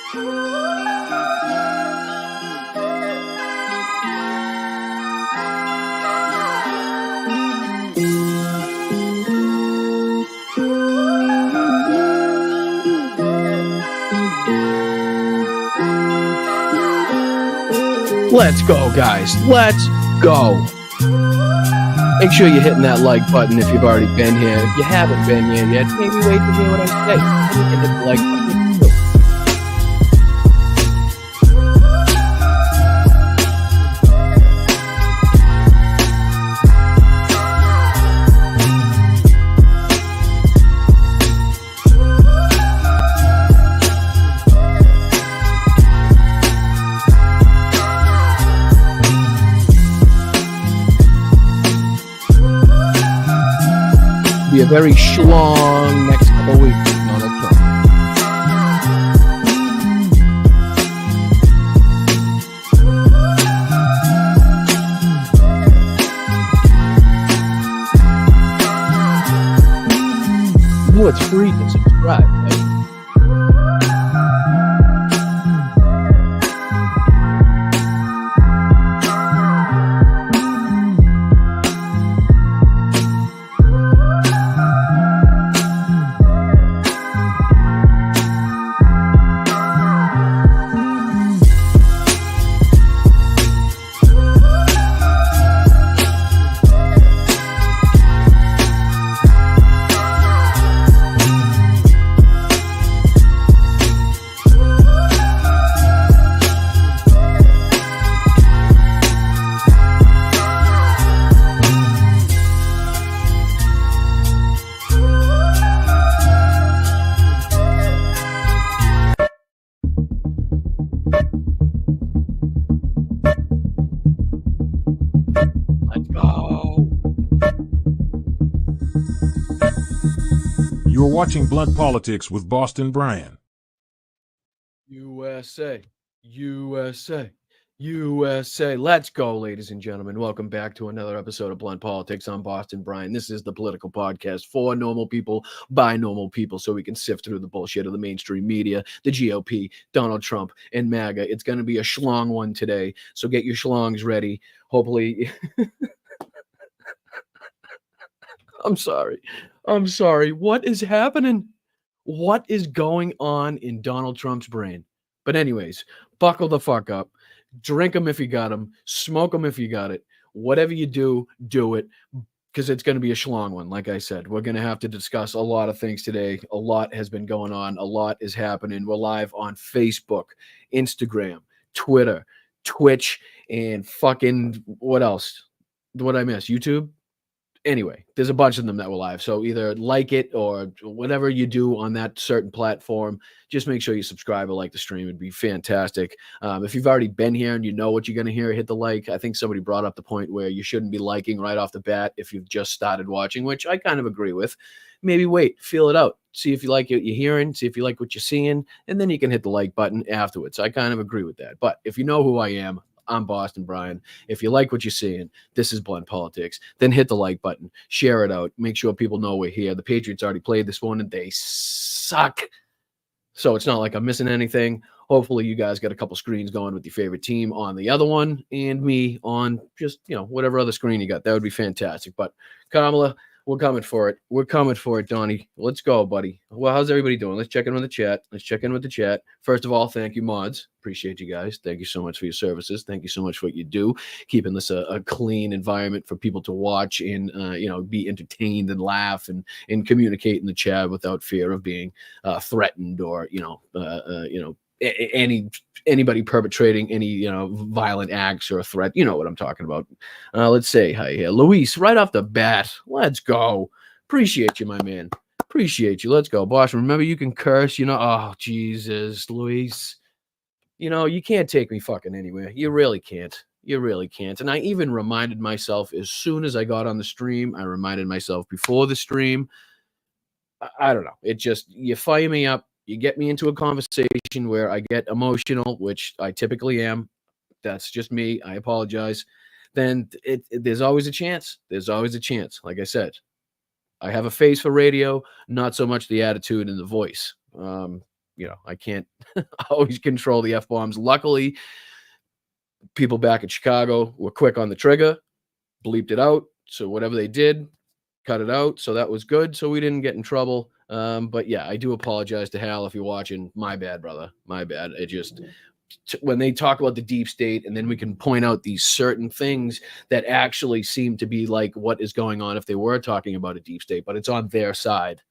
Let's go, guys. Let's go. Make sure you're hitting that like button if you've already been here. If you haven't been here yet, maybe wait to hear what I say. You can hit the like button too. Be a very schlong next couple of weeks with Donald Trump. You know, it's free to subscribe, right? You're watching Blunt Politics with Boston Brian. USA, USA, USA. Let's go, ladies and gentlemen. Welcome back to another episode of Blunt Politics. I'm Boston Brian. This is the political podcast for normal people, by normal people, so we can sift through the bullshit of the mainstream media, the GOP, Donald Trump, and MAGA. It's going to be a schlong one today, so get your schlongs ready. Hopefully... I'm sorry. What is happening? What is going on in Donald Trump's brain? But anyways, buckle the fuck up. Drink them if you got them. Smoke them if you got it. Whatever you do, do it. Because it's going to be a schlong one, like I said. We're going to have to discuss a lot of things today. A lot has been going on. A lot is happening. We're live on Facebook, Instagram, Twitter, Twitch, and fucking what else? What did I miss? YouTube? Anyway, there's a bunch of them that were live. So either like it or whatever you do on that certain platform, just make sure you subscribe or like the stream. It'd be fantastic. If you've already been here and you know what you're going to hear, hit the like. I think somebody brought up the point where you shouldn't be liking right off the bat if you've just started watching, which I kind of agree with. Maybe wait, feel it out. See if you like what you're hearing, see if you like what you're seeing, and then you can hit the like button afterwards. I kind of agree with that. But if you know who I am, I'm Boston Brian. If you like what you're seeing, this is Blunt Politics. Then hit the like button, share it out, make sure people know we're here. The Patriots already played this morning. They suck. So it's not like I'm missing anything. Hopefully you guys got a couple screens going with your favorite team on the other one and me on just, whatever other screen you got. That would be fantastic. But Kamala, we're coming for it. We're coming for it, Donnie. Let's go, buddy. Well, how's everybody doing? Let's check in with the chat. First of all, thank you, mods. Appreciate you guys. Thank you so much for your services. Thank you so much for what you do, keeping this a clean environment for people to watch and, be entertained and laugh and communicate in the chat without fear of being threatened or, anybody perpetrating any violent acts or a threat. You know what I'm talking about. Let's say hi here, Luis, right off the bat. Let's go. Appreciate you, my man. Appreciate you. Let's go, boss. Remember, you can curse. Oh Jesus, Luis. You can't take me fucking anywhere. You really can't. And I even reminded myself as soon as I got on the stream. I reminded myself before the stream. I don't know. It just, you fire me up. You get me into a conversation where I get emotional, which I typically am. That's just me. I apologize. Then there's always a chance. Like I said, I have a face for radio, not so much the attitude and the voice. I can't always control the F-bombs. Luckily, people back in Chicago were quick on the trigger, bleeped it out. So whatever they did, cut it out. So that was good. So we didn't get in trouble. But yeah, I do apologize to Hal if you're watching. My bad, brother. My bad. It just when they talk about the deep state, and then we can point out these certain things that actually seem to be like what is going on if they were talking about a deep state, but it's on their side.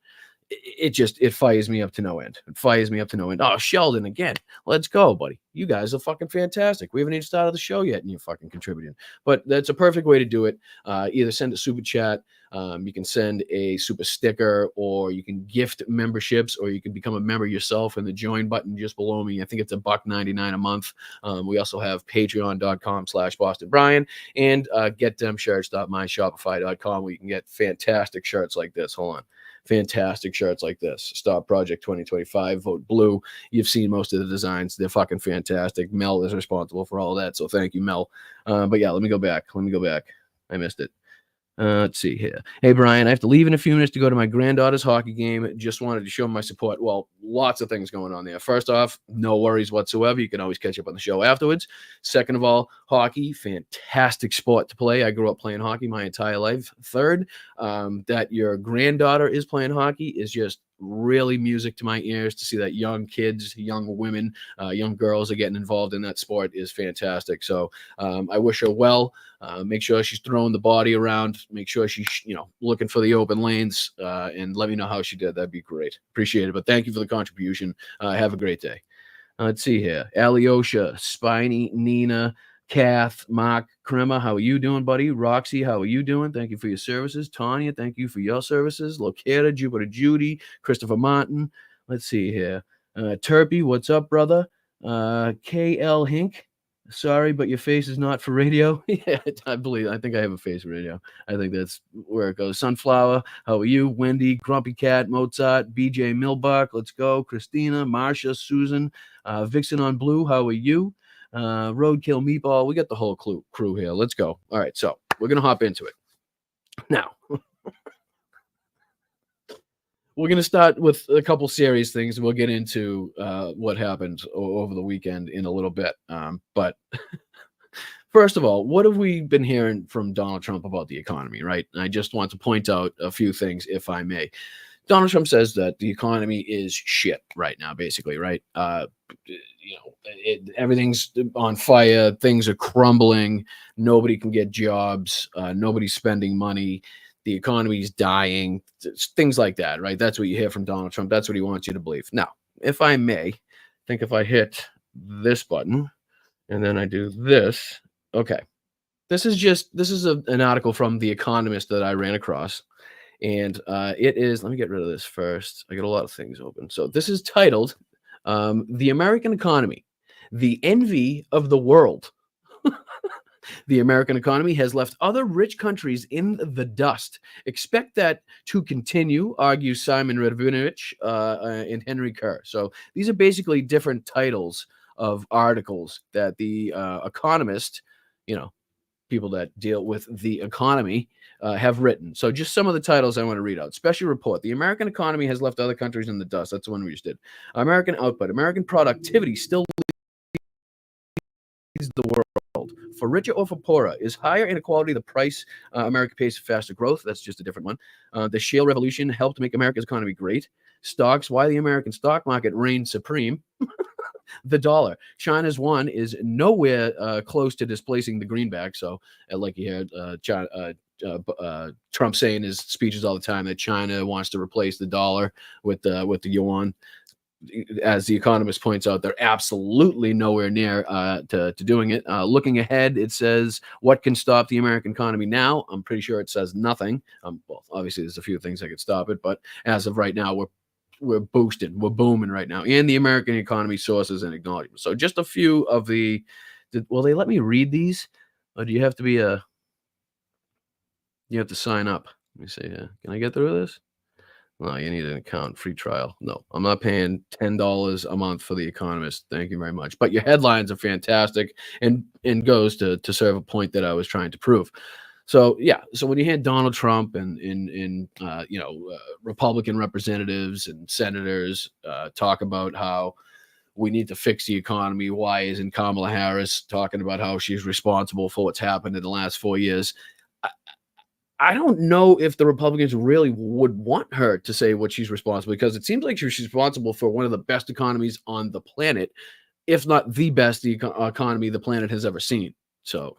It fires me up to no end. It fires me up to no end. Oh, Sheldon again. Let's go, buddy. You guys are fucking fantastic. We haven't even started the show yet, and you're fucking contributing. But that's a perfect way to do it. Either send a super chat, you can send a super sticker, or you can gift memberships, or you can become a member yourself. And the join button just below me, I think it's $1.99 a month. We also have patreon.com/BostonBrian and getdemshirts.myshopify.com, where you can get fantastic shirts like this. Hold on. Fantastic shirts like this. Stop Project 2025. Vote blue. You've seen most of the designs. They're fucking fantastic. Mel is responsible for all of that. So thank you, Mel. But yeah, let me go back. I missed it. Let's see here. Hey, Brian, I have to leave in a few minutes to go to my granddaughter's hockey game. Just wanted to show my support. Well, lots of things going on there. First off, no worries whatsoever. You can always catch up on the show afterwards. Second of all, hockey, fantastic sport to play. I grew up playing hockey my entire life. Third, that your granddaughter is playing hockey is just really music to my ears. To see that young kids, young women, young girls are getting involved in that sport is fantastic. So I wish her well. Make sure she's throwing the body around. Make sure she's, looking for the open lanes, and let me know how she did. That'd be great. Appreciate it. But thank you for the contribution. Have a great day. Let's see here. Alyosha, Spiny, Nina, Kath, Mark, Krema, how are you doing, buddy? Roxy, how are you doing? Thank you for your services. Tanya, thank you for your services. Locata, Jupiter Judy, Christopher Martin. Let's see here. Terpy, what's up, brother? KL Hink, sorry, but your face is not for radio. Yeah, I think I have a face for radio. I think that's where it goes. Sunflower, how are you? Wendy, Grumpy Cat, Mozart, BJ Milbuck, let's go. Christina, Marsha, Susan, Vixen on Blue, how are you? Roadkill Meatball, we got the whole crew here. Let's go. All right, so we're gonna hop into it now. We're going to start with a couple serious things, and we'll get into what happened over the weekend in a little bit. But first of all, what have we been hearing from Donald Trump about the economy, right? And I just want to point out a few things, if I may. Donald Trump says that the economy is shit right now, basically, right? Everything's on fire. Things are crumbling. Nobody can get jobs. Nobody's spending money. The economy's dying, things like that, right? That's what you hear from Donald Trump. That's what he wants you to believe. Now, if I may, I think if I hit this button and then I do this, okay. This is an article from The Economist that I ran across, and it is, let me get rid of this first. I got a lot of things open. So this is titled, The American Economy, the Envy of the World. The American economy has left other rich countries in the dust. Expect that to continue, argues Simon Rabinovich and Henry Kerr. So these are basically different titles of articles that the Economist, people that deal with the economy, have written. So just some of the titles I want to read out. Special report. The American economy has left other countries in the dust. That's the one we just did. American output. American productivity still leads the world. For richer or for poorer, is higher inequality the price America pays for faster growth? That's just a different one. The shale revolution helped make America's economy great. Stocks, why the American stock market reigned supreme. The dollar. China's yuan is nowhere close to displacing the greenback. So, like you heard Trump say in his speeches all the time that China wants to replace the dollar with the yuan. As The Economist points out, they're absolutely nowhere near to doing it. Looking ahead, it says, what can stop the American economy now? I'm pretty sure it says nothing. Well, obviously, there's a few things that could stop it, but as of right now, we're boosted. We're booming right now. And the American economy sources and acknowledgments. So just a few of the... Will they let me read these? Or do you have to be you have to sign up? Let me see here. Can I get through this? Well, you need an account, free trial. No, I'm not paying $10 a month for The Economist. Thank you very much. But your headlines are fantastic and goes to serve a point that I was trying to prove. So yeah, so when you hear Donald Trump and Republican representatives and senators talk about how we need to fix the economy, why isn't Kamala Harris talking about how she's responsible for what's happened in the last 4 years? I, I don't know if the Republicans really would want her to say what she's responsible, because it seems like she's responsible for one of the best economies on the planet, if not the best economy the planet has ever seen. So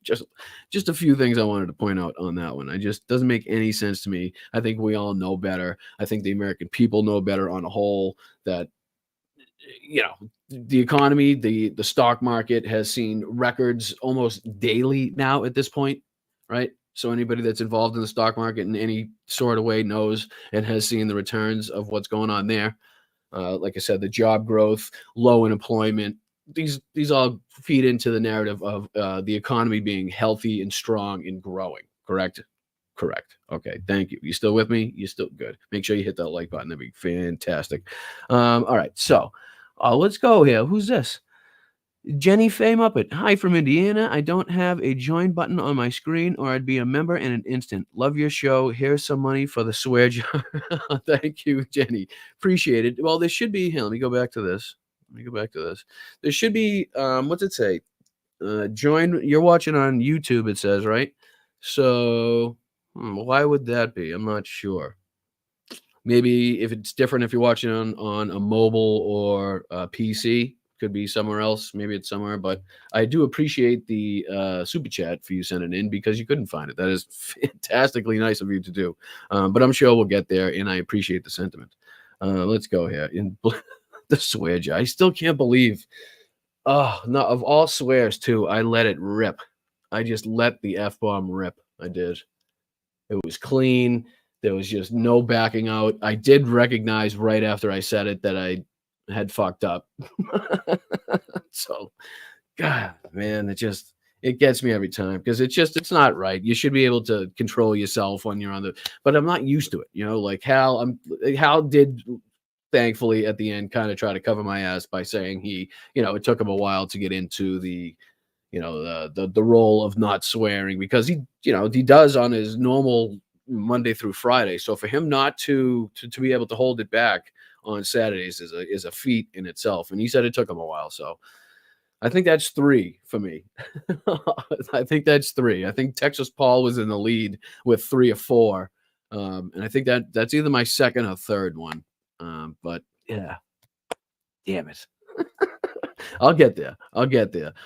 just just a few things I wanted to point out on that one. I just doesn't make any sense to me. I think we all know better. I think the American people know better on a whole, that the economy, the stock market has seen records almost daily now at this point, right? So anybody that's involved in the stock market in any sort of way knows and has seen the returns of what's going on there. Like I said, the job growth, low unemployment, these all feed into the narrative of the economy being healthy and strong and growing. Correct? Correct. Okay. Thank you. You still with me? You still good? Make sure you hit that like button. That'd be fantastic. All right. So let's go here. Who's this? Jenny Faye Muppet. Hi from Indiana. I don't have a join button on my screen, or I'd be a member in an instant. Love your show. Here's some money for the swear jar. Thank you, Jenny. Appreciate it. Well, there should be here. Let me go back to this. There should be what's it say? Join. You're watching on YouTube, it says, right? So why would that be? I'm not sure. Maybe if it's different, if you're watching on a mobile or a PC, could be somewhere else. Maybe it's somewhere, but I do appreciate the super chat for you sending in, because you couldn't find it. That is fantastically nice of you to do. But I'm sure we'll get there, and I appreciate the sentiment. Let's go here. In the swear jar. I still can't believe. Oh, no, of all swears too, I let it rip. I just let the F-bomb rip. I did. It was clean. There was just no backing out. I did recognize right after I said it that I had fucked up. So, God, man, it gets me every time, because it's not right. You should be able to control yourself when you're on but I'm not used to it. Like Hal did thankfully at the end kind of try to cover my ass by saying it took him a while to get into the the role of not swearing, because he does on his normal Monday through Friday. So for him not to be able to hold it back on Saturdays is a feat in itself. And he said it took him a while. So I think that's 3 for me. I think that's 3. I think Texas Paul was in the lead with 3 or 4. And I think that's either my second or third one. But yeah, damn it. I'll get there.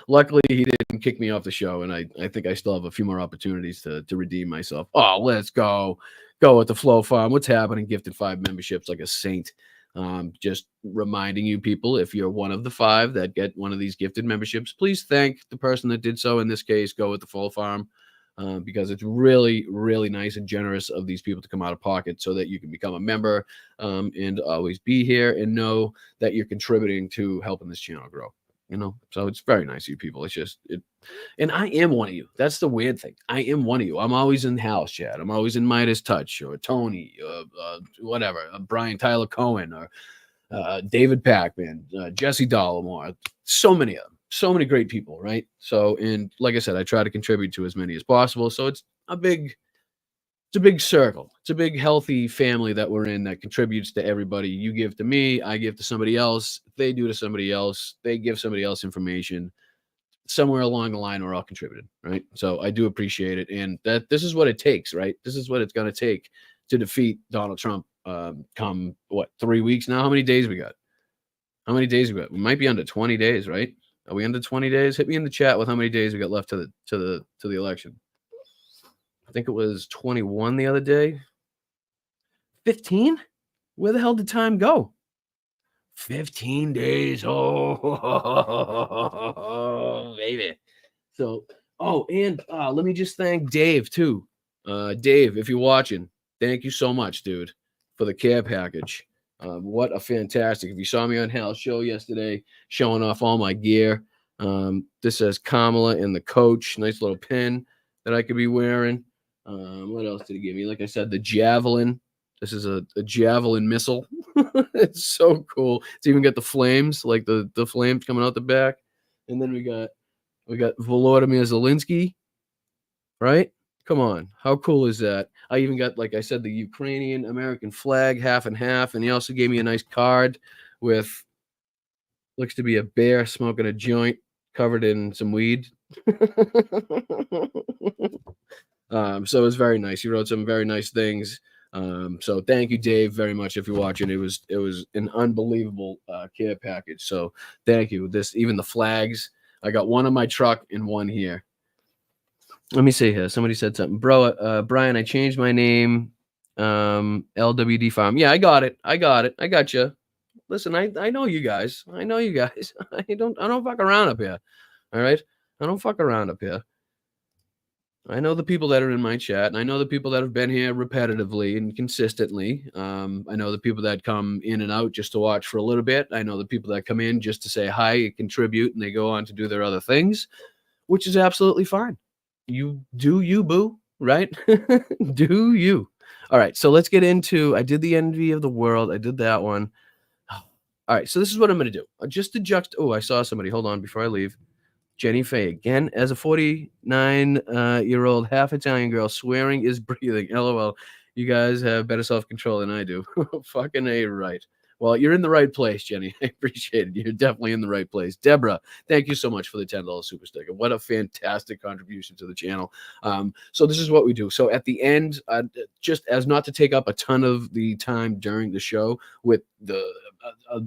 Luckily, he didn't kick me off the show, and I think I still have a few more opportunities to redeem myself. Oh, let's go with the Flow Farm. What's happening? Gifted 5 memberships like a saint. Just reminding you people, if you're one of the 5 that get one of these gifted memberships, please thank the person that did so. In this case, go with the Flow Farm. Because it's really, really nice and generous of these people to come out of pocket so that you can become a member and always be here and know that you're contributing to helping this channel grow. So it's very nice of you people. It's just and I am one of you. That's the weird thing. I am one of you. I'm always in house chat. I'm always in Midas Touch or Tony, whatever, Brian Tyler Cohen or David Packman, Jesse Dollamore. So many of them. So many great people, right? So, and like I said, I try to contribute to as many as possible. So it's a big circle. It's a big, healthy family that we're in that contributes to everybody. You give to me, I give to somebody else. They do to somebody else. They give somebody else information. Somewhere along the line, we're all contributed, right? So I do appreciate it. And this is what it takes, right? This is what it's going to take to defeat Donald Trump come, 3 weeks now? How many days we got? We might be under 20 days, right? Are we under 20 days? Hit me in the chat with how many days we got left to the election. I think it was 21 the other day. 15? Where the hell did time go? 15 days. Oh, baby. So, and let me just thank Dave too. Dave, if you're watching, thank you so much, dude, for the care package. What a fantastic. If you saw me on Hal's show yesterday, showing off all my gear, this says Kamala and the coach. Nice little pin that I could be wearing. What else did he give me? Like I said, the javelin. This is a javelin missile. It's so cool. It's even got the flames, like the flames coming out the back. And then we got Volodymyr Zelensky, right? Come on. How cool is that? I even got, like I said, the Ukrainian American flag half and half. And he also gave me a nice card with, looks to be a bear smoking a joint covered in some weed. So it was very nice. He wrote some very nice things. So thank you, Dave, very much. If you're watching, it was an unbelievable care package. So thank you. Even the flags. I got one on my truck and one here. Let me see here. Somebody said something, bro. Brian, I changed my name. LWD Farm. Yeah, I got it. I got you. Listen, I know you guys. I don't fuck around up here. All right. I don't fuck around up here. I know the people that are in my chat, and I know the people that have been here repetitively and consistently. I know the people that come in and out just to watch for a little bit. I know the people that come in just to say hi and contribute, and they go on to do their other things, which is absolutely fine. You do you, boo, right? Do you. All right, so let's get into, I did the envy of the world. I did that one. All right, so this is what I'm going to do. Just to oh, I saw somebody. Hold on before I leave. Jenny Faye, again, as a 49-year-old half Italian girl, swearing is breathing. LOL. You guys have better self-control than I do. Fucking A, right. Well, you're in the right place, Jenny. I appreciate it. You're definitely in the right place. Deborah, thank you so much for the $10 super sticker. What a fantastic contribution to the channel. So this is what we do. So at the end, just as not to take up a ton of the time during the show with the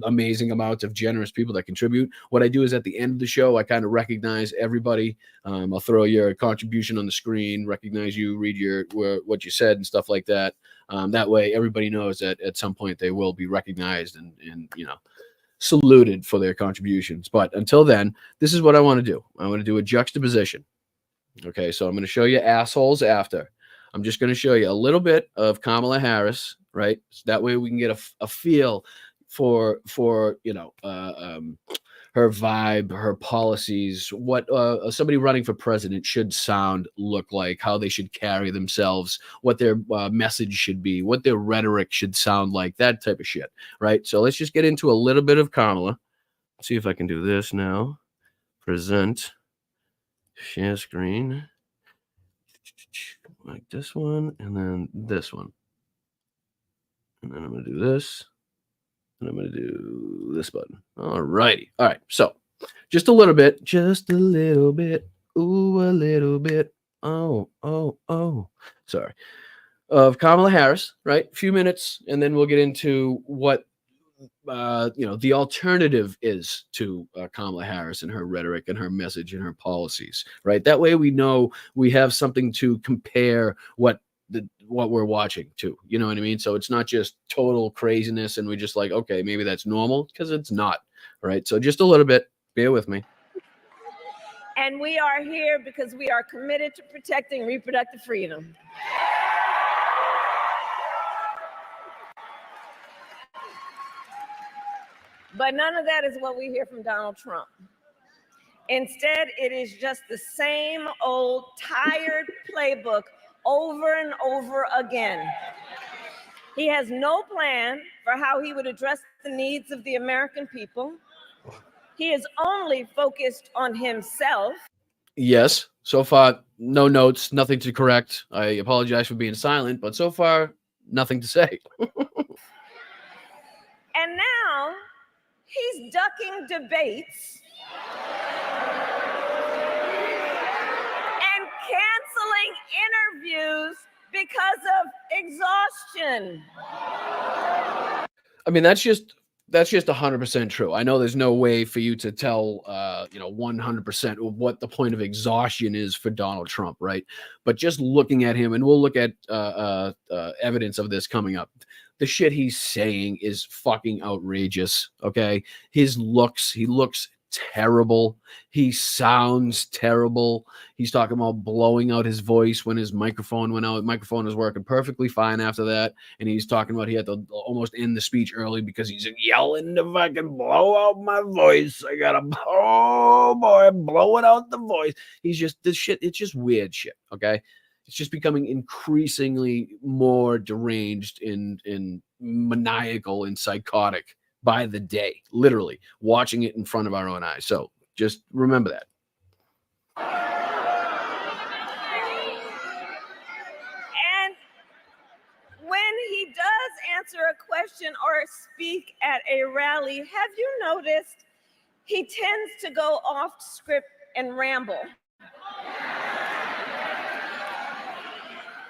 amazing amounts of generous people that contribute, what I do is at the end of the show, I kind of recognize everybody. I'll throw your contribution on the screen, recognize you, read what you said and stuff like that. That way everybody knows that at some point they will be recognized and saluted for their contributions. But until then, this is what I want to do. I want to do a juxtaposition. Okay, so I'm going to show you assholes after. I'm just going to show you a little bit of Kamala Harris, right? So that way we can get a feel for her vibe, her policies, what somebody running for president should look like, how they should carry themselves, what their message should be, what their rhetoric should sound like, that type of shit, right? So let's just get into a little bit of Kamala. Let's see if I can do this now. Present, share screen, like this one, and then this one. And then I'm going to do this. And I'm going to do this button. All righty. All right. So just a little bit. Ooh, a little bit. Oh. Sorry. Of Kamala Harris, right? A few minutes. And then we'll get into what, the alternative is to Kamala Harris and her rhetoric and her message and her policies, right? That way we know we have something to compare what we're watching to, you know what I mean? So it's not just total craziness and we're just like, okay, maybe that's normal, because it's not, right? So just a little bit, bear with me. And we are here because we are committed to protecting reproductive freedom. But none of that is what we hear from Donald Trump. Instead, it is just the same old tired playbook over and over again. He has no plan for how he would address the needs of the American people. He is only focused on himself. Yes, so far, no notes, nothing to correct. I apologize for being silent, but so far, nothing to say. And now, he's ducking debates and canceling interviews because of exhaustion. I mean, that's just 100% true. I know there's no way for you to tell, 100% what the point of exhaustion is for Donald Trump, right? But just looking at him, and we'll look at evidence of this coming up. The shit he's saying is fucking outrageous. Okay, he looks terrible. He sounds terrible. He's talking about blowing out his voice when his microphone went out. Microphone was working perfectly fine after that. And he's talking about he had to almost end the speech early because he's yelling to fucking blow out my voice. I gotta, oh boy, blowing out the voice. He's just, this shit, it's just weird shit. Okay. It's just becoming increasingly more deranged and maniacal and psychotic by the day, literally watching it in front of our own eyes. So just remember that. answer a question or speak at a rally, have you noticed he tends to go off script and ramble?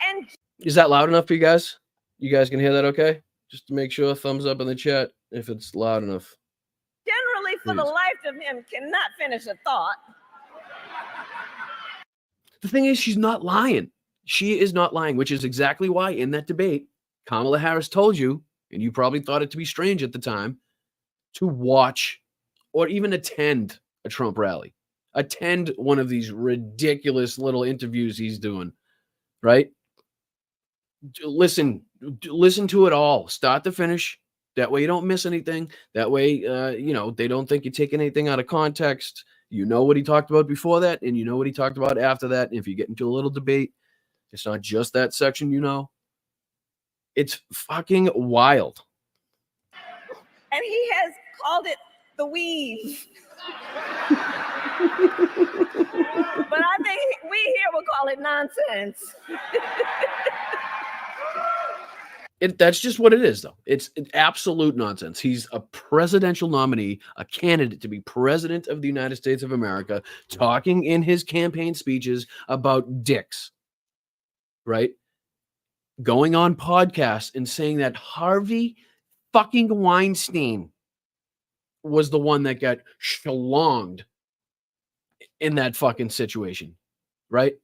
And Is that loud enough for you guys? You guys can hear that okay? Just to make sure, thumbs up in the chat if it's loud enough. generally, for the Please. life of him, cannot finish a thought. The thing is, she's not lying. She is not lying, which is exactly why in that debate, Kamala Harris told you, and you probably thought it to be strange at the time, to watch or even attend a Trump rally. Attend one of these ridiculous little interviews he's doing, right? Listen to it all, start to finish. That way you don't miss anything. That way, they don't think you're taking anything out of context. You know what he talked about before that, and you know what he talked about after that. And if you get into a little debate, it's not just that section, It's fucking wild. And he has called it the weave. But I think we here will call it nonsense. That's just what it is, though. It's absolute nonsense. He's a presidential nominee, a candidate to be president of the United States of America, talking in his campaign speeches about dicks, right? Going on podcasts and saying that Harvey fucking Weinstein was the one that got schlonged in that fucking situation, right?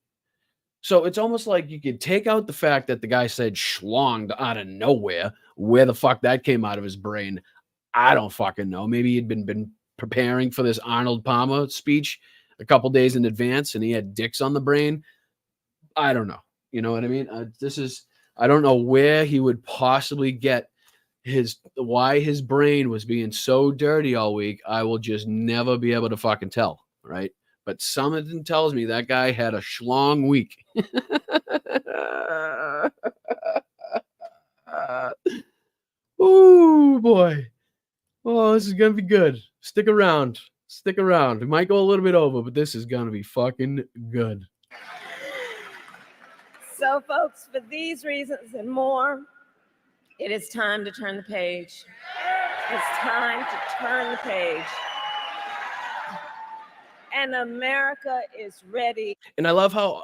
So it's almost like you could take out the fact that the guy said schlonged out of nowhere. Where the fuck that came out of his brain, I don't fucking know. Maybe he'd been preparing for this Arnold Palmer speech a couple days in advance and he had dicks on the brain. I don't know. You know what I mean? I don't know where he would possibly get why his brain was being so dirty all week. I will just never be able to fucking tell, right? But something tells me that guy had a schlong week. Oh, boy. Oh, this is going to be good. Stick around. Stick around. It might go a little bit over, but this is going to be fucking good. So, folks, for these reasons and more, it is time to turn the page. It's time to turn the page. And America is ready. And I love how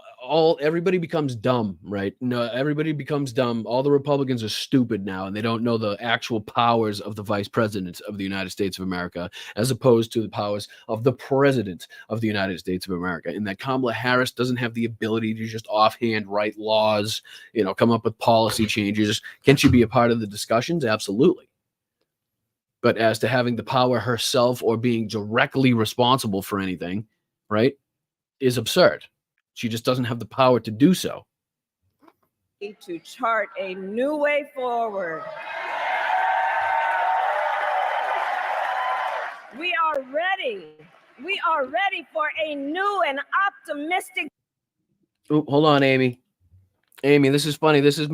everybody becomes dumb, right? No, everybody becomes dumb. All the Republicans are stupid now, and they don't know the actual powers of the vice president of the United States of America, as opposed to the powers of the president of the United States of America. And that Kamala Harris doesn't have the ability to just offhand write laws, come up with policy changes. Can she be a part of the discussions? Absolutely. But as to having the power herself or being directly responsible for anything, right, is absurd. She just doesn't have the power to do so. To chart a new way forward. We are ready. We are ready for a new and optimistic. Oh, hold on, Amy. Amy, this is funny. This is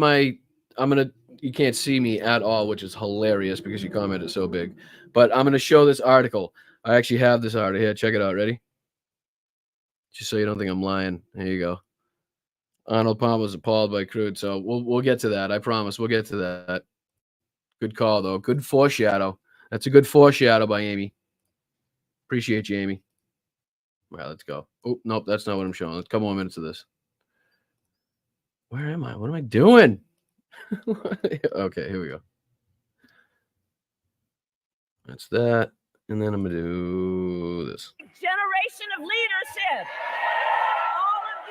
you can't see me at all, which is hilarious because you commented so big. But I'm going to show this article. I actually have this article here. Check it out. Ready? Just so you don't think I'm lying. There you go. Arnold Palmer was appalled by crude. So we'll get to that. I promise. We'll get to that. Good call, though. Good foreshadow. That's a good foreshadow by Amy. Appreciate you, Amy. All right, let's go. Oh, nope. That's not what I'm showing. Let's a couple more minutes of this. Where am I? What am I doing? Okay, here we go. That's that. And then I'm going to do this. Generation of leadership. All of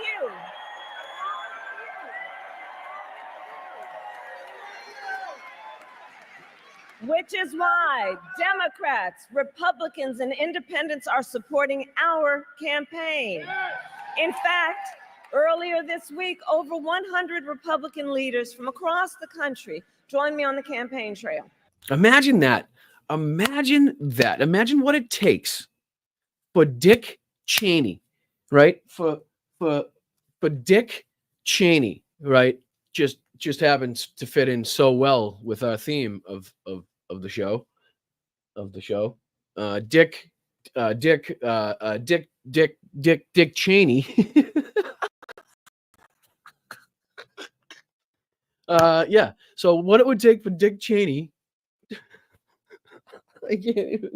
you. Which is why Democrats, Republicans, and independents are supporting our campaign. In fact, earlier this week, over 100 Republican leaders from across the country joined me on the campaign trail. Imagine that. Imagine that. Imagine what it takes for Dick Cheney, right? For Dick Cheney, right? Just happens to fit in so well with our theme of the show. Dick Cheney. Yeah. So what it would take for Dick Cheney. I can't even.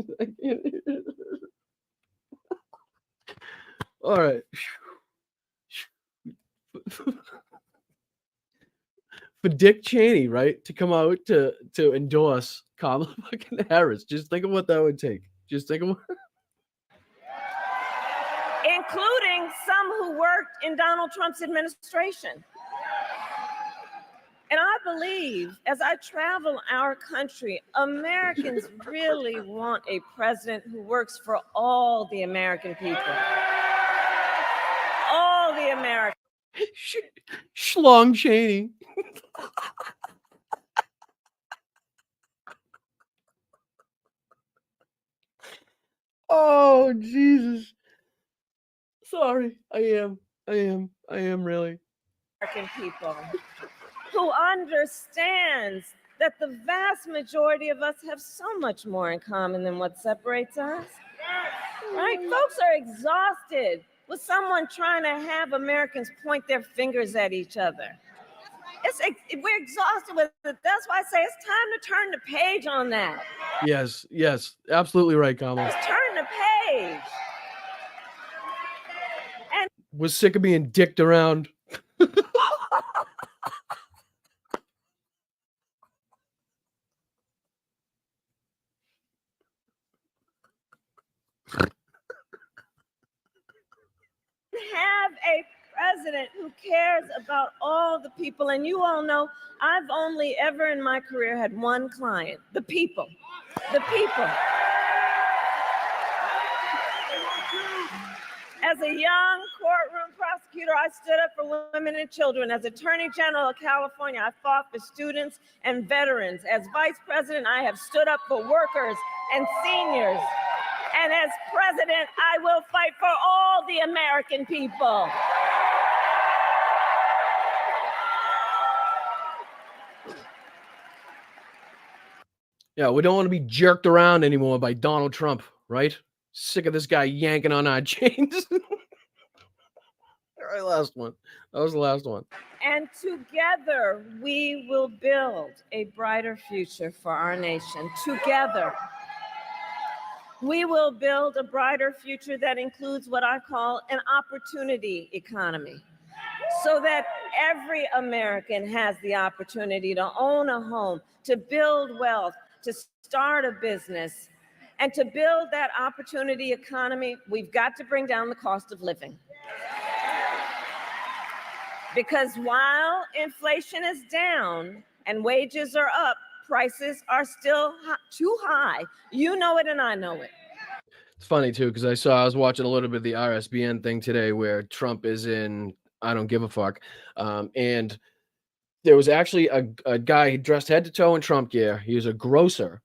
All right. For Dick Cheney, right, to come out to endorse Kamala fucking Harris. Just think of what that would take. Just think of what. Including some who worked in Donald Trump's administration. And I believe, as I travel our country, Americans really want a president who works for all the American people. All the Americans. Schlong Cheney. Oh, Jesus. Sorry. I am really. American people who understands that the vast majority of us have so much more in common than what separates us. Right? Folks are exhausted with someone trying to have Americans point their fingers at each other. We're exhausted with it. That's why I say it's time to turn the page on that. Yes, absolutely right, Kamala. Let's turn the page. And was sick of being dicked around. have a president who cares about all the people. And you all know I've only ever in my career had one client, the people. The people. As a young courtroom prosecutor, I stood up for women and children. As Attorney General of California, I fought for students and veterans. As Vice President, I have stood up for workers and seniors. And as president, I will fight for all the American people. Yeah, we don't want to be jerked around anymore by Donald Trump, right? Sick of this guy yanking on our chains. All right, last one. That was the last one. And together, we will build a brighter future for our nation. Together. We will build a brighter future that includes what I call an opportunity economy, so that every American has the opportunity to own a home, to build wealth, to start a business. And to build that opportunity economy, we've got to bring down the cost of living. Because while inflation is down and wages are up, prices are still too high. You know it and I know it. It's funny too, because I was watching a little bit of the RSBN thing today where Trump is in I don't give a fuck. And there was actually a guy dressed head to toe in Trump gear. He was a grocer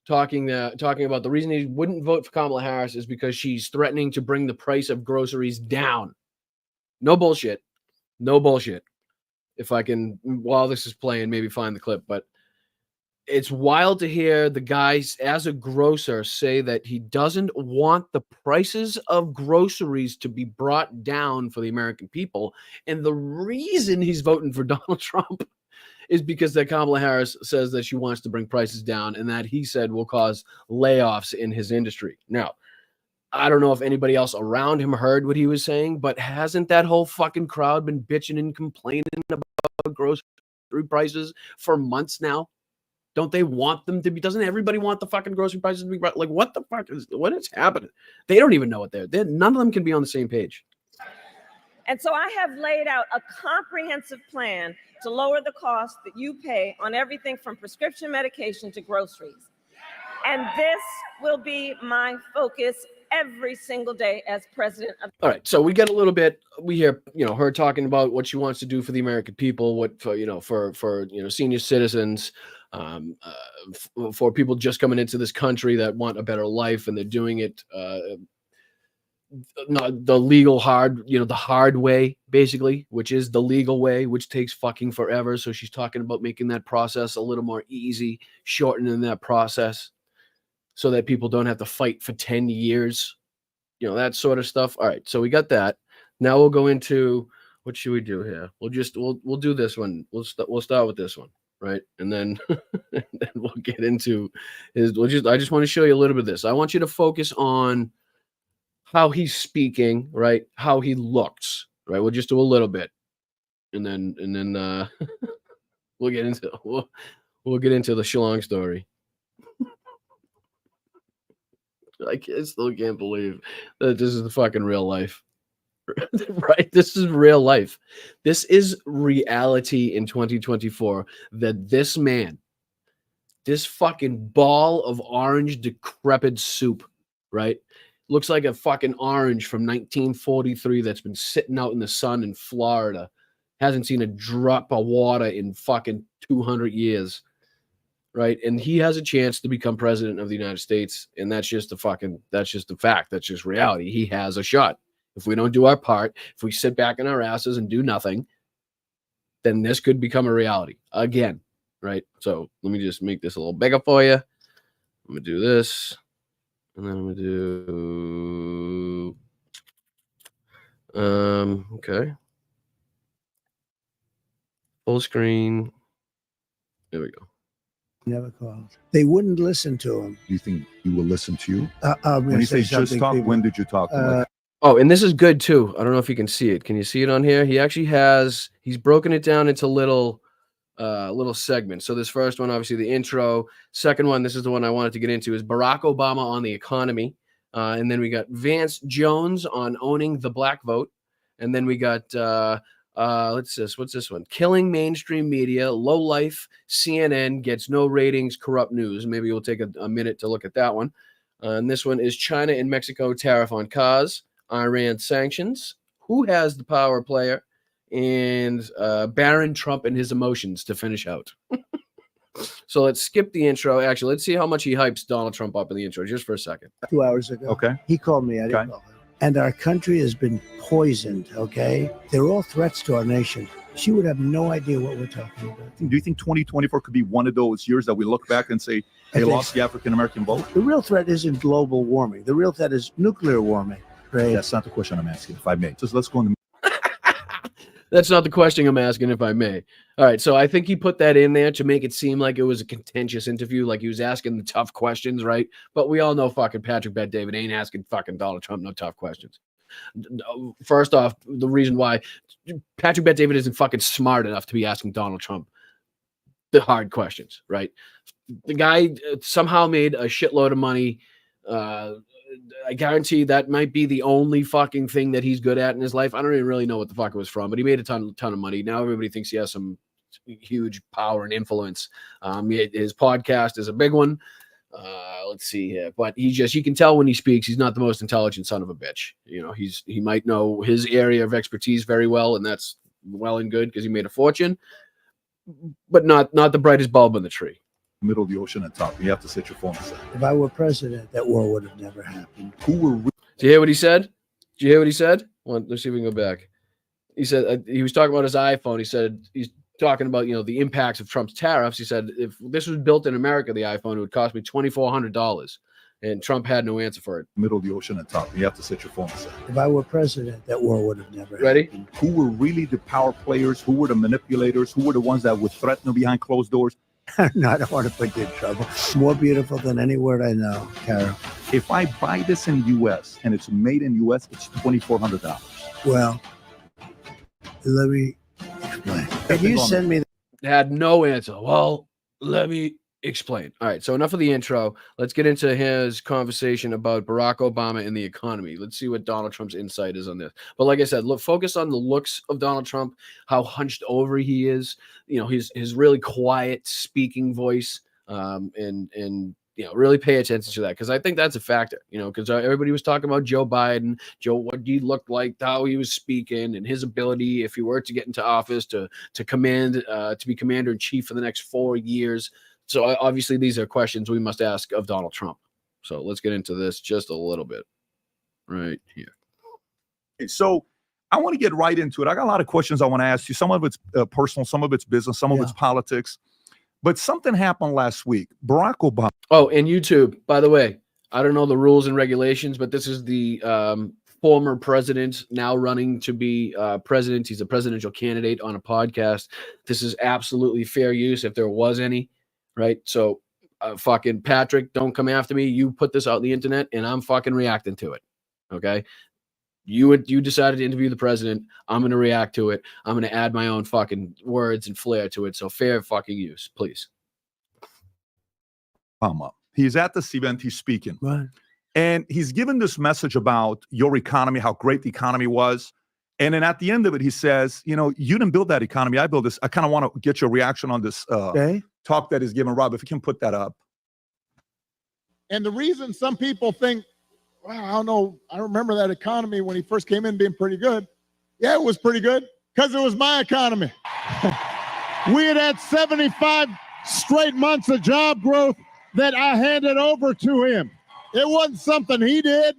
talking about the reason he wouldn't vote for Kamala Harris is because she's threatening to bring the price of groceries down. No bullshit. No bullshit. If I can, while this is playing, maybe find the clip, but it's wild to hear the guys as a grocer say that he doesn't want the prices of groceries to be brought down for the American people. And the reason he's voting for Donald Trump is because that Kamala Harris says that she wants to bring prices down and that he said will cause layoffs in his industry. Now, I don't know if anybody else around him heard what he was saying, but hasn't that whole fucking crowd been bitching and complaining about grocery prices for months now? Don't they want them to be? Doesn't everybody want the fucking grocery prices to be like? What the fuck what is happening? They don't even know what they're. None of them can be on the same page. And so I have laid out a comprehensive plan to lower the cost that you pay on everything from prescription medication to groceries. And this will be my focus every single day as president of. All right, so we get a little bit. We hear, her talking about what she wants to do for the American people, what for, for senior citizens, for people just coming into this country that want a better life, and they're doing it not the legal hard, the hard way, basically, which is the legal way, which takes fucking forever. So she's talking about making that process a little more easy, shortening that process, so that people don't have to fight for 10 years, that sort of stuff. All right, so we got that. Now we'll go into what should we do here? We'll do this one. We'll start with this one, right? And then, and then we'll get into his. I just want to show you a little bit of this. I want you to focus on how he's speaking, right? How he looks, right? We'll just do a little bit, and then we'll get into the Shillong story. I still can't believe that this is the fucking real life. Right? This is real life. This is reality in 2024 that this man, this fucking ball of orange decrepit soup, right? Looks like a fucking orange from 1943 that's been sitting out in the sun in Florida. Hasn't seen a drop of water in fucking 200 years. Right. And he has a chance to become president of the United States. And that's just the fact. That's just reality. He has a shot. If we don't do our part, if we sit back in our asses and do nothing, then this could become a reality again. Right. So let me just make this a little bigger for you. I'm going to do this. And then I'm going to do, okay. Full screen. There we go. Never called. They wouldn't listen to him. Do you think he will listen to you? When you say just talk, when did you talk to him? Oh, and this is good too. I don't know if you can see it. Can you see it on here? He actually he's broken it down into little segments. So this first one, obviously the intro. Second one, this is the one I wanted to get into, is Barack Obama on the economy. And then we got Vance Jones on owning the black vote. And then we got what's this one? Killing mainstream media, low life, CNN gets no ratings, corrupt news. Maybe we'll take a minute to look at that one. And this one is China and Mexico tariff on cars, Iran sanctions, who has the power player, and Baron Trump and his emotions to finish out. So let's skip the intro. Actually, let's see how much he hypes Donald Trump up in the intro just for a second. 2 hours ago. Okay. He called me. I didn't call him. And our country has been poisoned, okay? They're all threats to our nation. She would have no idea what we're talking about. Do you think 2024 could be one of those years that we look back and say they lost the African-American vote? The real threat isn't global warming. The real threat is nuclear warming, right? That's not the question I'm asking, if I may. Just let's go on the... That's not the question I'm asking, if I may. All right, so I think he put that in there to make it seem like it was a contentious interview, like he was asking the tough questions, right? But we all know fucking Patrick Bet-David ain't asking fucking Donald Trump no tough questions. First off, the reason why Patrick Bet-David isn't fucking smart enough to be asking Donald Trump the hard questions, right? The guy somehow made a shitload of money. I guarantee that might be the only fucking thing that he's good at in his life. I don't even really know what the fuck it was from, but he made a ton of money. Now everybody thinks he has some huge power and influence. His podcast is a big one. Let's see here, but you can tell when he speaks, he's not the most intelligent son of a bitch. You know, he might know his area of expertise very well, and that's well and good because he made a fortune, but not the brightest bulb in the tree. Middle of the ocean and top. You have to set your phone aside. If I were president, that war would have never happened. Did you hear what he said? Did you hear what he said? Well, let's see if we can go back. He said he was talking about his iPhone. He said he's talking about, the impacts of Trump's tariffs. He said if this was built in America, the iPhone, it would cost me $2,400, and Trump had no answer for it. Middle of the ocean and top. You have to set your phone aside. If I were president, that war would have never Ready? happened. Who were really the power players? Who were the manipulators? Who were the ones that would threaten behind closed doors? No, I don't want to put you in trouble. More beautiful than any word I know, Carol. If I buy this in U.S. and it's made in U.S., it's $2,400. Well, let me explain. Can you send me Had no answer. Well, let me explain. All right, so enough of the intro. Let's get into his conversation about Barack Obama and the economy. Let's see what Donald Trump's insight is on this. But like I said, focus on the looks of Donald Trump, how hunched over he is, his really quiet speaking voice, and really pay attention to that, because I think that's a factor, because everybody was talking about Joe Biden, what he looked like, how he was speaking, and his ability, if he were to get into office, to command, to be commander in chief for the next 4 years. So obviously these are questions we must ask of Donald Trump. So let's get into this just a little bit right here. So I want to get right into it. I got a lot of questions I want to ask you. Some of it's personal, some of it's business, some of it's politics. But something happened last week. Barack Obama. Oh, and YouTube, by the way, I don't know the rules and regulations, but this is the former president now running to be president. He's a presidential candidate on a podcast. This is absolutely fair use if there was any, right? So fucking Patrick, don't come after me. You put this out on the internet and I'm fucking reacting to it. Okay. You decided to interview the president. I'm going to react to it. I'm going to add my own fucking words and flair to it. So fair fucking use, please. He's at this event. He's speaking. Right. And he's given this message about your economy, how great the economy was. And then at the end of it, he says, you didn't build that economy. I built this. I kind of want to get your reaction on this talk that he's given. Rob, if you can put that up. And the reason some people think, wow, I don't know, I remember that economy when he first came in being pretty good. Yeah, it was pretty good because it was my economy. We had 75 straight months of job growth that I handed over to him. It wasn't something he did.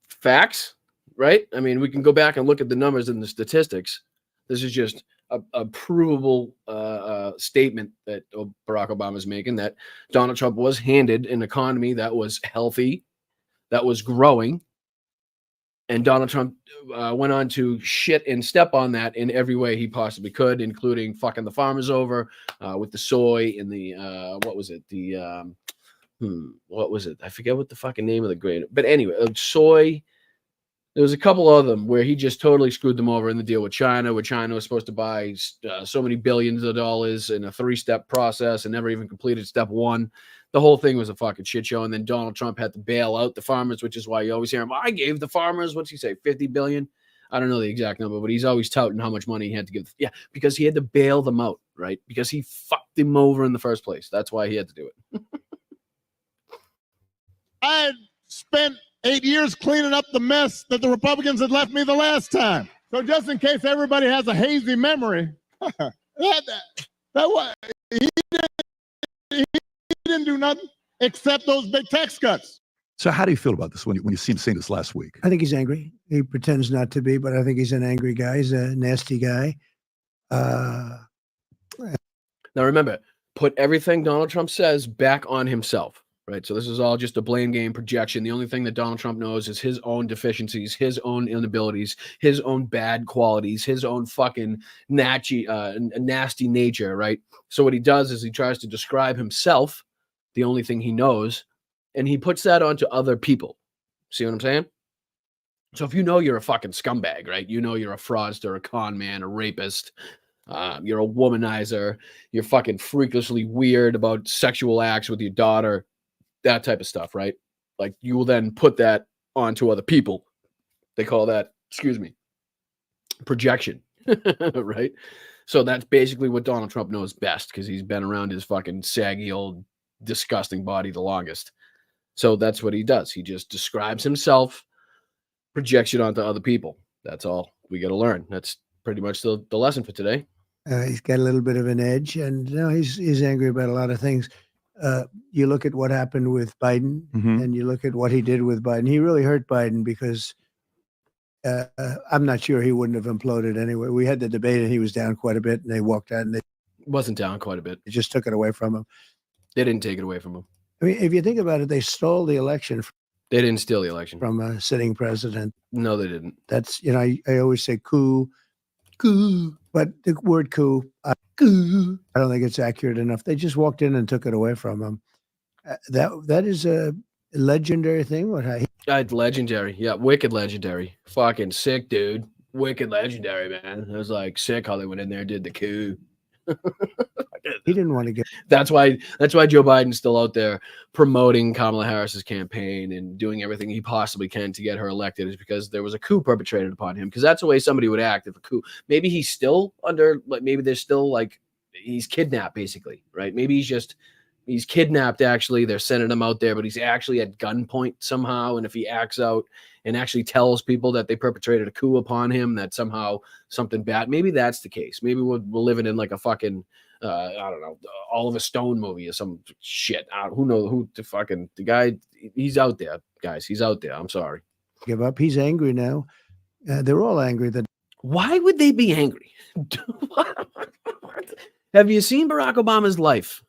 Facts, right? I mean, we can go back and look at the numbers and the statistics. This is just a provable statement that Barack Obama is making, that Donald Trump was handed an economy that was healthy, that was growing, and Donald Trump went on to shit and step on that in every way he possibly could, including fucking the farmers over with the soy and the what was it? What was it? I forget what the fucking name of the grain. But anyway, soy. There was a couple of them where he just totally screwed them over in the deal with China, where China was supposed to buy so many billions of dollars in a 3-step process and never even completed step 1. The whole thing was a fucking shit show. And then Donald Trump had to bail out the farmers, which is why you always hear him, I gave the farmers, what's he say, 50 billion? I don't know the exact number, but he's always touting how much money he had to give. Yeah, because he had to bail them out, right? Because he fucked them over in the first place. That's why he had to do it. I had spent 8 years cleaning up the mess that the Republicans had left me the last time. So just in case everybody has a hazy memory, he didn't do nothing except those big tax cuts. So how do you feel about this when you see him saying this last week? I think he's angry. He pretends not to be, but I think he's an angry guy. He's a nasty guy. Now remember, put everything Donald Trump says back on himself. Right. So this is all just a blame game projection. The only thing that Donald Trump knows is his own deficiencies, his own inabilities, his own bad qualities, his own fucking nasty nature. Right. So what he does is he tries to describe himself, the only thing he knows, and he puts that onto other people. See what I'm saying? So if you know you're a fucking scumbag, right? You know you're a fraudster, a con man, a rapist. You're a womanizer. You're fucking freakishly weird about sexual acts with your daughter. That type of stuff, right? Like you will then put that onto other people. They call that, projection, right? So that's basically what Donald Trump knows best because he's been around his fucking saggy old disgusting body the longest. So that's what he does. He just describes himself, projects it onto other people. That's all we got to learn. That's pretty much the lesson for today. He's got a little bit of an edge, and he's angry about a lot of things. You look at what happened with Biden, and you look at what he did with Biden. He really hurt Biden because I'm not sure he wouldn't have imploded anyway. We had the debate, and he was down quite a bit, and they walked out, and they wasn't down quite a bit. They just took it away from him. They didn't take it away from him. I mean, if you think about it, they stole the election. They didn't steal the election from a sitting president. No, they didn't. That's I always say coup, but the word coup. I don't think it's accurate enough. They just walked in and took it away from him. That is a legendary thing. Legendary. Yeah, wicked legendary. Fucking sick, dude. Wicked legendary, man. It was like sick how they went in there and did the coup. He didn't want to get. That's why Joe Biden's still out there promoting Kamala Harris's campaign and doing everything he possibly can to get her elected, is because there was a coup perpetrated upon him. Because that's the way somebody would act if a coup. Maybe he's still under, like, maybe there's still like he's kidnapped, basically, right? Maybe he's kidnapped. Actually, they're sending him out there, but he's actually at gunpoint somehow. And if he acts out and actually tells people that they perpetrated a coup upon him, that somehow something bad. Maybe that's the case. Maybe we're living in like a fucking. I don't know, Oliver Stone movie or some shit. Who knows who the guy, he's out there, guys. He's out there. I'm sorry. Give up. He's angry now. They're all angry. Why would they be angry? Have you seen Barack Obama's life?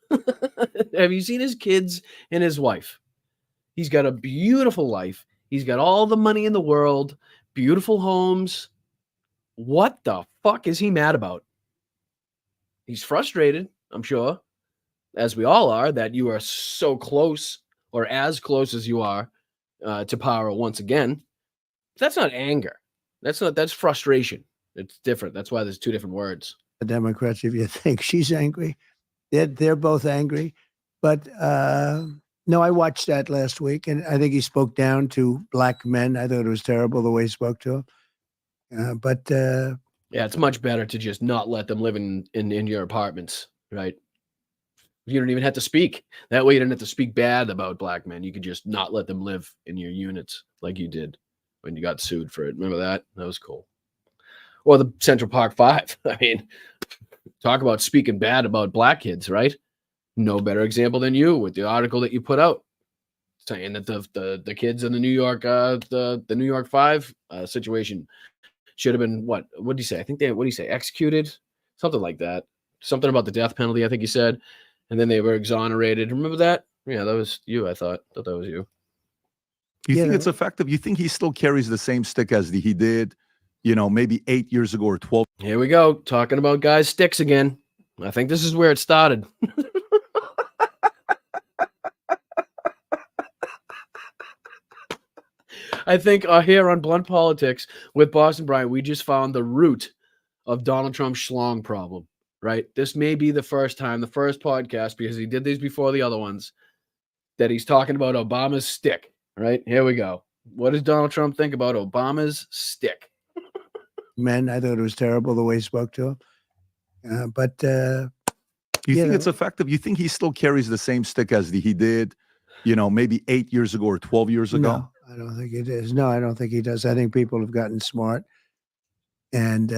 Have you seen his kids and his wife? He's got a beautiful life. He's got all the money in the world, beautiful homes. What the fuck is he mad about? He's frustrated, I'm sure, as we all are, that you are so close or as close as you are to power once again. That's not anger. That's frustration. It's different. That's why there's two different words. The Democrats, if you think she's angry, they're both angry. But no, I watched that last week, and I think he spoke down to black men. I thought it was terrible the way he spoke to them. Yeah, it's much better to just not let them live in your apartments, right? You don't even have to speak. That way you don't have to speak bad about black men. You could just not let them live in your units like you did when you got sued for it. Remember that? That was cool. Or the Central Park 5. I mean, talk about speaking bad about black kids, right? No better example than you with the article that you put out saying that the kids in the New York the New York 5 situation should have been what did he say? I think what did he say? Executed, something like that. Something about the death penalty, I think he said, and then they were exonerated. Remember that? Yeah, that was you. I thought that was you. You think it's effective? You think he still carries the same stick as he did, maybe 8 years ago or 12? Here we go, talking about guys' sticks again. I think this is where it started. I think here on Blunt Politics with Boston Brian, we just found the root of Donald Trump's schlong problem, right? This may be the first podcast, because he did these before the other ones, that he's talking about Obama's stick, right? Here we go. What does Donald Trump think about Obama's stick? Men, I thought it was terrible the way he spoke to him. You think it's effective? You think he still carries the same stick as he did, maybe 8 years ago or 12 years ago? No, I don't think it is. No, I don't think he does. I think people have gotten smart. And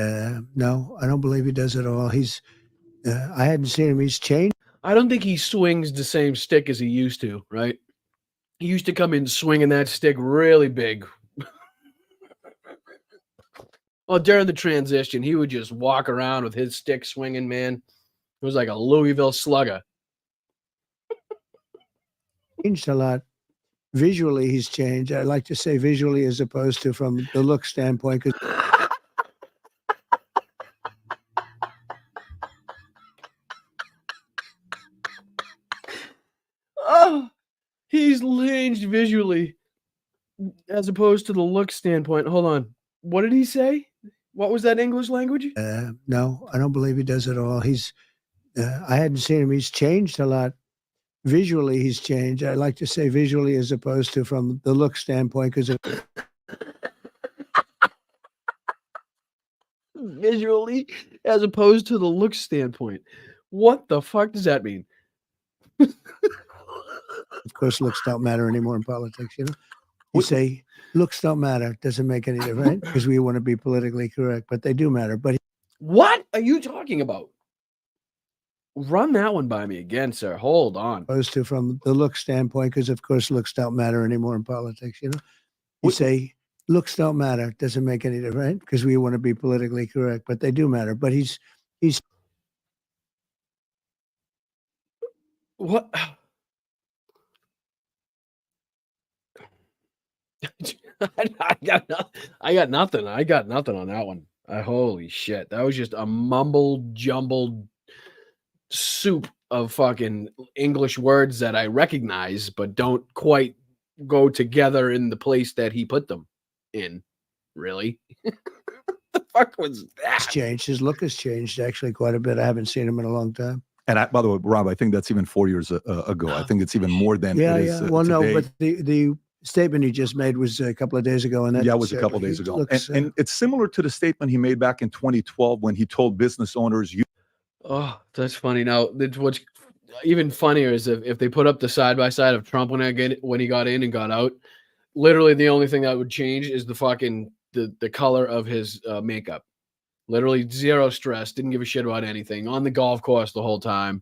no, I don't believe he does at all. I hadn't seen him. He's changed. I don't think he swings the same stick as he used to, right? He used to come in swinging that stick really big. Well, during the transition, he would just walk around with his stick swinging, man. It was like a Louisville Slugger. Changed a lot. Visually, he's changed. I like to say visually as opposed to from the look standpoint. Oh, he's changed visually as opposed to the look standpoint. Hold on. What did he say? What was that English language? No, I don't believe he does at all. I hadn't seen him. He's changed a lot. Visually, he's changed. I like to say visually as opposed to from the look standpoint, because visually as opposed to the look standpoint. What the fuck does that mean? of course, looks don't matter anymore in politics. You say looks don't matter. Doesn't make any difference because we want to be politically correct, but they do matter. But what are you talking about? Run that one by me again, sir. Hold on. Opposed to from the look standpoint, because of course looks don't matter anymore in politics. You say looks don't matter. Doesn't make any difference because we want to be politically correct, but they do matter. But he's what? I got nothing. I got nothing on that one. Holy shit. That was just a mumbled, jumbled soup of fucking English words that I recognize, but don't quite go together in the place that he put them in. Really? What the fuck was that? He's changed. His look has changed actually quite a bit. I haven't seen him in a long time. And by the way, Rob, I think that's even 4 years ago. I think it's even more than it is Well, today. no, but the statement he just made was a couple of days ago. And it was a couple of days ago. And it's similar to the statement he made back in 2012 when he told business owners, oh, that's funny. Now, what's even funnier is if they put up the side-by-side of Trump when he got in and got out, literally the only thing that would change is the fucking the color of his makeup. Literally zero stress, didn't give a shit about anything. On the golf course the whole time.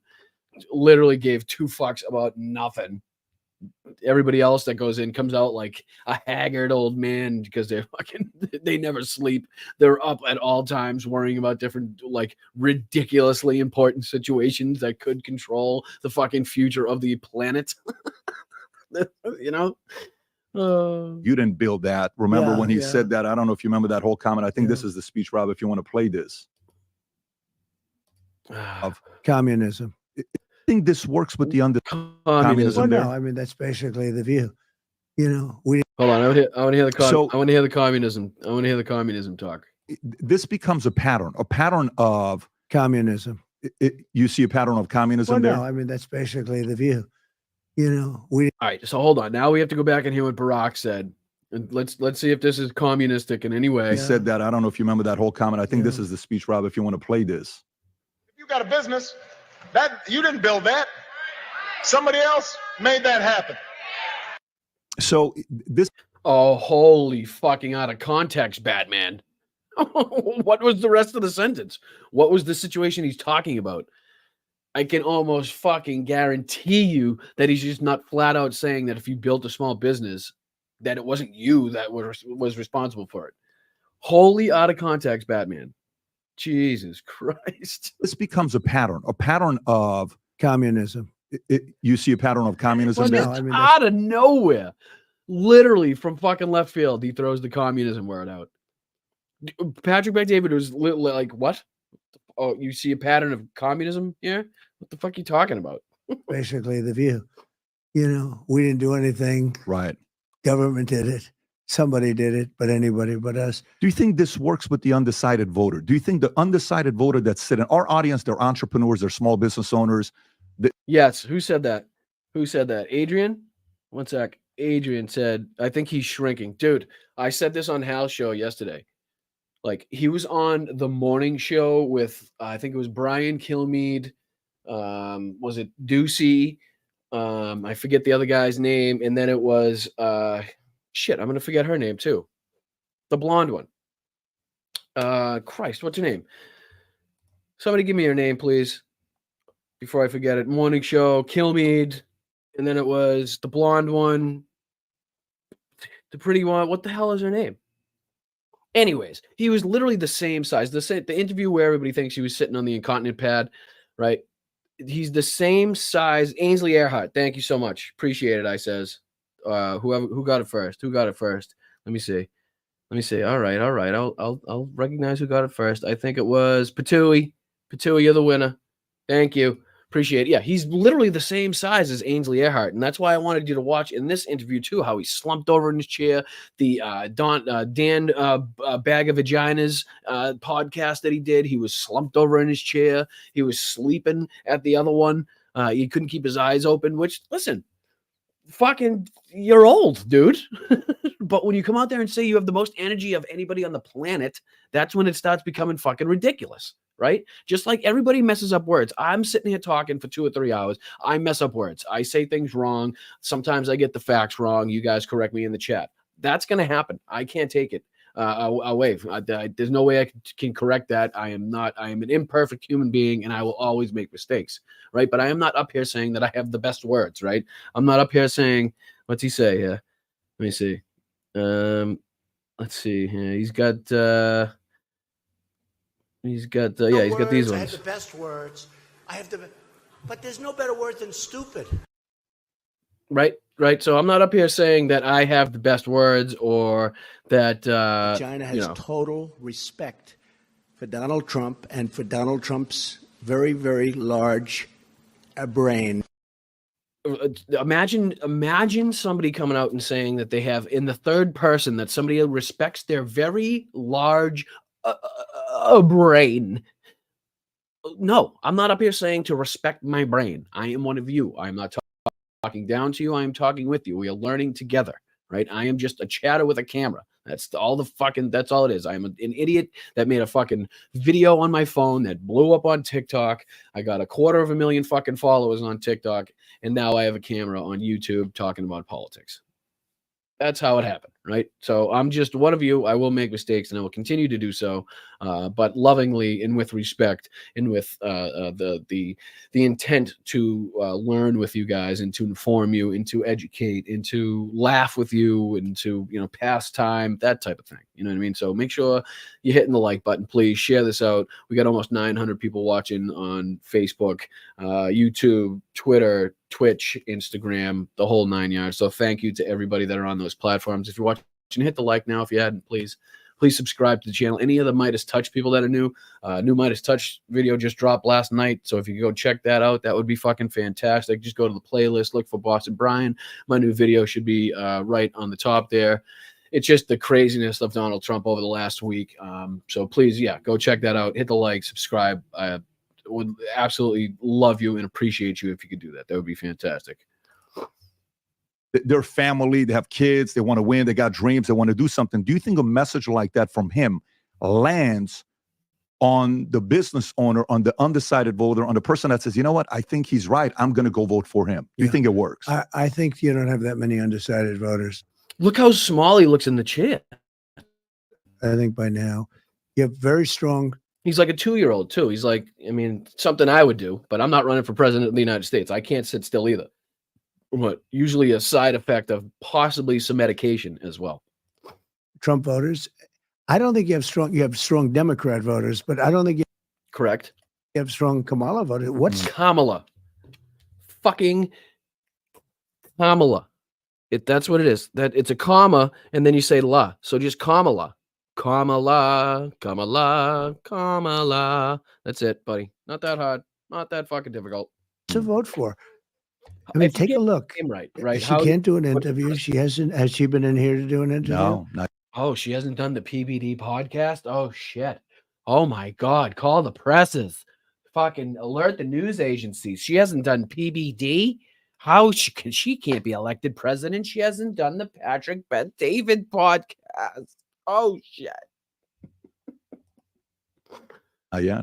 Literally gave two fucks about nothing. Everybody else that goes in comes out like a haggard old man because they never sleep. They're up at all times worrying about different like ridiculously important situations that could control the fucking future of the planet. You didn't build that. Remember when he said that? I don't know if you remember that whole comment. I think this is the speech, Rob, if you want to play this. Of communism. I think this works with the communism. Well, no, I mean, that's basically the view. You know, we hold on. I want to hear the I want to hear the communism. I want to hear the communism talk. This becomes a pattern of communism. You see a pattern of communism there? No, I mean, that's basically the view. You know, we. All right, so hold on. Now we have to go back and hear what Barack said, and let's see if this is communistic in any way. He said that. I don't know if you remember that whole comment. I think this is the speech, Rob. If you want to play this. If you got a business, that you didn't build that. Somebody else made that happen. So this. Oh, holy fucking out of context, Batman. What was the rest of the sentence? What was the situation he's talking about? I can almost fucking guarantee you that he's just not flat out saying that if you built a small business, that it wasn't you that was responsible for it. Wholly out of context, Batman. Jesus Christ. This becomes a pattern of communism. You see a pattern of communism there? No, I mean, out of nowhere, literally from fucking left field, he throws the communism word out. Patrick Bet-David was like, what? Oh, you see a pattern of communism here? What the fuck are you talking about? Basically the view. You know, we didn't do anything. Right. Government did it. Somebody did it, but anybody but us. Do you think this works with the undecided voter? Do you think the undecided voter that's sitting, our audience, they're entrepreneurs, they're small business owners? Yes. Who said that? Who said that? Adrian? One sec. Adrian said, I think he's shrinking. Dude, I said this on Hal's show yesterday. Like, he was on the morning show with, I think it was Brian Kilmeade. Was it Ducey? I forget the other guy's name. And then it was, shit, I'm going to forget her name too. The blonde one. Christ, what's her name? Somebody give me her name, please. Before I forget it. Morning show, Kilmeade. And then it was the blonde one. The pretty one. What the hell is her name? Anyways, he was literally the same size. The interview where everybody thinks he was sitting on the incontinent pad, right? He's the same size. Ainsley Earhart, thank you so much. Appreciate it, I says. Who got it first? Who got it first? Let me see. All right. I'll recognize who got it first. I think it was Patui. Patui, you're the winner. Thank you. Appreciate it. Yeah, he's literally the same size as Ainsley Earhart, and that's why I wanted you to watch in this interview too how he slumped over in his chair. The Dan Bag of Vaginas podcast that he did, he was slumped over in his chair. He was sleeping at the other one. He couldn't keep his eyes open. Which, listen, fucking, you're old, dude. But when you come out there and say you have the most energy of anybody on the planet, that's when it starts becoming fucking ridiculous. Right? Just like everybody messes up words. I'm sitting here talking for 2 or 3 hours. I mess up words. I say things wrong. Sometimes I get the facts wrong. You guys correct me in the chat. That's going to happen. I can't take it away. There's no way I can correct that. I am an imperfect human being, and I will always make mistakes. Right? But I am not up here saying that I have the best words. Right? I'm not up here saying, what's he say here? Let me see. Let's see here. He's got... He's got these ones. I have the best words. But there's no better word than stupid. Right. So I'm not up here saying that I have the best words or that China has total respect for Donald Trump and for Donald Trump's very, very large brain. Imagine somebody coming out and saying that they have in the third person that somebody respects their very large brain. No, I'm not up here saying to respect my brain. I am one of you. I'm not talking down to you. I am talking with you. We are learning together, right? I am just a chatter with a camera. That's all it is. I'm an idiot that made a fucking video on my phone that blew up on TikTok. I got 250,000 fucking followers on TikTok, and now I have a camera on YouTube talking about politics. That's how it happened, right? So I'm just one of you. I will make mistakes, and I will continue to do so, but lovingly and with respect, and with the intent to learn with you guys, and to inform you, and to educate, and to laugh with you, and to pass time, that type of thing. You know what I mean? So make sure you're hitting the like button. Please share this out. We got almost 900 people watching on Facebook. YouTube, Twitter, Twitch, Instagram, the whole 9 yards. So thank you to everybody that are on those platforms. If you're watching, hit the like now if you hadn't, please. Please subscribe to the channel. Any of the Midas Touch people that are new Midas Touch video just dropped last night. So if you could go check that out, that would be fucking fantastic. Just go to the playlist, look for Boston Brian. My new video should be right on the top there. It's just the craziness of Donald Trump over the last week. So please, yeah, go check that out. Hit the like, subscribe. I would absolutely love you and appreciate you if you could do that. That would be fantastic. Their family, they have kids, they want to win, they got dreams, they want to do something. Do you think a message like that from him lands on the business owner, on the undecided voter, on the person that says, you know what, I think he's right, I'm going to go vote for him? Do you think it works? I think you don't have that many undecided voters. Look how small he looks in the chair. I think by now you have very strong. He's like a 2-year-old too. He's like, I mean, something I would do, but I'm not running for president of the United States. I can't sit still either. But usually a side effect of possibly some medication as well. Trump voters. I don't think you have strong Democrat voters, but I don't think correct. You have strong Kamala voters. What's Kamala? Fucking Kamala. That's what it is. That it's a comma, and then you say la. So just Kamala. Kamala, Kamala, Kamala. That's it, buddy. Not that hard. Not that fucking difficult. To vote for. I mean, take a look. Right. She can't do an interview. She hasn't. Has she been in here to do an interview? No, not. Oh, she hasn't done the PBD podcast? Oh, shit. Oh, my God. Call the presses. Fucking alert the news agencies. She hasn't done PBD? How she can't be elected president? She hasn't done the Patrick Bet-David podcast. Oh, shit. Yeah.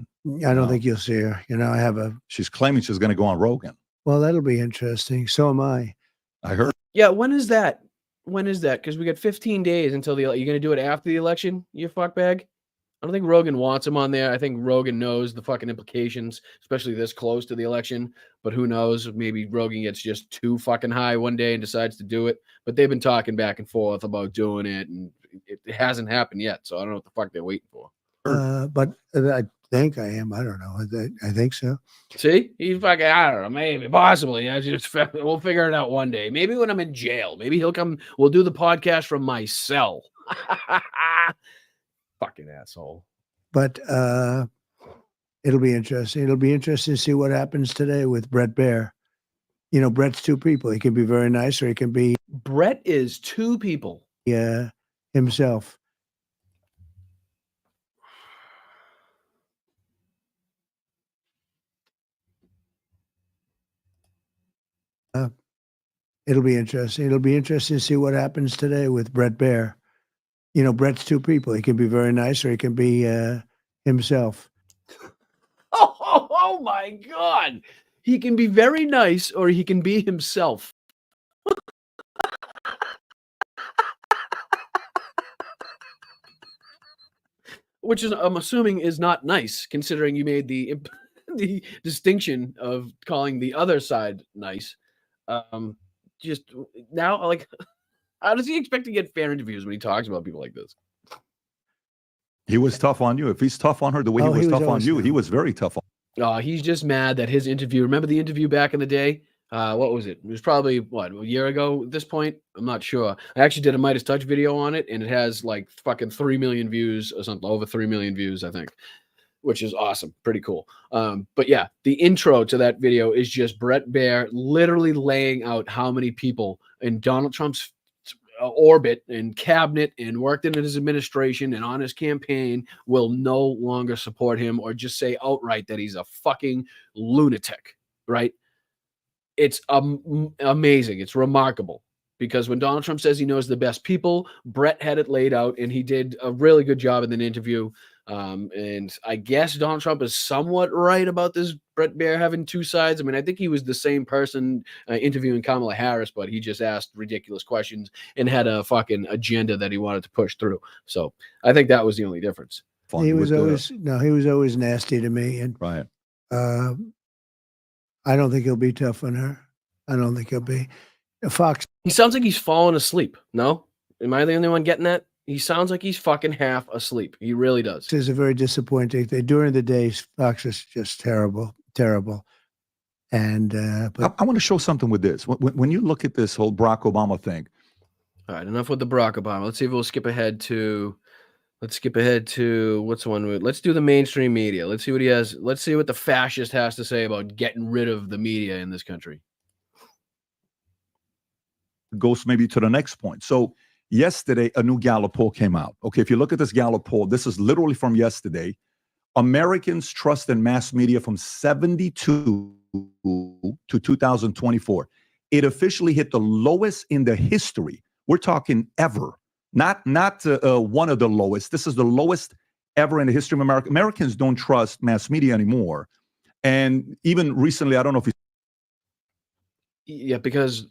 I don't think you'll see her. You know, she's claiming she's going to go on Rogan. Well, that'll be interesting. So am I. I heard. Yeah, when is that? When is that? Because we got 15 days until you're going to do it after the election, you fuckbag? I don't think Rogan wants him on there. I think Rogan knows the fucking implications, especially this close to the election. But who knows? Maybe Rogan gets just too fucking high one day and decides to do it. But they've been talking back and forth about doing it, and it hasn't happened yet. So I don't know what the fuck they're waiting for. But I think I am. I don't know. I think so. See, he's fucking. I don't know. Maybe, possibly. We'll figure it out one day. Maybe when I'm in jail. Maybe he'll come. We'll do the podcast from my cell. Fucking asshole. But it'll be interesting. It'll be interesting to see what happens today with Brett Baier. You know, Brett's two people. He can be very nice, or he can be. Brett is two people. Yeah, himself. It'll be interesting. It'll be interesting to see what happens today with Brett Baier. You know, Brett's two people. He can be very nice, or he can be himself. Oh my God. He can be very nice, or he can be himself. Which is, I'm assuming, is not nice, considering you made the distinction of calling the other side nice. Just now, like, how does he expect to get fair interviews when he talks about people like this? He was tough on you. If he's tough on her the way he was tough on you, he was very tough on. He's just mad that his interview. Remember the interview back in the day? What was it? It was probably a year ago at this point. I'm not sure. I actually did a Midas Touch video on it, and it has like fucking 3 million views or something, over 3 million views, I think, which is awesome. Pretty cool. But yeah, the intro to that video is just Brett Baier literally laying out how many people in Donald Trump's orbit and cabinet and worked in his administration and on his campaign will no longer support him, or just say outright that he's a fucking lunatic, right? It's amazing. It's remarkable, because when Donald Trump says he knows the best people, Brett had it laid out, and he did a really good job in the interview. And I guess Donald Trump is somewhat right about this Brett Baier having two sides. I mean, I think he was the same person interviewing Kamala Harris, but he just asked ridiculous questions and had a fucking agenda that he wanted to push through. So I think that was the only difference. He was always nasty to me, and right. I don't think he'll be tough on her. I don't think he'll be. Fox. He sounds like he's falling asleep. No? Am I the only one getting that? He sounds like he's fucking half asleep. He really does. It's a very disappointing thing. During the day, Fox is just terrible, terrible. And but I want to show something with this. When you look at this whole Barack Obama thing. All right, enough with the Barack Obama. Let's see if we'll skip ahead to. Let's skip ahead to what's one. Let's do the mainstream media. Let's see what he has. Let's see what the fascist has to say about getting rid of the media in this country. Goes maybe to the next point. So yesterday, a new Gallup poll came out. Okay, if you look at this Gallup poll, this is literally from yesterday. Americans trust in mass media from 72 to 2024. It officially hit the lowest in the history. We're talking ever. Not one of the lowest. This is the lowest ever in the history of America. Americans don't trust mass media anymore. And even recently, I don't know if Yeah, because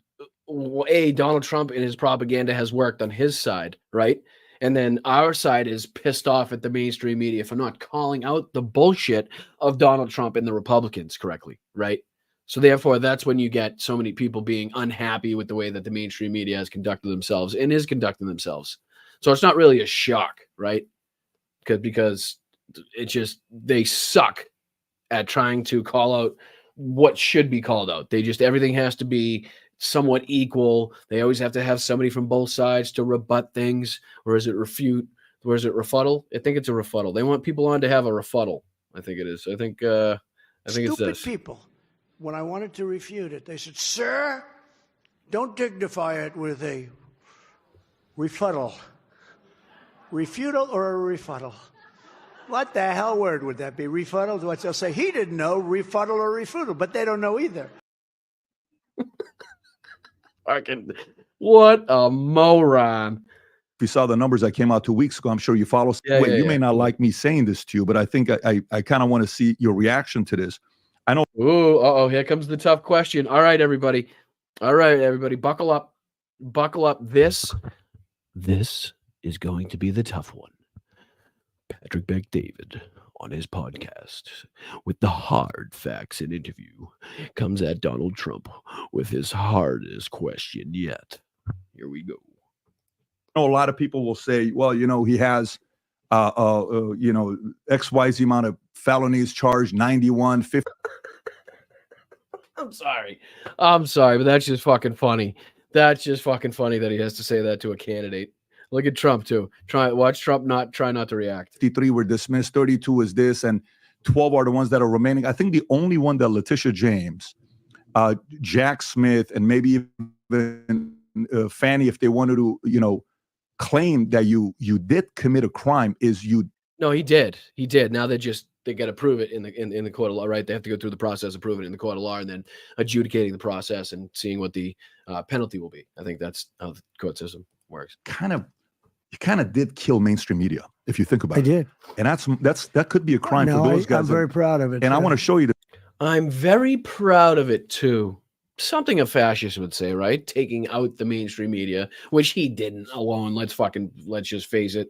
Donald Trump and his propaganda has worked on his side, right? And then our side is pissed off at the mainstream media for not calling out the bullshit of Donald Trump and the Republicans correctly, right? So therefore, that's when you get so many people being unhappy with the way that the mainstream media has conducted themselves and is conducting themselves. So it's not really a shock, right? Because it just, they suck at trying to call out what should be called out. They just, everything has to be somewhat equal. They always have to have somebody from both sides to rebut things, or is it refute, or is it rebuttal? I think it's a rebuttal. They want people on to have a rebuttal. I think it is. I think it's this. Stupid people. When I wanted to refute it, they said, "Sir, don't dignify it with a rebuttal. Refutal or a rebuttal? What the hell word would that be? Rebuttal? What they'll say, he didn't know, rebuttal or refutal, but they don't know either." What a moron. If you saw the numbers that came out 2 weeks ago, I'm sure you follow. You may not like me saying this to you, but I think I kind of want to see your reaction to this. I know. Ooh, here comes the tough question. All right, everybody. Buckle up. Buckle up. This is going to be the tough one. Patrick Bet-David on his podcast with the hard facts and interview comes at Donald Trump with his hardest question yet. Here we go. A lot of people will say, well, he has, XYZ amount of felonies charged, 91, 50. I'm sorry, but that's just fucking funny. That's just fucking funny that he has to say that to a candidate. Look at Trump too. Watch Trump try not to react. 53 were dismissed, 32 is this, and 12 are the ones that are remaining. I think the only one that Letitia James, Jack Smith, and maybe even Fannie, if they wanted to, claim that you did commit a crime, is you. No, he did. Now they got to prove it in the court of law, right? They have to go through the process of proving it in the court of law and then adjudicating the process and seeing what the penalty will be. I think that's how the court system works. You kind of did kill mainstream media, if you think about it. I did. And that could be a crime for those guys. I'm very proud of it. And I want to show you. I'm very proud of it too. Something a fascist would say, right? Taking out the mainstream media, which he didn't alone. Let's just face it.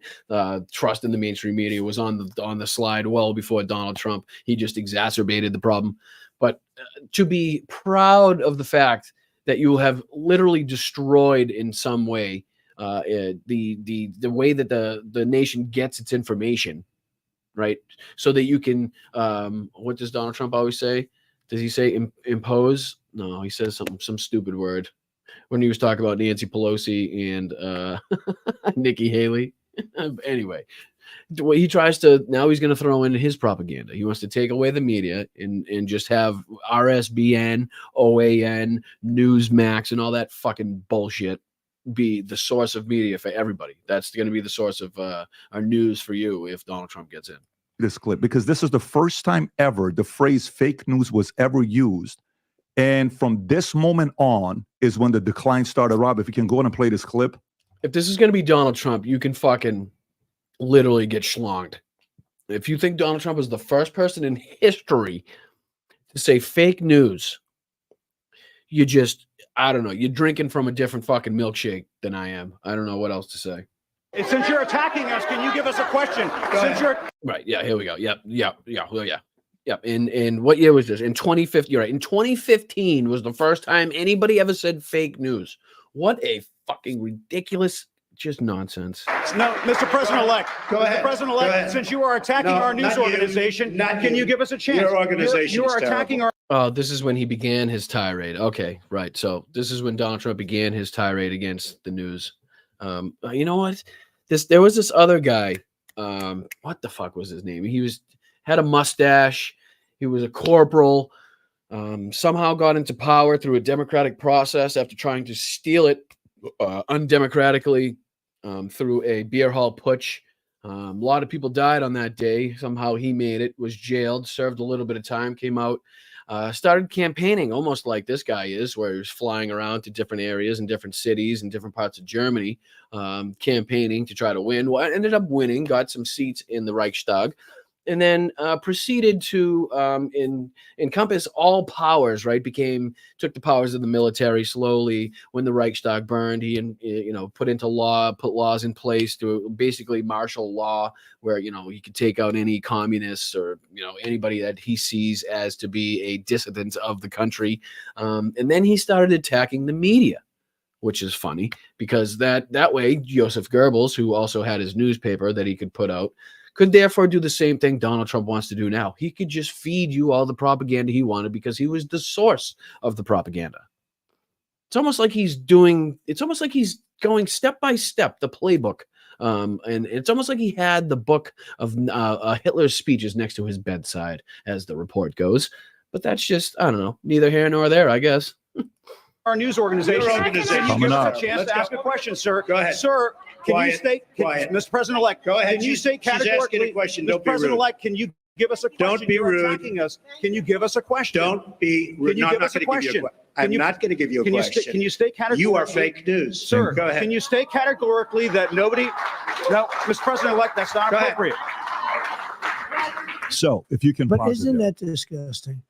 Trust in the mainstream media was on the slide well before Donald Trump. He just exacerbated the problem. But to be proud of the fact that you have literally destroyed in some way the way that the nation gets its information, right? So that you can, what does Donald Trump always say? Does he say impose? No, he says some stupid word when he was talking about Nancy Pelosi and Nikki Haley. Anyway, he tries to, now he's going to throw in his propaganda. He wants to take away the media and just have RSBN, OAN, Newsmax, and all that fucking bullshit be the source of media for everybody. That's going to be the source of our news for you if Donald Trump gets in. This clip, because this is the first time ever the phrase fake news was ever used. And from this moment on is when the decline started. Rob, if you can go on and play this clip. If this is going to be Donald Trump, you can fucking literally get schlonged. If you think Donald Trump is the first person in history to say fake news, you just, I don't know, you're drinking from a different fucking milkshake than I am. I don't know what else to say. Since you're attacking us, can you give us a question? Right, yeah, here we go. Yep. In what year was this? In 2015. You're right. In 2015 was the first time anybody ever said fake news. What a fucking ridiculous, just nonsense. No, Mr. President-elect. Go ahead. Mr. President-elect, since you are attacking our news organization, can you give us a chance? Your organization you are attacking our Oh, this is when he began his tirade. Okay, right. So this is when Donald Trump began his tirade against the news. You know what? There was this other guy. What the fuck was his name? He had a mustache. He was a corporal. Somehow got into power through a democratic process after trying to steal it undemocratically through a beer hall putsch. A lot of people died on that day. Somehow he made it, was jailed, served a little bit of time, came out, started campaigning almost like this guy is, where he was flying around to different areas and different cities and different parts of Germany, campaigning to try to win. Well, ended up winning, got some seats in the Reichstag, and then proceeded to encompass all powers. Right, took the powers of the military slowly. When the Reichstag burned, he put laws in place to basically martial law, where he could take out any communists or anybody that he sees as to be a dissident of the country. And then he started attacking the media, which is funny because that way Joseph Goebbels, who also had his newspaper that he could put out, could therefore do the same thing Donald Trump wants to do now. He could just feed you all the propaganda he wanted because he was the source of the propaganda. It's almost like he's going step by step, the playbook. And it's almost like he had the book of Hitler's speeches next to his bedside, as the report goes. But that's just, I don't know, neither here nor there, I guess. Our news organization. Can you give us a chance to ask a question, sir? Go ahead. Sir, can you state, Mr. President-elect, go ahead. Can you state categorically, she's asking a question. Mr. President-elect, can you give us a question? Don't be You're rude. attacking us. Can you give us a question? Don't be rude. Can you No, give I'm us a not going to give you question? a question. I'm not going to give you a question. Can you state categorically? You are fake news. Sir, go ahead. Can you state categorically that nobody... No, Mr. President-elect, that's not Go ahead. appropriate. So if you can, But pause it isn't there. that disgusting?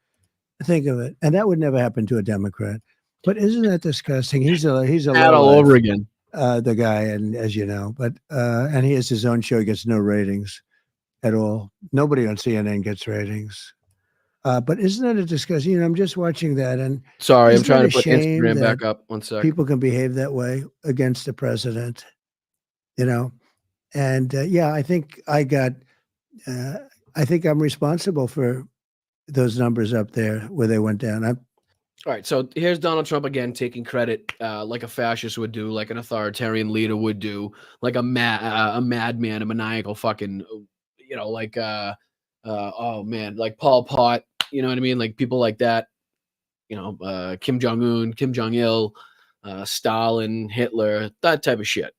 Think of it, and that would never happen to a Democrat. But isn't that disgusting? He's a That all over again. The guy, and as you know, but and he has his own show. He gets no ratings at all. Nobody on CNN gets ratings. But isn't that a disgusting? I'm just watching that, and Sorry, I'm isn't trying it to a put shame Instagram that back up. 1 sec. people can behave that way against the president, and yeah, I think I'm responsible for those numbers up there where they went down. All right, so here's Donald Trump again taking credit, like a fascist would do, like an authoritarian leader would do, like a madman, a maniacal fucking, like oh man, like Pol Pot, you know what I mean, like people like that, Kim Jong-un, Kim Jong-il, Stalin, Hitler, that type of shit,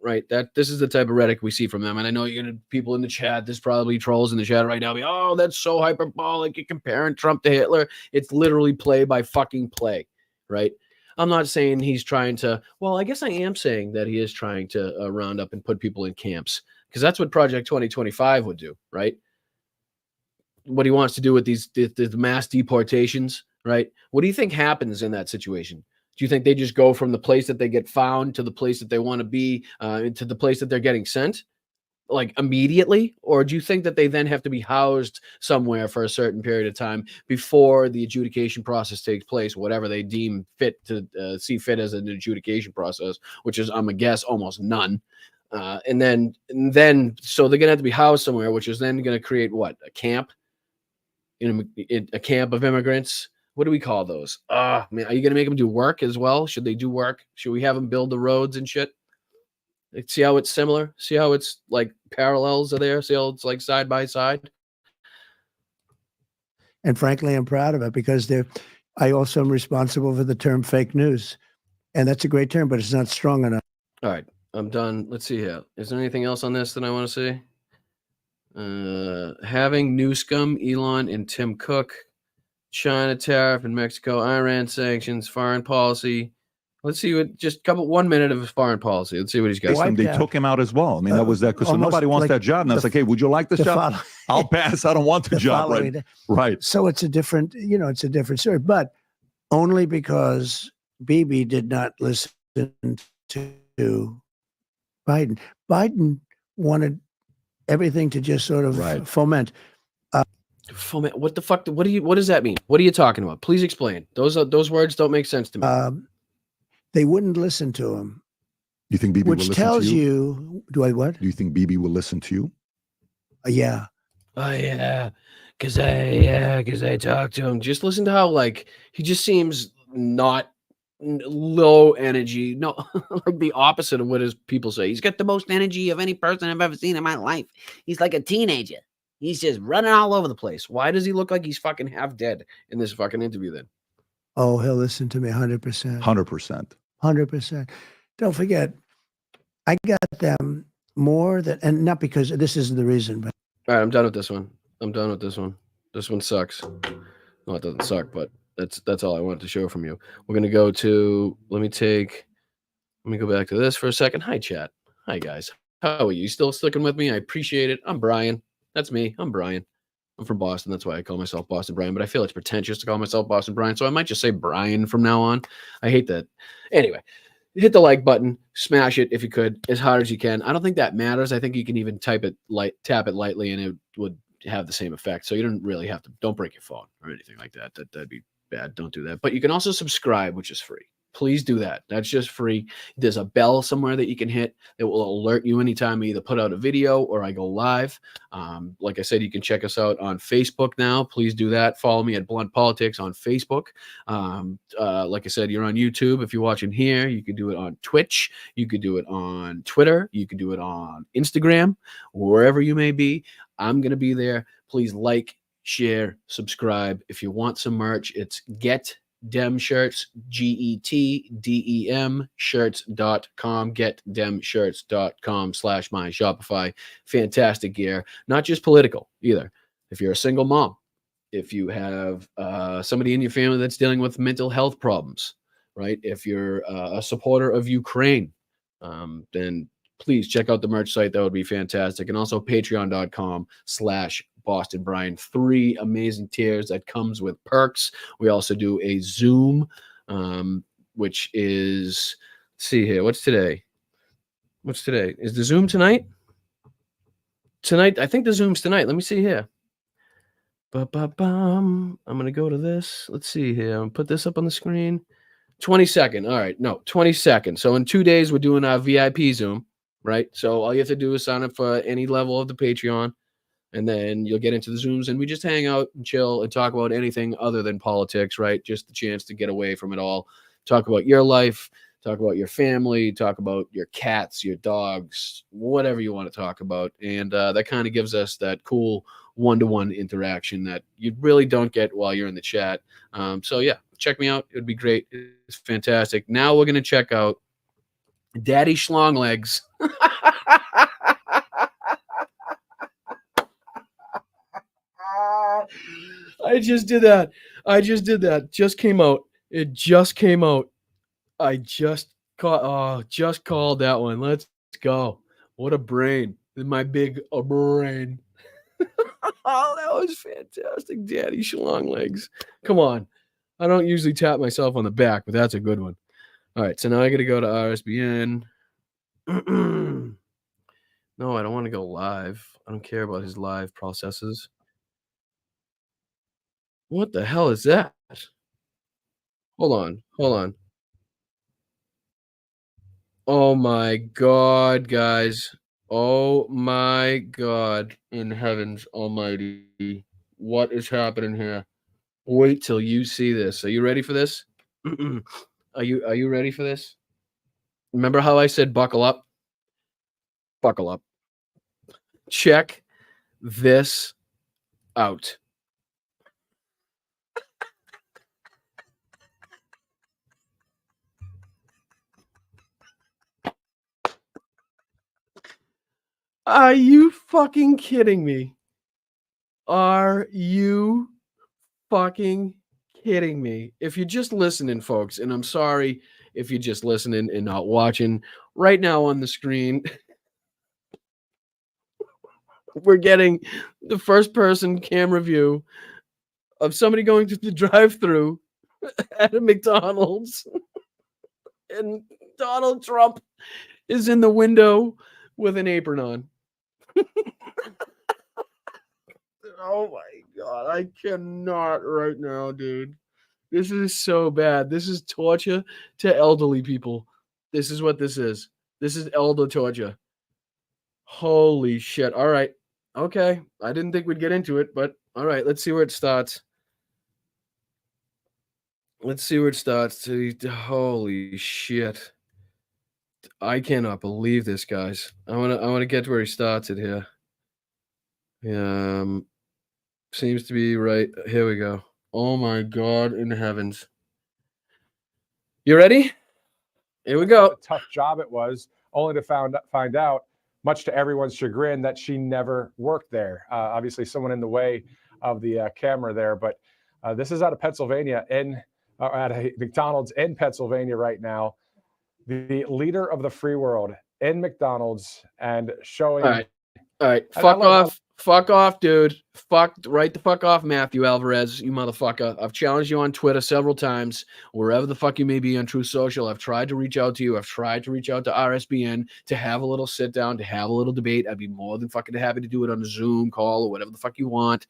right? This is the type of rhetoric we see from them, and I know you're gonna people in the chat. There's probably trolls in the chat right now. Oh, that's so hyperbolic. You're comparing Trump to Hitler. It's literally play by fucking play, right? I'm not saying he's trying to. Well, I guess I am saying that he is trying to round up and put people in camps because that's what Project 2025 would do, right? What he wants to do with the mass deportations, right? What do you think happens in that situation? Do you think they just go from the place that they get found to the place that they want to be, to the place that they're getting sent, like immediately? Or do you think that they then have to be housed somewhere for a certain period of time before the adjudication process takes place, whatever they deem fit to see fit as an adjudication process, which is, I'm a guess, almost none. And then, so they're going to have to be housed somewhere, which is then going to create what? A camp? A camp of immigrants? What do we call those? Man, are you going to make them do work as well? Should they do work? Should we have them build the roads and shit? See how it's similar? See how it's like parallels are there? See how it's like side by side? And frankly, I'm proud of it because I also am responsible for the term fake news. And that's a great term, but it's not strong enough. All right, I'm done. Let's see here. Is there anything else on this that I want to say? Having Newscomb, Elon, and Tim Cook, China tariff in Mexico, Iran sanctions, foreign policy. Let's see what just 1 minute of his foreign policy. Let's see what he's got. And they took him out as well. I mean, that was that because nobody wants that job. And I was like, hey, would you like this job? I'll pass. I don't want the job. Right. So it's a different, it's a different story, but only because Bibi did not listen to Biden. Biden wanted everything to just sort of foment. Foment. What the fuck? What does that mean? What are you talking about? Please explain. Those words don't make sense to me. They wouldn't listen to him. You think Bibi will listen to you? Which tells you, do I what? Do you think Bibi will listen to you? Yeah. Oh yeah. Cause I talked to him. Just listen to how like he just seems not low energy. No, like the opposite of what his people say. He's got the most energy of any person I've ever seen in my life. He's like a teenager. He's just running all over the place. Why does he look like he's fucking half dead in this fucking interview then? Oh, he'll listen to me 100%. 100%. 100%. Don't forget, I got them more than, and not because this isn't the reason, but. All right, I'm done with this one. I'm done with this one. This one sucks. Well, it doesn't suck, but that's all I wanted to show from you. We're gonna go to. Let me go back to this for a second. Hi, chat. Hi, guys. How are you? Still sticking with me? I appreciate it. I'm Brian. That's me. I'm Brian. I'm from Boston. That's why I call myself Boston Brian, but I feel it's pretentious to call myself Boston Brian, so I might just say Brian from now on. I hate that. Anyway, hit the like button, smash it if you could, as hard as you can. I don't think that matters. I think you can even tap it lightly, and it would have the same effect. So you don't really have to. Don't break your phone or anything like that. That'd be bad. Don't do that. But you can also subscribe, which is free. Please do that. That's just free. There's a bell somewhere that you can hit that will alert you anytime I either put out a video or I go live. Like I said, you can check us out on Facebook now. Please do that. Follow me at Blunt Politics on Facebook. Like I said, you're on YouTube. If you're watching here, you can do it on Twitch. You could do it on Twitter. You could do it on Instagram, wherever you may be. I'm going to be there. Please like, share, subscribe. If you want some merch, it's Dem Shirts, GETDEM shirts.com, getdemshirts.com/my Shopify. Fantastic gear. Not just political either. If you're a single mom, if you have somebody in your family that's dealing with mental health problems, right? If you're a supporter of Ukraine, then please check out the merch site. That would be fantastic. And also patreon.com/Boston Brian. 3 amazing tiers that comes with perks. We also do a Zoom, which is, let's see here. What's today? Is the Zoom tonight? Tonight, I think the Zoom's tonight. Let me see here. I'm going to go to this. Let's see here. I'm going to put this up on the screen. 22nd. All right. No, 22nd. So in 2 days, we're doing our VIP Zoom, right? So all you have to do is sign up for any level of the Patreon, and then you'll get into the Zooms, and we just hang out and chill and talk about anything other than politics, right? Just the chance to get away from it all. Talk about your life, talk about your family, talk about your cats, your dogs, whatever you want to talk about. And that kind of gives us that cool one-to-one interaction that you really don't get while you're in the chat. So yeah, check me out. It would be great. It's fantastic. Now we're going to check out Daddy Schlonglegs. I just did that. Just came out. It just came out. I just called that one. Let's go. What a brain. My big brain. Oh, that was fantastic. Daddy Schlonglegs. Come on. I don't usually tap myself on the back, but that's a good one. All right, so now I got to go to RSBN. No, I don't want to go live. I don't care about his live processes. What the hell is that? Hold on. Oh my God, guys. Oh my God in heavens almighty. What is happening here? Wait till you see this. Are you ready for this? Are you ready for this? Remember how I said buckle up? Buckle up. Check this out. Are you fucking kidding me? Are you fucking kidding me? If you're just listening, folks, and I'm sorry if you're just listening and not watching, right now on the screen, we're getting the first person camera view of somebody going to the drive-thru at a McDonald's. And Donald Trump is in the window with an apron on. Oh my God, I cannot right now, dude. This is so bad. This is torture to elderly people. This is what this is. This is elder torture. Holy shit. All right. Okay. I didn't think we'd get into it, but All right, let's see where it starts. Let's see where it starts. Holy shit. I cannot believe this, guys. I wanna get to where he starts it here. Seems to be right. Here we go. Oh my God in heavens. You ready? Here we go. A tough job it was, only to find out, much to everyone's chagrin, that she never worked there. Obviously, someone in the way of the camera there, but this is out of Pennsylvania, at a McDonald's in Pennsylvania right now. The leader of the free world in McDonald's and showing. All right. Fuck off, dude. Right the fuck off, Matthew Alvarez, you motherfucker. I've challenged you on Twitter several times, wherever the fuck you may be on True Social. I've tried to reach out to you. I've tried to reach out to RSBN to have a little sit down, to have a little debate. I'd be more than fucking happy to do it on a Zoom call or whatever the fuck you want,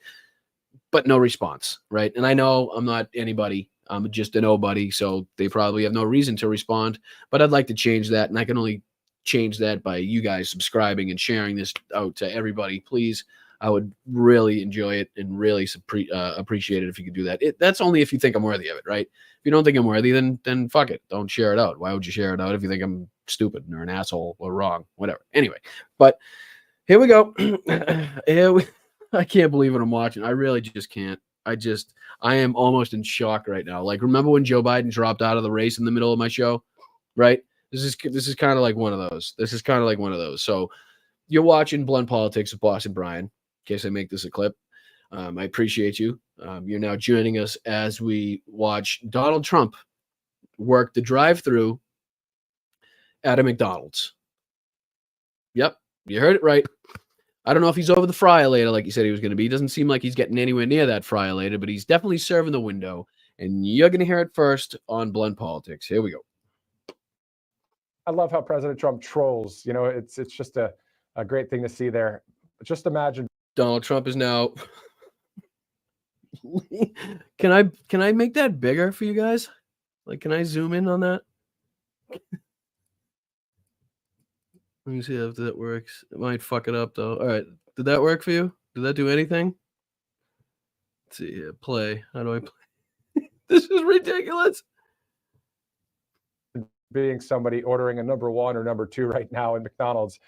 but no response, right? And I know I'm not anybody. I'm just a nobody, so they probably have no reason to respond, but I'd like to change that, and I can only change that by you guys subscribing and sharing this out to everybody, please. I would really enjoy it and really appreciate it if you could do that. That's only if you think I'm worthy of it, right? If you don't think I'm worthy, then fuck it. Don't share it out. Why would you share it out if you think I'm stupid or an asshole or wrong? Whatever. Anyway, but here we go. I can't believe what I'm watching. I really just can't. I am almost in shock right now. Like, remember when Joe Biden dropped out of the race in the middle of my show, right? This is kind of like one of those. So you're watching Blunt Politics with Boston Brian. In case I make this a clip, I appreciate you. You're now joining us as we watch Donald Trump work the drive-through at a McDonald's. Yep, you heard it right. I don't know if he's over the fryer later like he said he was going to be. He doesn't seem like he's getting anywhere near that fryer later, but he's definitely serving the window. And you're going to hear it first on Blunt Politics. Here we go. I love how President Trump trolls. You know, it's just a great thing to see there. Just imagine. Donald Trump is now. Can I make that bigger for you guys? Like, can I zoom in on that? Let me see if that works. It might fuck it up though. All right, did that work for you? Did that do anything? Let's see here. Play. How do I play? This is ridiculous. Being somebody ordering a number 1 or number 2 right now in McDonald's.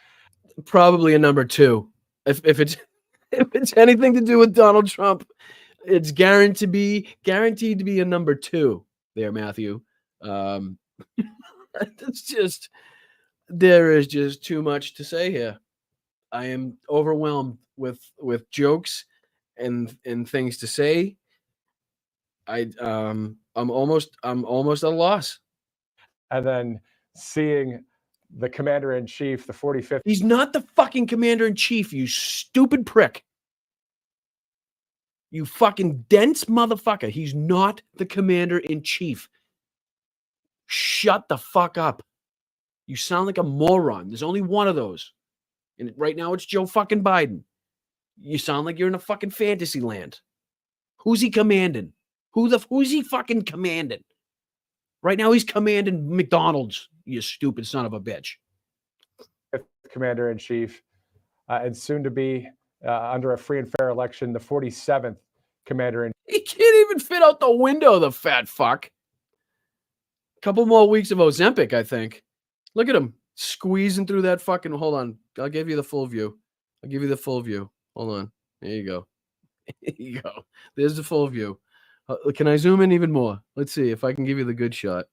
Probably a number 2. If it's anything to do with Donald Trump, it's guaranteed to be a number 2 there, Matthew. It's just, there is just too much to say here. I am overwhelmed with jokes and things to say. I'm almost at a loss. And then seeing the commander-in-chief, the 45th. He's not the fucking commander-in-chief, you stupid prick. You fucking dense motherfucker. He's not the commander-in-chief. Shut the fuck up. You sound like a moron. There's only one of those. And right now it's Joe fucking Biden. You sound like you're in a fucking fantasy land. Who's he commanding? Who's he fucking commanding? Right now he's commanding McDonald's, you stupid son of a bitch. Commander-in-chief, and soon to be, under a free and fair election, the 47th commander-in-chief. He can't even fit out the window, the fat fuck. Couple more weeks of Ozempic, I think. Look at him squeezing through that fucking. Hold on. I'll give you the full view. Hold on. There you go. There you go. There's the full view. Can I zoom in even more? Let's see if I can give you the good shot.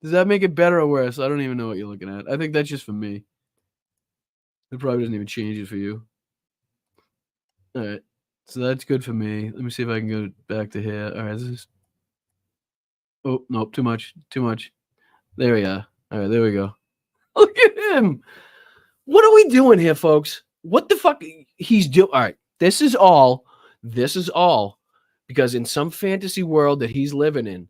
Does that make it better or worse? I don't even know what you're looking at. I think that's just for me. It probably doesn't even change it for you. All right. So that's good for me. Let me see if I can go back to here. All right. This is. Oh, nope. Too much. There we are. All right. There we go. Look at him. What are we doing here, folks? What the fuck he's doing? All right. This is all because in some fantasy world that he's living in,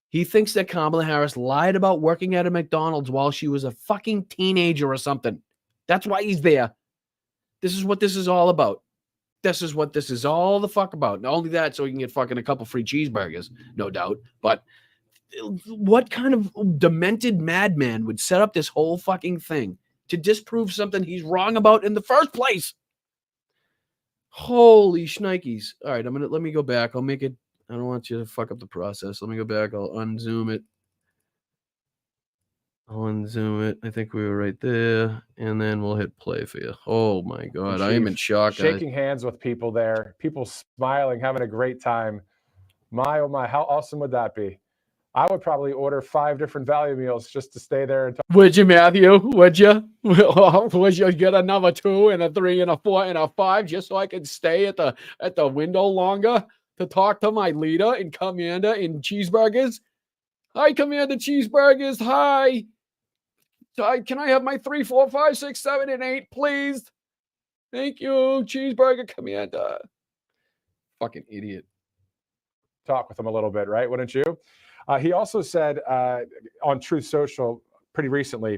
he thinks that Kamala Harris lied about working at a McDonald's while she was a fucking teenager or something. That's why he's there. This is what this is all about. This is what this is all the fuck about. Not only that, so he can get fucking a couple free cheeseburgers, no doubt. But what kind of demented madman would set up this whole fucking thing to disprove something he's wrong about in the first place. Holy shnikes. All right, let me go back. I'll make it. I don't want you to fuck up the process. Let me go back. I'll unzoom it. I think we were right there, and then we'll hit play for you. Oh my God, I am in shock. Shaking hands with people there, people smiling, having a great time. My, oh my, how awesome would that be? I would probably order 5 different value meals just to stay there and talk. Would you, Matthew? Would you? Would you get another 2 and a 3 and a 4 and a 5 just so I could stay at the window longer to talk to my leader and Commander in cheeseburgers? Hi, Commander Cheeseburgers. Hi. Can I have my 3, 4, 5, 6, 7, and 8, please? Thank you, Cheeseburger Commander. Fucking idiot. Talk with him a little bit, right? Wouldn't you? He also said on Truth Social pretty recently,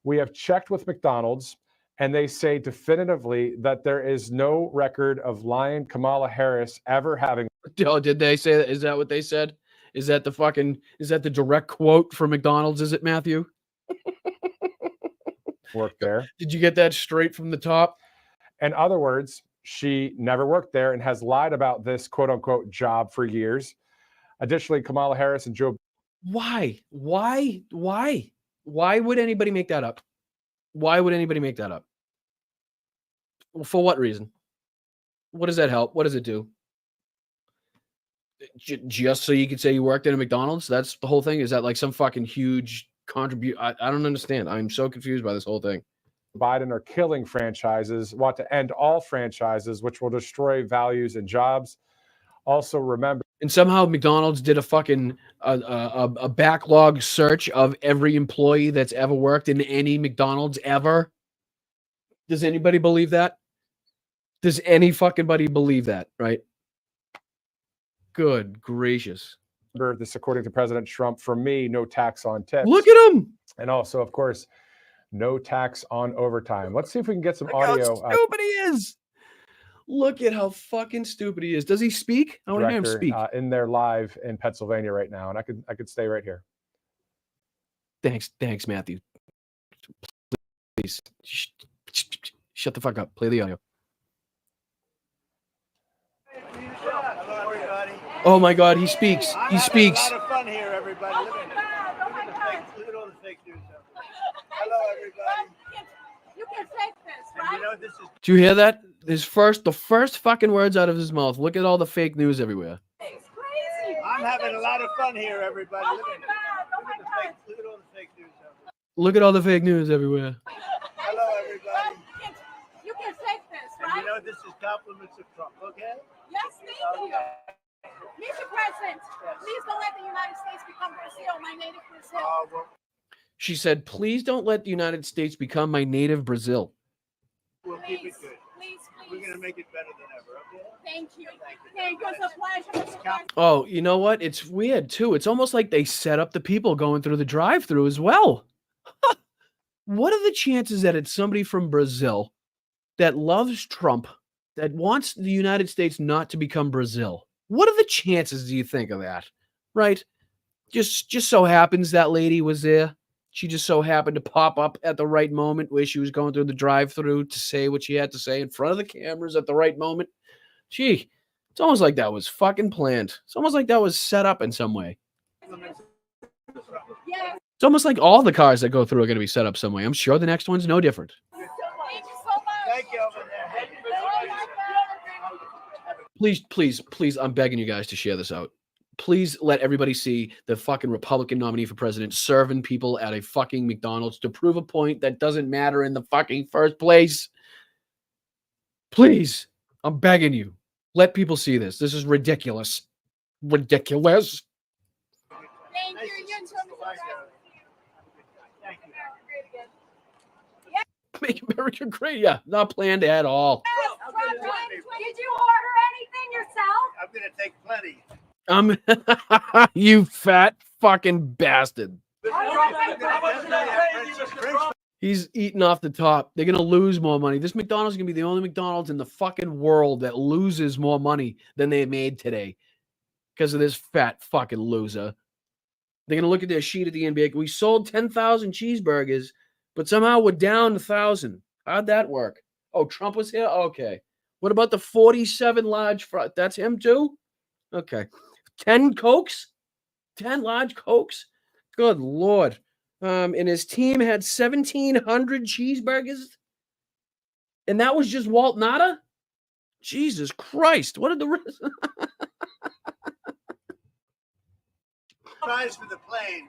we have checked with McDonald's and they say definitively that there is no record of lying Kamala Harris ever having. Oh, did they say that? Is that what they said? Is that the direct quote from McDonald's? Is it, Matthew? Worked there. Did you get that straight from the top? In other words, she never worked there and has lied about this quote unquote job for years. Additionally, Kamala Harris and Joe. Why would anybody make that up? Why would anybody make that up? For what reason? What does that help? What does it do? Just so you could say you worked at a McDonald's? That's the whole thing? Is that like some fucking huge contribute? I don't understand. I'm so confused by this whole thing. Biden are killing franchises, want to end all franchises, which will destroy values and jobs. Also, remember. And somehow McDonald's did a fucking a backlog search of every employee that's ever worked in any McDonald's ever. Does anybody believe that? Does any fucking buddy believe that, right? Good gracious. This, according to President Trump, for me, no tax on tips. Look at him. And also, of course, no tax on overtime. Let's see if we can get some Look audio. How stupid he is. Look at how fucking stupid he is. Does he speak? I want to hear him speak. In there live in Pennsylvania right now, and I could stay right here. Thanks, Matthew. Please shut the fuck up. Play the audio. Oh my God, he speaks. He speaks. A lot of fun here, everybody. Look at all the fake news. Hello, everybody. You can fake this, right? You know, this is. Do you hear that? The first fucking words out of his mouth. Look at all the fake news everywhere. It's crazy. I'm having a lot of fun here, everybody. Look at all the fake news. Look at all the fake news everywhere. Hello, everybody. You can fake this, right? You know, this is compliments of Trump, okay? Yes, thank you. Mr. President, please don't let the United States become Brazil, my native Brazil. She said, please don't let the United States become my native Brazil. We'll keep it good. Please. We're going to make it better than ever, okay? Thank you. Thank you. It's a pleasure. Oh, you know what? It's weird, too. It's almost like they set up the people going through the drive-thru as well. What are the chances that it's somebody from Brazil that loves Trump, that wants the United States not to become Brazil? What are the chances, do you think, of that? Right? Just so happens that lady was there. She just so happened to pop up at the right moment where she was going through the drive-thru to say what she had to say in front of the cameras at the right moment. Gee, it's almost like that was fucking planned. It's almost like that was set up in some way. It's almost like all the cars that go through are going to be set up some way. I'm sure the next one's no different. Thank you so much. Thank you over there. Please, I'm begging you guys to share this out. Please let everybody see the fucking Republican nominee for president serving people at a fucking McDonald's to prove a point that doesn't matter in the fucking first place. Please, I'm begging you. Let people see this. This is ridiculous. Ridiculous. Thank you. You too, Mr. President. Thank you. Make America great. Yeah, not planned at all. Did you order anything yourself? I'm going to take plenty. You fat fucking bastard. He's eating off the top. They're going to lose more money. This McDonald's is going to be the only McDonald's in the fucking world that loses more money than they made today because of this fat fucking loser. They're going to look at their sheet at the end and be like, we sold 10,000 cheeseburgers, but somehow we're down 1,000. How'd that work? Oh, Trump was here? Okay. What about the 47 large fries? That's him too? Okay. 10 Cokes? 10 large Cokes? Good Lord. And his team had 1,700 cheeseburgers? And that was just Walt Nada? Jesus Christ. What did the rest? Prize for the plane.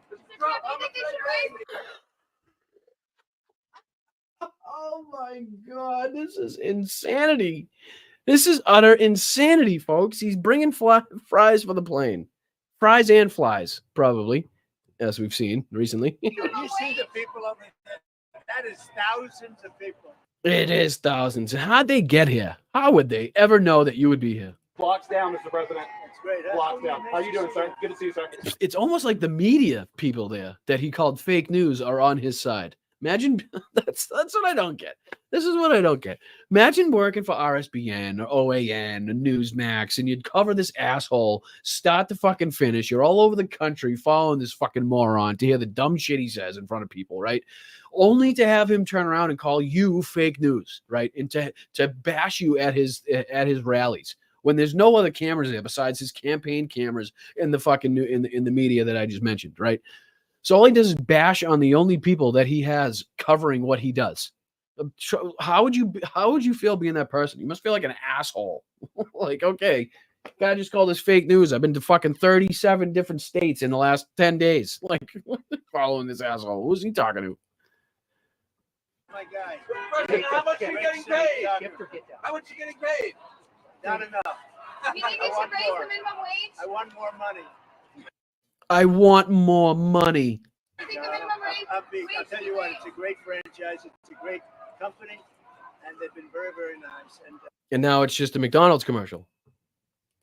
Oh my God. This is insanity. This is utter insanity, folks. He's bringing fries for the plane. Fries and flies, probably, as we've seen recently. You see the people over there? That is thousands of people. It is thousands. How'd they get here? How would they ever know that you would be here? Blocks down, Mr. President. That's great. Blocks down. How you doing, sir? Good to see you, sir. It's almost like the media people there that he called fake news are on his side. Imagine that's what I don't get. This is what I don't get. Imagine working for RSBN or OAN or Newsmax and you'd cover this asshole start to fucking finish. You're all over the country following this fucking moron to hear the dumb shit he says in front of people, right? Only to have him turn around and call you fake news, right? And to bash you at his rallies when there's no other cameras there besides his campaign cameras in the fucking in the media that I just mentioned, right? So all he does is bash on the only people that he has covering what he does. How would you feel being that person? You must feel like an asshole. Like, okay, guy just called this fake news. I've been to fucking 37 different states in the last 10 days. Like, following this asshole. Who's he talking to? My guy. How much are you getting paid? How much are you getting paid? Not enough. You think they should raise the minimum wage? I want more money. I want more money. You think the minimum wage? I'll tell you what, it's a great franchise. It's a great company, and they've been very, very nice. And now it's just a McDonald's commercial.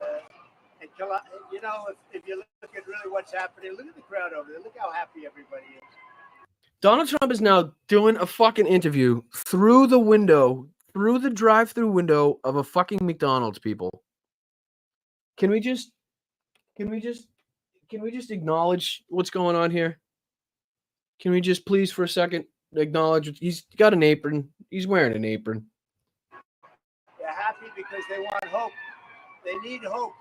And you know, if you look at really what's happening, look at the crowd over there. Look how happy everybody is. Donald Trump is now doing a fucking interview through the window, through the drive-through window of a fucking McDonald's, people. Can we just acknowledge what's going on here? Can we just please for a second acknowledge he's got an apron. He's wearing an apron. They're happy because they want hope. They need hope.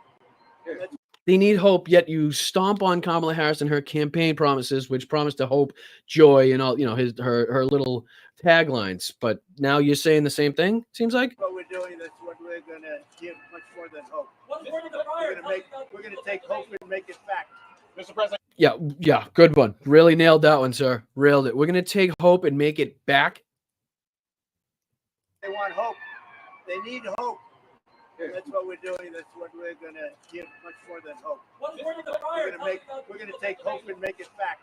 They need hope, yet you stomp on Kamala Harris and her campaign promises, which promise to hope, joy, and all, you know, her little taglines. But now you're saying the same thing, seems like? What we're doing, that's what we're going to give much more than hope. We're going to take hope and make it fact. Mr. President. Yeah, good one. Really nailed that one, sir. Railed it. We're going to take hope and make it back. They want hope. They need hope. That's what we're doing. That's what we're going to give much more than hope. We're going to take hope and make it fact.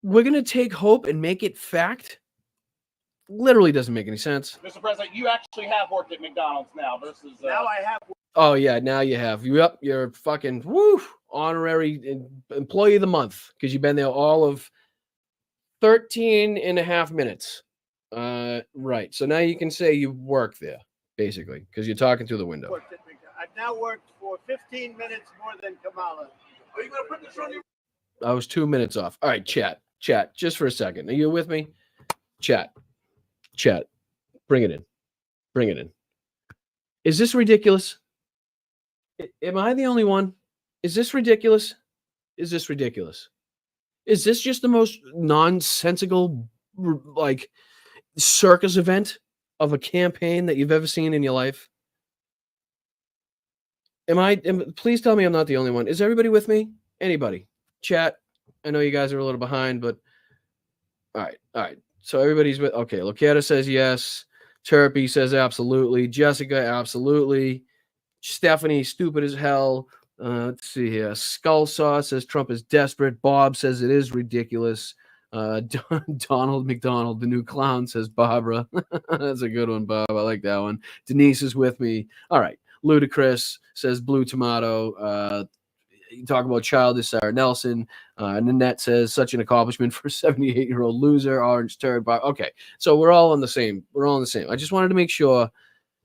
We're going to take hope and make it fact? Literally doesn't make any sense. Mr. President, you actually have worked at McDonald's now versus... Now I have. Oh, yeah, now you have. You're fucking, honorary employee of the month because you've been there all of 13 and a half minutes. Right. So now you can say you work there, basically, because you're talking through the window. I've now worked for 15 minutes more than Kamala. Are you going to put this on your... I was 2 minutes off. All right, chat, just for a second. Are you with me? Chat, bring it in. Is this ridiculous? Am I the only one? Is this ridiculous? Is this just the most nonsensical, like, circus event of a campaign that you've ever seen in your life? Please tell me I'm not the only one. Is everybody with me? Anybody? Chat. I know you guys are a little behind, but all right. So everybody's with. Okay, Loketa says yes. Turpy says absolutely. Jessica, absolutely. Stephanie, stupid as hell. Let's see here. Skull Saw says Trump is desperate. Bob says it is ridiculous. Donald McDonald, the new clown, says Barbara. That's a good one, Bob. I like that one. Denise is with me. All right. Ludacris says Blue Tomato. You talk about childish Sarah Nelson. Nanette says such an accomplishment for a 78-year-old loser. Orange Turd. Okay. So we're all on the same. I just wanted to make sure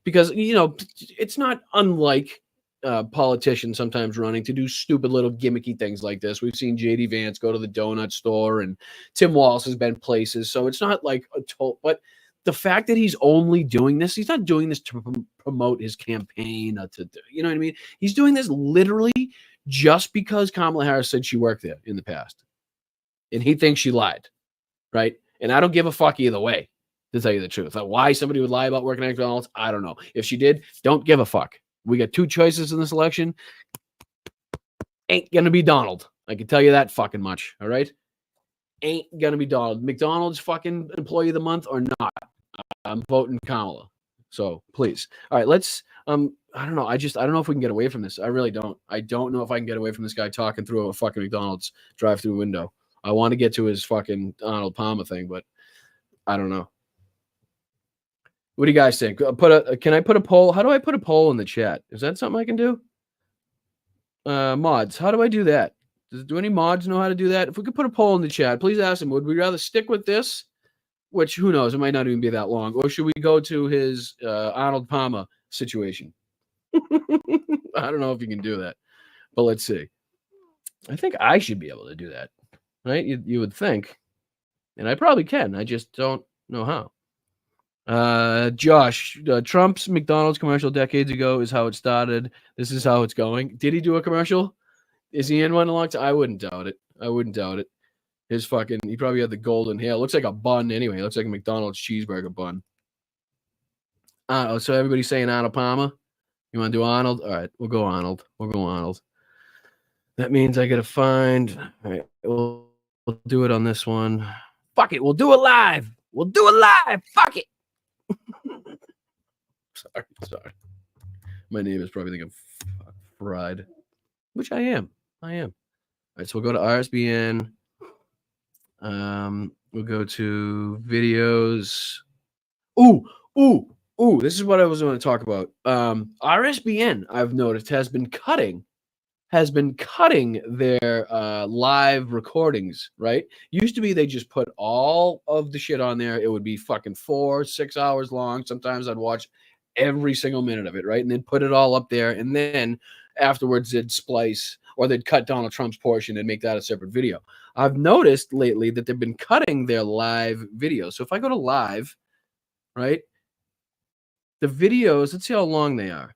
because, you know, it's not unlike politicians sometimes running to do stupid little gimmicky things like this. We've seen JD Vance go to the donut store, and Tim Walz has been places. So it's not like a total, but the fact that he's only doing this, he's not doing this to promote his campaign or to, you know what I mean? He's doing this literally just because Kamala Harris said she worked there in the past. And he thinks she lied, right? And I don't give a fuck either way, to tell you the truth. Why somebody would lie about working at McDonald's, I don't know. If she did, don't give a fuck. We got two choices in this election. Ain't gonna be Donald. I can tell you that fucking much, all right? Ain't gonna be Donald. McDonald's fucking employee of the month or not. I'm voting Kamala. So please. All right, let's I don't know. I don't know if we can get away from this. I really don't. I don't know if I can get away from this guy talking through a fucking McDonald's drive-through window. I want to get to his fucking Arnold Palmer thing, but I don't know. What do you guys think? Can I put a poll? How do I put a poll in the chat? Is that something I can do? Mods, how do I do that? Do any mods know how to do that? If we could put a poll in the chat, please ask him, would we rather stick with this, which who knows, it might not even be that long, or should we go to his Arnold Palmer situation? I don't know if you can do that, but let's see. I think I should be able to do that, right? You would think, and I probably can. I just don't know how. Josh, Trump's McDonald's commercial decades ago is how it started. This is how it's going. Did he do a commercial? Is he in one in a long time? I wouldn't doubt it. I wouldn't doubt it. His fucking, he probably had the golden hair. It looks like a bun anyway. It looks like a McDonald's cheeseburger bun. So everybody's saying Arnold Palmer. You want to do Arnold? All right, we'll go Arnold. We'll go Arnold. That means I got to find. All right, we'll do it on this one. Fuck it. We'll do it live. We'll do it live. Fuck it. Sorry. My name is probably thinking fried, which I am. All right, so we'll go to RSBN. We'll go to videos. Ooh. This is what I was going to talk about. RSBN, I've noticed, has been cutting their live recordings, right? Used to be they just put all of the shit on there. It would be fucking 4-6 hours long. Sometimes I'd watch every single minute of it, right? And then put it all up there. And then afterwards they'd splice, or they'd cut Donald Trump's portion and make that a separate video. I've noticed lately that they've been cutting their live videos. So if I go to live, right, the videos, let's see how long they are.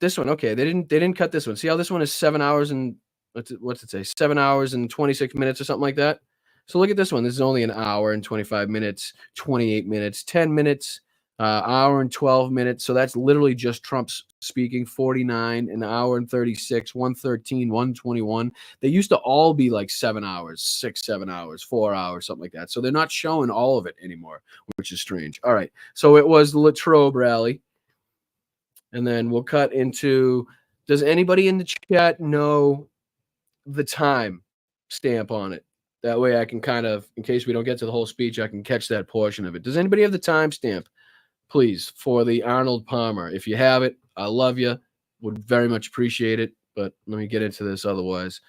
This one, okay, they didn't cut this one. See how this one is 7 hours and what's it say? 7 hours and 26 minutes or something like that. So look at this one. This is only an hour and 25 minutes, 28 minutes, 10 minutes, hour and 12 minutes. So that's literally just Trump's speaking. 49, an hour and 36, 113, 121. They used to all be like 7 hours, 7 hours, 4 hours, something like that. So they're not showing all of it anymore, which is strange. All right. So it was the Latrobe rally. And then we'll cut into, does anybody in the chat know the time stamp on it? That way I can kind of, in case we don't get to the whole speech, I can catch that portion of it. Does anybody have the time stamp, please, for the Arnold Palmer? If you have it, I love you. Would very much appreciate it. But let me get into this otherwise.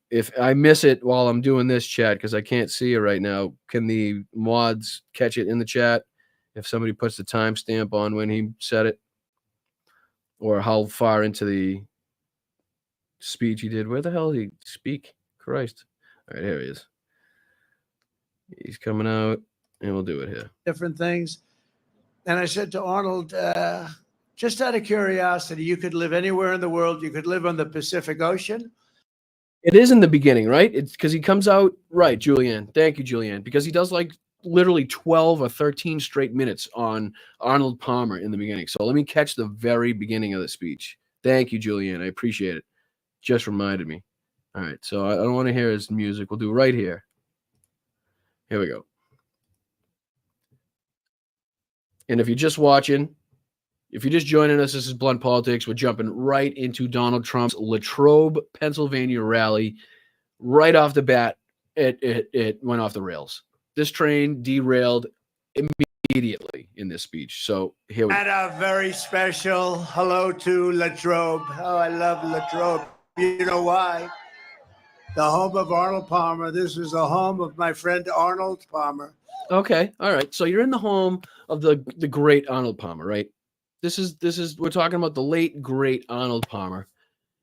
If I miss it while I'm doing this chat, because I can't see it right now, can the mods catch it in the chat? If somebody puts the timestamp on when he said it, or how far into the speech he did. Where the hell did he speak? Christ. All right, here he is. He's coming out, and we'll do it here. Different things. And I said to Arnold, just out of curiosity, you could live anywhere in the world. You could live on the Pacific Ocean. It is in the beginning, right? It's because he comes out, right, Julianne. Thank you, Julianne. Because he does like literally 12 or 13 straight minutes on Arnold Palmer in the beginning. So let me catch the very beginning of the speech. Thank you, Julianne. I appreciate it. Just reminded me. All right, so I don't want to hear his music. We'll do right here. Here we go. And if you're just watching, if you're just joining us, this is Blunt Politics. We're jumping right into Donald Trump's Latrobe, Pennsylvania rally. Right off the bat, it went off the rails. This train derailed immediately in this speech. So here we go. And a very special hello to Latrobe. Oh, I love Latrobe. You know why? The home of Arnold Palmer. This is the home of my friend Arnold Palmer. Okay. All right. So you're in the home of the great Arnold Palmer, right? This is we're talking about the late great Arnold Palmer.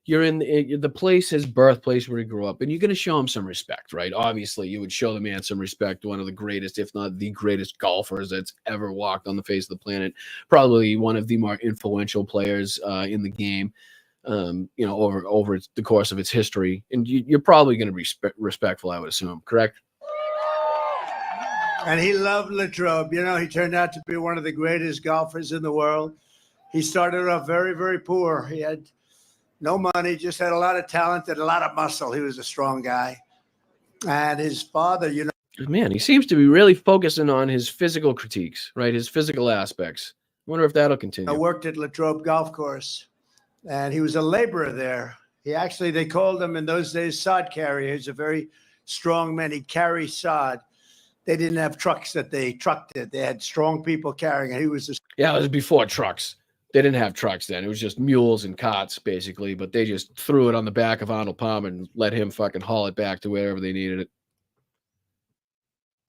You're in the place, his birthplace where he grew up, and you're going to show him some respect, right? Obviously, you would show the man some respect. One of the greatest, if not the greatest golfers that's ever walked on the face of the planet. Probably one of the more influential players in the game, over the course of its history. And you're probably going to be respectful, I would assume, correct? And he loved Latrobe. You know, he turned out to be one of the greatest golfers in the world. He started off very, very poor. He had no money, just had a lot of talent and a lot of muscle. He was a strong guy. And his father, Man, he seems to be really focusing on his physical critiques, right? His physical aspects. I wonder if that'll continue. I worked at Latrobe Golf Course, and he was a laborer there. They called him in those days sod carrier. He's a very strong man. He carried sod. They didn't have trucks that they trucked it. They had strong people carrying it. He was Yeah, it was before trucks. They didn't have trucks then. It was just mules and carts, basically. But they just threw it on the back of Arnold Palmer and let him fucking haul it back to wherever they needed it.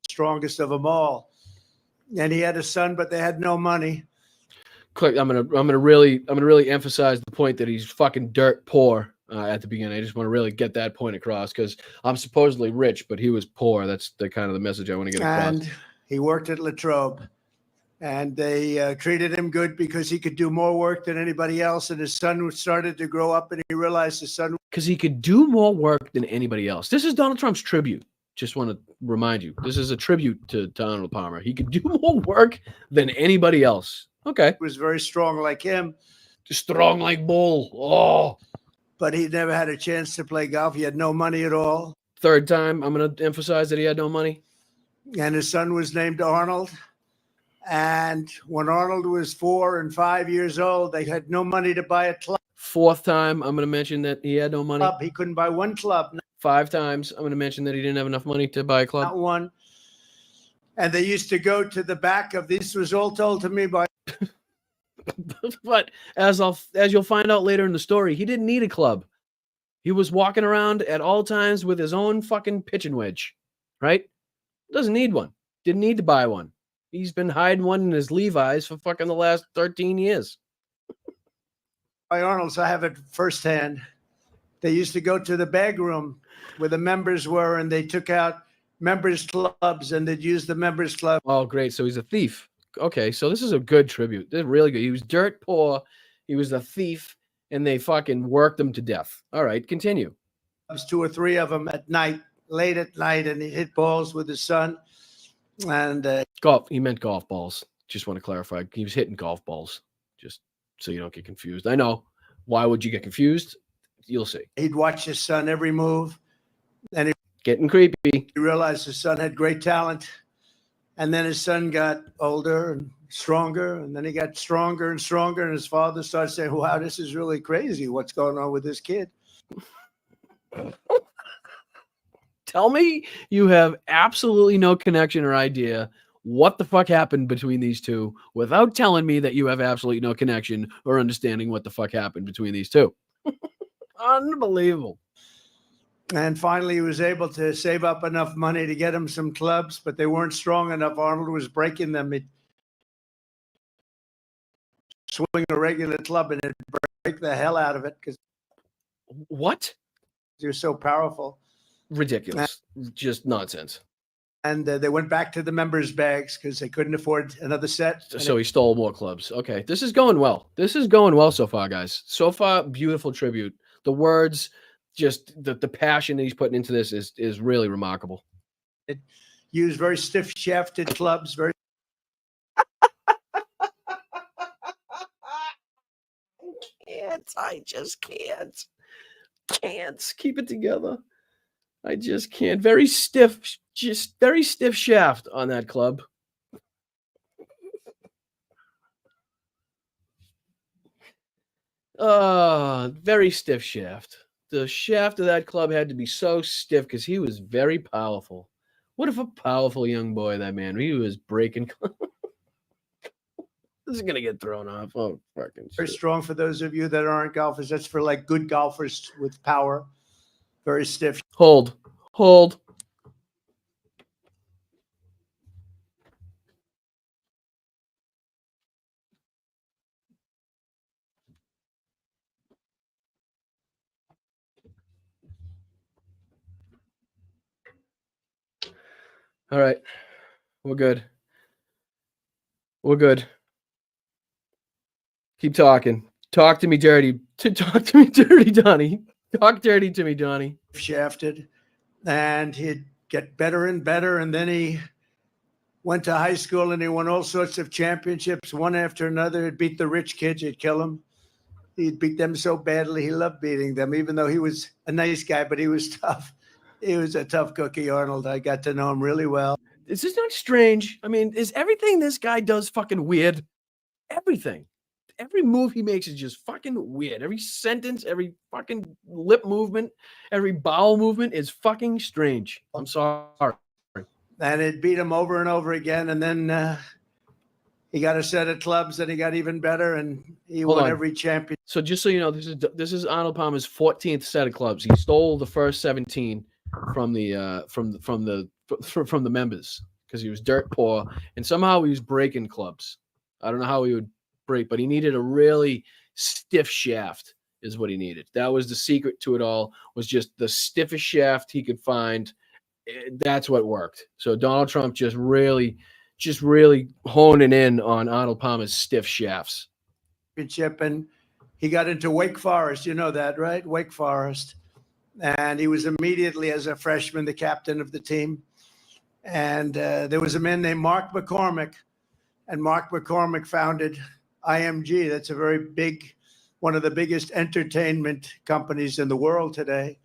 Strongest of them all. And he had a son, but they had no money. Quick, I'm gonna really emphasize the point that he's fucking dirt poor at the beginning. I just want to really get that point across because I'm supposedly rich, but he was poor. That's the kind of the message I want to get across. And he worked at Latrobe. And they treated him good because he could do more work than anybody else. And his son started to grow up, and he realized his son... Because he could do more work than anybody else. This is Donald Trump's tribute. Just want to remind you. This is a tribute to Arnold Palmer. He could do more work than anybody else. Okay. He was very strong like him. Just strong like bull. Oh. But he never had a chance to play golf. He had no money at all. Third time, I'm going to emphasize that he had no money. And his son was named Arnold. And when Arnold was 4 and 5 years old, they had no money to buy a club. Fourth time, I'm going to mention that he had no money. He couldn't buy one club. 5 times, I'm going to mention that he didn't have enough money to buy a club. Not one. And they used to go to the back of this was all told to me by. But as you'll find out later in the story, he didn't need a club. He was walking around at all times with his own fucking pitching wedge, right? Doesn't need one. Didn't need to buy one. He's been hiding one in his Levi's for fucking the last 13 years. By Arnold's, I have it firsthand. They used to go to the bag room where the members were, and they took out members' clubs, and they'd use the members' club. Oh, great. So he's a thief. Okay, so this is a good tribute. This is really good. He was dirt poor. He was a thief, and they fucking worked him to death. All right, continue. There was 2 or 3 of them at night, late at night, and he hit balls with his son. And golf. He meant golf balls. Just want to clarify. He was hitting golf balls. Just so you don't get confused. I know. Why would you get confused? You'll see. He'd watch his son every move, and he getting creepy. He realized his son had great talent, and then his son got older and stronger, and then he got stronger and stronger, and his father started saying, "Wow, this is really crazy. What's going on with this kid?" Tell me you have absolutely no connection or idea what the fuck happened between these two without telling me that you have absolutely no connection or understanding what the fuck happened between these two. Unbelievable. And finally, he was able to save up enough money to get him some clubs, but they weren't strong enough. Arnold was breaking them. He'd swing a regular club and it'd break the hell out of it because what? You're so powerful. Ridiculous. Just nonsense. And they went back to the members' bags because they couldn't afford another set. So he stole more clubs. Okay, this is going well. This is going well so far, guys. So far, beautiful tribute. The words, just the passion that he's putting into this is really remarkable. It used very stiff shafted clubs. Very. I just can't. Can't keep it together. I just can't. Very stiff, just very stiff shaft on that club. Very stiff shaft. The shaft of that club had to be so stiff because he was very powerful. What if a powerful young boy, that man, he was breaking. This is gonna get thrown off. Oh, fucking shit. Very strong for those of you that aren't golfers. That's for like good golfers with power. Very stiff. Hold. All right. We're good. We're good. Keep talking. Talk to me dirty. Talk to me dirty, Donnie. Talk dirty to me, Donnie. Shafted, and he'd get better and better. And then he went to high school and he won all sorts of championships, one after another. He'd beat the rich kids, he'd kill them. He'd beat them so badly. He loved beating them, even though he was a nice guy, but he was tough. He was a tough cookie, Arnold. I got to know him really well. Is this not strange? I mean, is everything this guy does fucking weird? Everything. Every move he makes is just fucking weird. Every sentence, every fucking lip movement, every bowel movement is fucking strange. I'm sorry. And it beat him over and over again. And then he got a set of clubs and he got even better, and he won every champion. So just so you know, this is Arnold Palmer's 14th set of clubs. He stole the first 17 from the from the members because he was dirt poor, and somehow he was breaking clubs. I don't know how he would break, but he needed a really stiff shaft is what he needed. That was the secret to it all, was just the stiffest shaft he could find. That's what worked. So Donald Trump just really honing in on Arnold Palmer's stiff shafts. And he got into Wake Forest. You know that, right? Wake Forest. And he was immediately, as a freshman, the captain of the team. And there was a man named Mark McCormick. And Mark McCormick founded IMG. That's a very big, one of the biggest entertainment companies in the world today.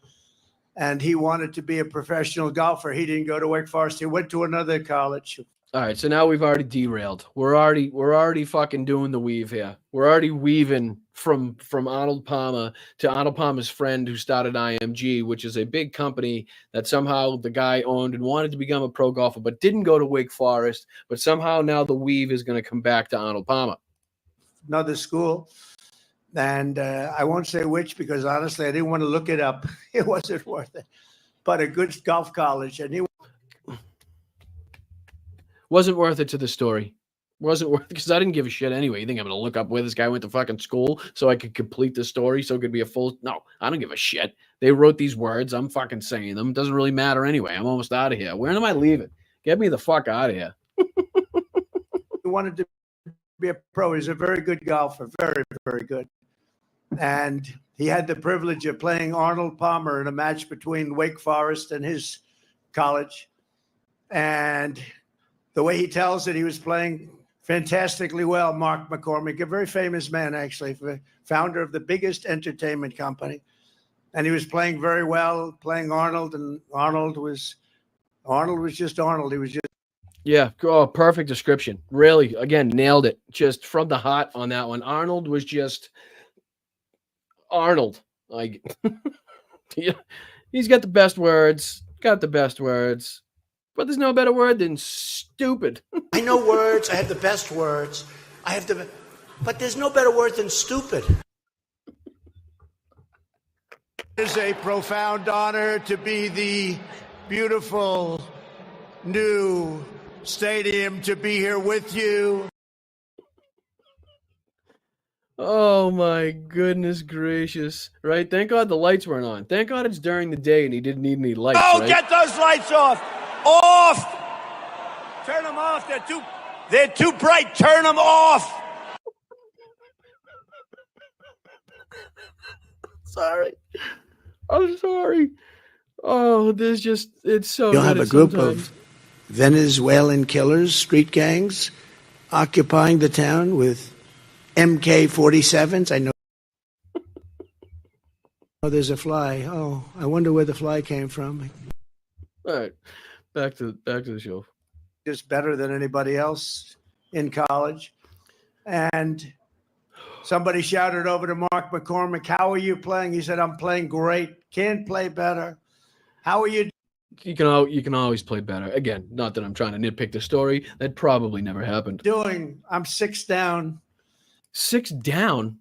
And he wanted to be a professional golfer. He didn't go to Wake Forest. He went to another college. All right, so now we've already derailed. We're already fucking doing the weave here. We're already weaving from Arnold Palmer to Arnold Palmer's friend who started IMG, which is a big company that somehow the guy owned and wanted to become a pro golfer, but didn't go to Wake Forest. But somehow now the weave is going to come back to Arnold Palmer. Another school. And I won't say which because honestly, I didn't want to look it up. It wasn't worth it. But a good golf college. And he wasn't worth it to the story. Wasn't worth it because I didn't give a shit anyway. You think I'm going to look up where this guy went to fucking school so I could complete the story so it could be a full... No, I don't give a shit. They wrote these words. I'm fucking saying them. It doesn't really matter anyway. I'm almost out of here. Where am I leaving? Get me the fuck out of here. He wanted to be a pro. He's a very good golfer. Very, very good. And he had the privilege of playing Arnold Palmer in a match between Wake Forest and his college. And the way he tells it, he was playing fantastically well. Mark McCormick, a very famous man, actually, founder of the biggest entertainment company. And he was playing very well, playing Arnold, and Arnold was just Arnold. He was just... Yeah, oh, perfect description. Really, again, nailed it. Just from the heart on that one. Arnold was just Arnold. Like, yeah, he's got the best words. But there's no better word than stupid. I know words. I have the best words. But there's no better word than stupid. It is a profound honor to be the beautiful new stadium, to be here with you. Oh my goodness gracious. Right? Thank God the lights weren't on. Thank God it's during the day and he didn't need any lights. Oh, right? Get those lights off! Off! Turn them off. They're too bright. Turn them off. Sorry. I'm sorry. Oh, it's so You'll good have a group sometimes. of Venezuelan killers, street gangs, occupying the town with MK-47s. I know. Oh, there's a fly. Oh, I wonder where the fly came from. All right. Back to the show. Just better than anybody else in college. And somebody shouted over to Mark McCormick, "How are you playing?" He said, "I'm playing great. Can't play better. How are you?" You can always play better. Again, not that I'm trying to nitpick the story. That probably never happened. I'm 6 down. 6 down?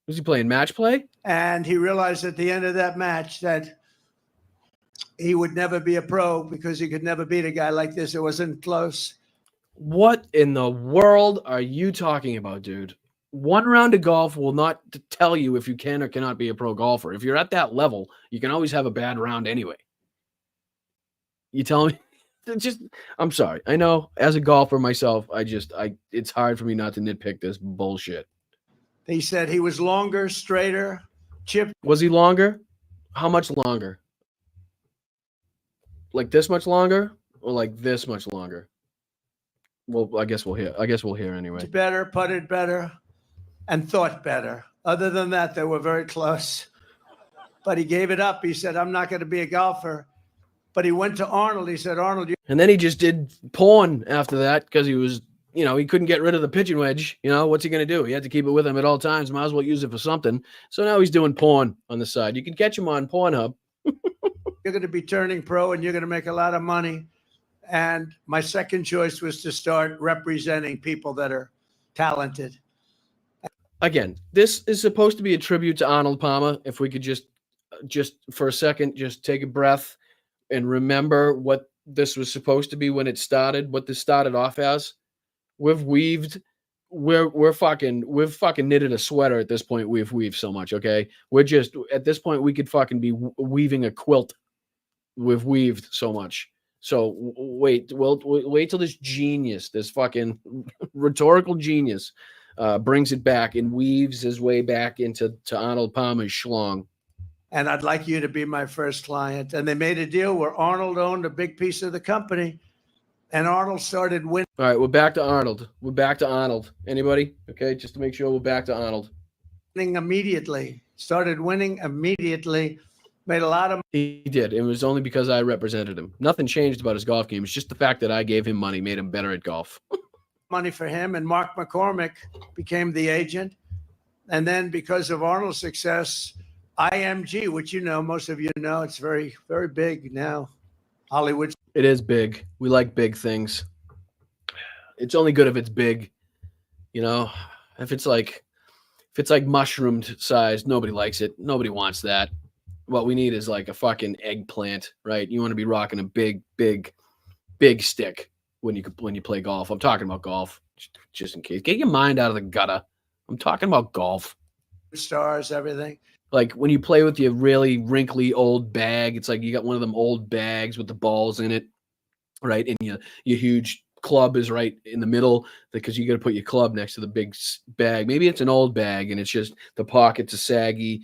Was he playing match play? And he realized at the end of that match that he would never be a pro because he could never beat a guy like this. It wasn't close. What in the world are you talking about, dude? One round of golf will not tell you if you can or cannot be a pro golfer. If you're at that level, you can always have a bad round anyway. You tell me? I'm sorry. I know as a golfer myself, it's hard for me not to nitpick this bullshit. He said he was longer, straighter, chipped. Was he longer? How much longer? Like this much longer or like this much longer? Well, I guess we'll hear anyway. Better, putted better, and thought better. Other than that, they were very close. But he gave it up. He said, I'm not going to be a golfer. But he went to Arnold. He said, Arnold, and then he just did porn after that because he was, he couldn't get rid of the pitching wedge. What's he going to do? He had to keep it with him at all times. Might as well use it for something. So now he's doing porn on the side. You can catch him on Pornhub. You're going to be turning pro and you're going to make a lot of money. And my second choice was to start representing people that are talented. Again, this is supposed to be a tribute to Arnold Palmer. If we could just for a second, just take a breath and remember what this was supposed to be when it started, what this started off as. We've fucking knitted a sweater at this point. We've weaved so much, okay? We're just, at this point, we could fucking be weaving a quilt. We've weaved so much. So wait till this genius, this fucking rhetorical genius, brings it back and weaves his way back into Arnold Palmer's schlong. And I'd like you to be my first client. And they made a deal where Arnold owned a big piece of the company, and Arnold started winning. All right, we're back to Arnold. Anybody? Okay, just to make sure we're back to Arnold. Started winning immediately. Made a lot of money. He did. It was only because I represented him. Nothing changed about his golf game. It's just the fact that I gave him money made him better at golf. Money for him, and Mark McCormick became the agent. And then because of Arnold's success, IMG, which most of you know, it's very, very big now. Hollywood. It is big. We like big things. It's only good if it's big. If it's like mushroomed size, nobody likes it. Nobody wants that. What we need is like a fucking eggplant, right? You want to be rocking a big, big, big stick when you play golf. I'm talking about golf, just in case. Get your mind out of the gutter. I'm talking about golf. Stars, everything. Like when you play with your really wrinkly old bag, it's like you got one of them old bags with the balls in it, right? And your huge club is right in the middle because you got to put your club next to the big bag. Maybe it's an old bag and it's just the pockets are saggy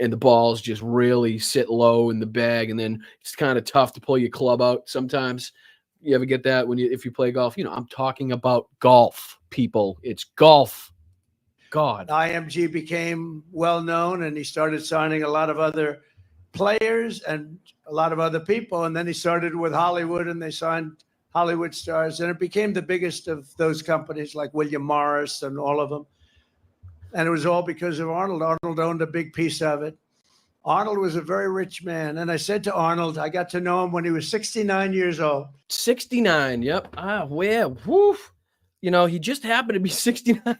and the balls just really sit low in the bag, and then it's kind of tough to pull your club out sometimes. You ever get that if you play golf? I'm talking about golf, people. It's golf. God. IMG became well known, and he started signing a lot of other players and a lot of other people. And then he started with Hollywood, and they signed Hollywood stars, and it became the biggest of those companies like William Morris and all of them. And it was all because of Arnold. Arnold owned a big piece of it. Arnold was a very rich man. And I said to Arnold, I got to know him when he was 69 years old. 69, yep. Where? Woof. He just happened to be 69,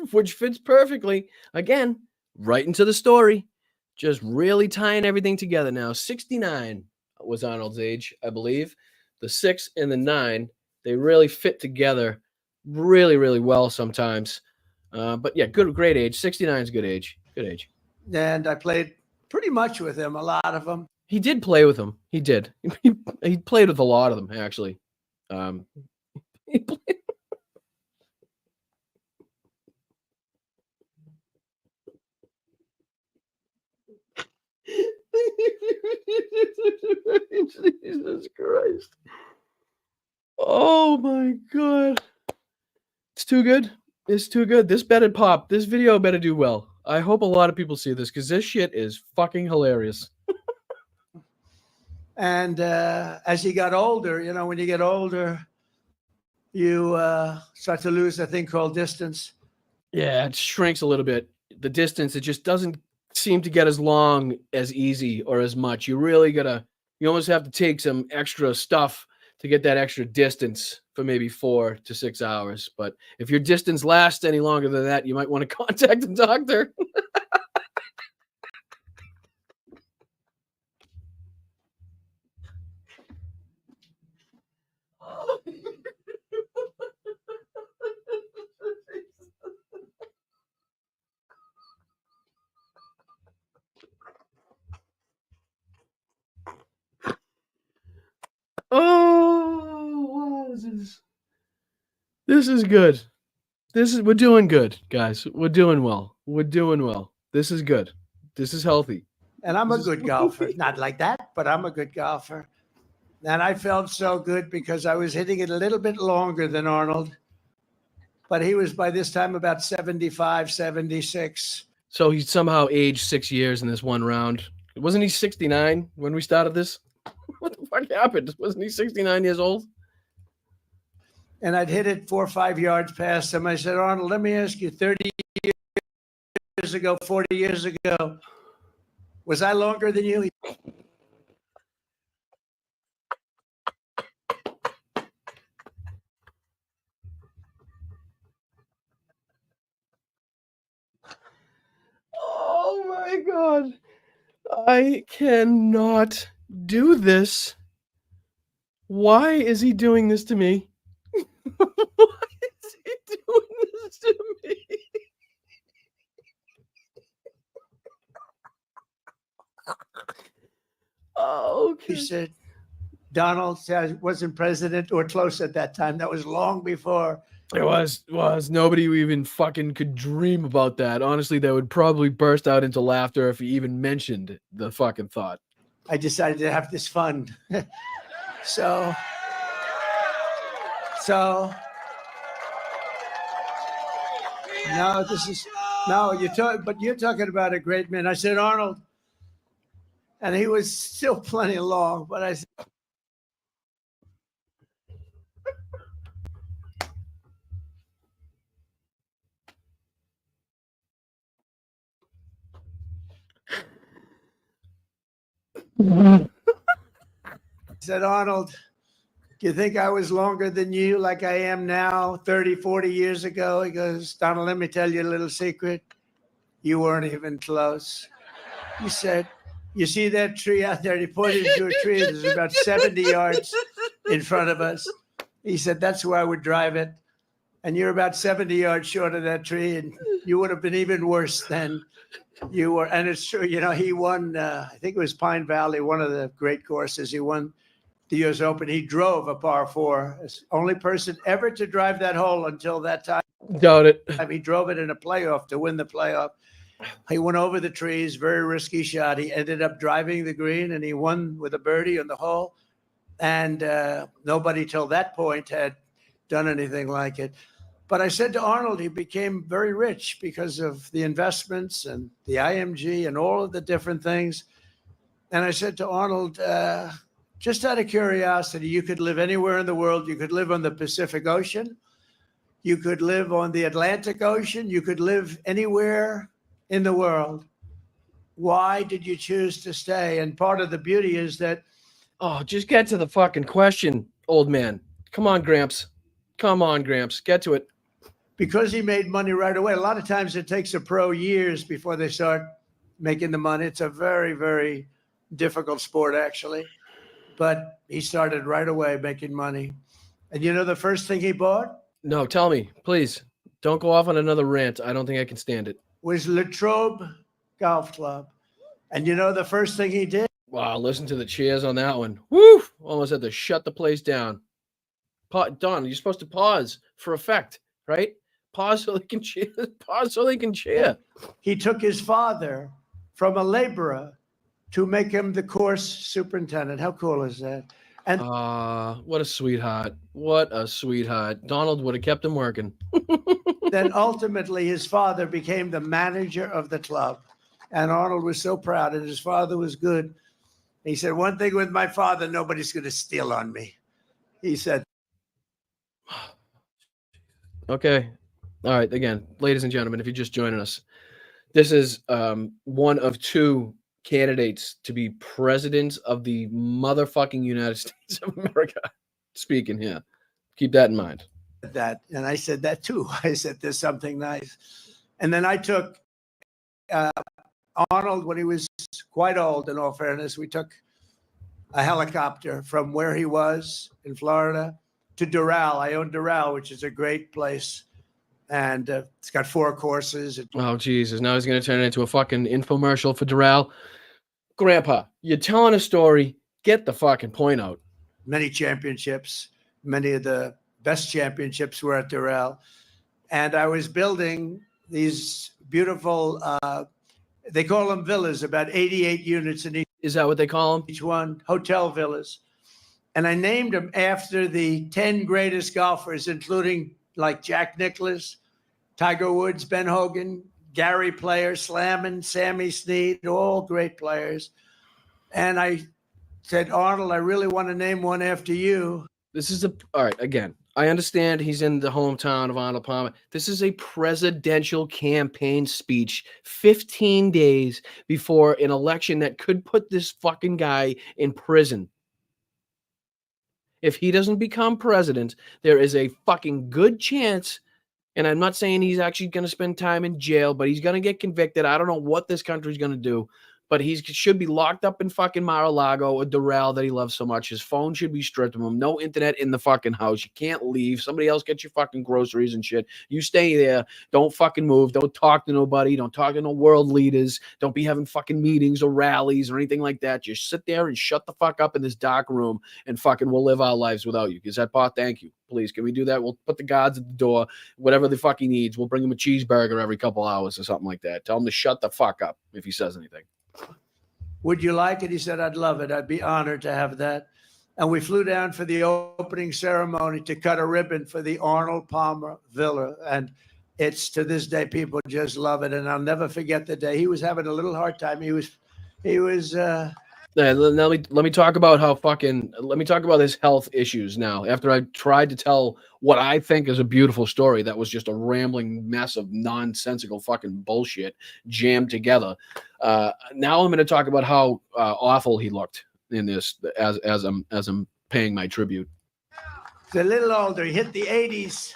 which fits perfectly. Again, right into the story. Just really tying everything together now. 69 was Arnold's age, I believe. The 6 and the 9, they really fit together really, really well sometimes. But yeah, great age. 69 is good age. Good age. And I played pretty much with him, a lot of them. He did play with them. He did. He played with a lot of them, actually. He played. Jesus Christ. Oh my God. It's too good. It's too good. This better pop. This video better do well. I hope a lot of people see this because this shit is fucking hilarious. And as he got older, when you get older, you start to lose a thing called distance. Yeah, it shrinks a little bit. The distance, it just doesn't seem to get as long as easy or as much. You really you almost have to take some extra stuff to get that extra distance for maybe 4 to 6 hours. But if your distance lasts any longer than that, you might want to contact a doctor. Oh, This is good. We're doing good, guys. We're doing well. We're doing well. This is good. This is healthy. And I'm a good golfer. Not like that, but I'm a good golfer. And I felt so good because I was hitting it a little bit longer than Arnold. But he was by this time about 75, 76. So he somehow aged 6 years in this one round. Wasn't he 69 when we started this? What the fuck happened? Wasn't he 69 years old? And I'd hit it 4 or 5 yards past him. I said, Arnold, let me ask you, 30 years ago, 40 years ago, was I longer than you? Oh my God. I cannot do this. Why is he doing this to me? Why is he doing this to me? Oh, okay. He said, Donald wasn't president or close at that time. That was long before. It was. Nobody even fucking could dream about that. Honestly, they would probably burst out into laughter if he even mentioned the fucking thought. I decided to have this fun. So no, you're talking about a great man. I said, Arnold, and he was still plenty long, but I said, Arnold, do you think I was longer than you like I am now 30, 40 years ago? He goes, Donald, let me tell you a little secret. You weren't even close. He said, you see that tree out there? He pointed to a tree that's about 70 yards in front of us. He said, that's where I would drive it. And you're about 70 yards short of that tree, and you would have been even worse than you were. And it's true, he won, I think it was Pine Valley, one of the great courses. He won the U.S. Open. He drove a par 4. Only person ever to drive that hole until that time. Doubt it. He drove it in a playoff to win the playoff. He went over the trees, very risky shot. He ended up driving the green, and he won with a birdie on the hole. And nobody till that point had done anything like it. But I said to Arnold, he became very rich because of the investments and the IMG and all of the different things. And I said to Arnold, just out of curiosity, you could live anywhere in the world. You could live on the Pacific Ocean. You could live on the Atlantic Ocean. You could live anywhere in the world. Why did you choose to stay? And part of the beauty is that. Oh, just get to the fucking question, old man. Come on, Gramps. Come on, Gramps. Get to it. Because he made money right away. A lot of times it takes a pro years before they start making the money. It's a very, very difficult sport, actually. But he started right away making money. And you know the first thing he bought? No, tell me, please. Don't go off on another rant. I don't think I can stand it. Was Latrobe Golf Club. And you know the first thing he did? Wow, listen to the cheers on that one. Woo! Almost had to shut the place down. Don, you're supposed to pause for effect, right? Pause so they can cheer. Pause so they can cheer. He took his father from a laborer to make him the course superintendent. How cool is that? And what a sweetheart. What a sweetheart. Donald would have kept him working. Then ultimately his father became the manager of the club. And Arnold was so proud, and his father was good. He said, one thing with my father, nobody's going to steal on me. He said. Okay. All right. Again, ladies and gentlemen, if you're just joining us, this is one of two candidates to be president of the motherfucking United States of America speaking here. Keep that in mind. That, and I said that too. I said, there's something nice. And then I took Arnold when he was quite old, in all fairness. We took a helicopter from where he was in Florida to Doral. I own Doral, which is a great place. And it's got 4 courses. Oh, Jesus. Now he's going to turn it into a fucking infomercial for Doral. Grandpa, you're telling a story. Get the fucking point out. Many championships, many of the best championships were at Doral. And I was building these beautiful, they call them villas, about 88 units in each. Is that what they call them? Each one, hotel villas. And I named them after the 10 greatest golfers, including like Jack Nicklaus, Tiger Woods, Ben Hogan, Gary Player, Slammin', Sammy Snead, all great players. And I said, Arnold, I really want to name one after you. This is all right. Again, I understand he's in the hometown of Arnold Palmer. This is a presidential campaign speech 15 days before an election that could put this fucking guy in prison. If he doesn't become president, there is a fucking good chance, and I'm not saying he's actually going to spend time in jail, but he's going to get convicted. I don't know what this country's going to do, but he should be locked up in fucking Mar-a-Lago or Doral that he loves so much. His phone should be stripped from him. No internet in the fucking house. You can't leave. Somebody else get your fucking groceries and shit. You stay there. Don't fucking move. Don't talk to nobody. Don't talk to no world leaders. Don't be having fucking meetings or rallies or anything like that. Just sit there and shut the fuck up in this dark room and fucking we'll live our lives without you. Is that part? Thank you. Please, can we do that? We'll put the guards at the door, whatever the fuck he needs. We'll bring him a cheeseburger every couple hours or something like that. Tell him to shut the fuck up if he says anything. Would you like it? He said, I'd love it. I'd be honored to have that. And we flew down for the opening ceremony to cut a ribbon for the Arnold Palmer Villa. And it's to this day, people just love it. And I'll never forget the day. He was having a little hard time. Let me talk about let me talk about his health issues now. After I tried to tell what I think is a beautiful story that was just a rambling mess of nonsensical fucking bullshit jammed together. Now I'm going to talk about how awful he looked in this as I'm paying my tribute. He's a little older. He hit the 80s.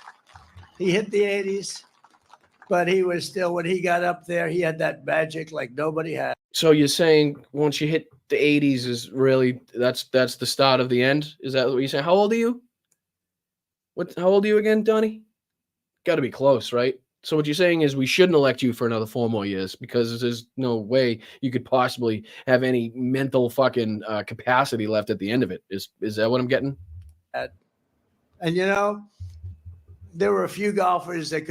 But he was still, when he got up there, he had that magic like nobody had. So you're saying once you hit the 80s is really that's the start of the end? Is that what you're saying? How old are you? How old are you again, Donnie? Got to be close, right? So what you're saying is we shouldn't elect you for another 4 more years because there's no way you could possibly have any mental fucking capacity left at the end of it. Is that what I'm getting? And you know, there were a few golfers that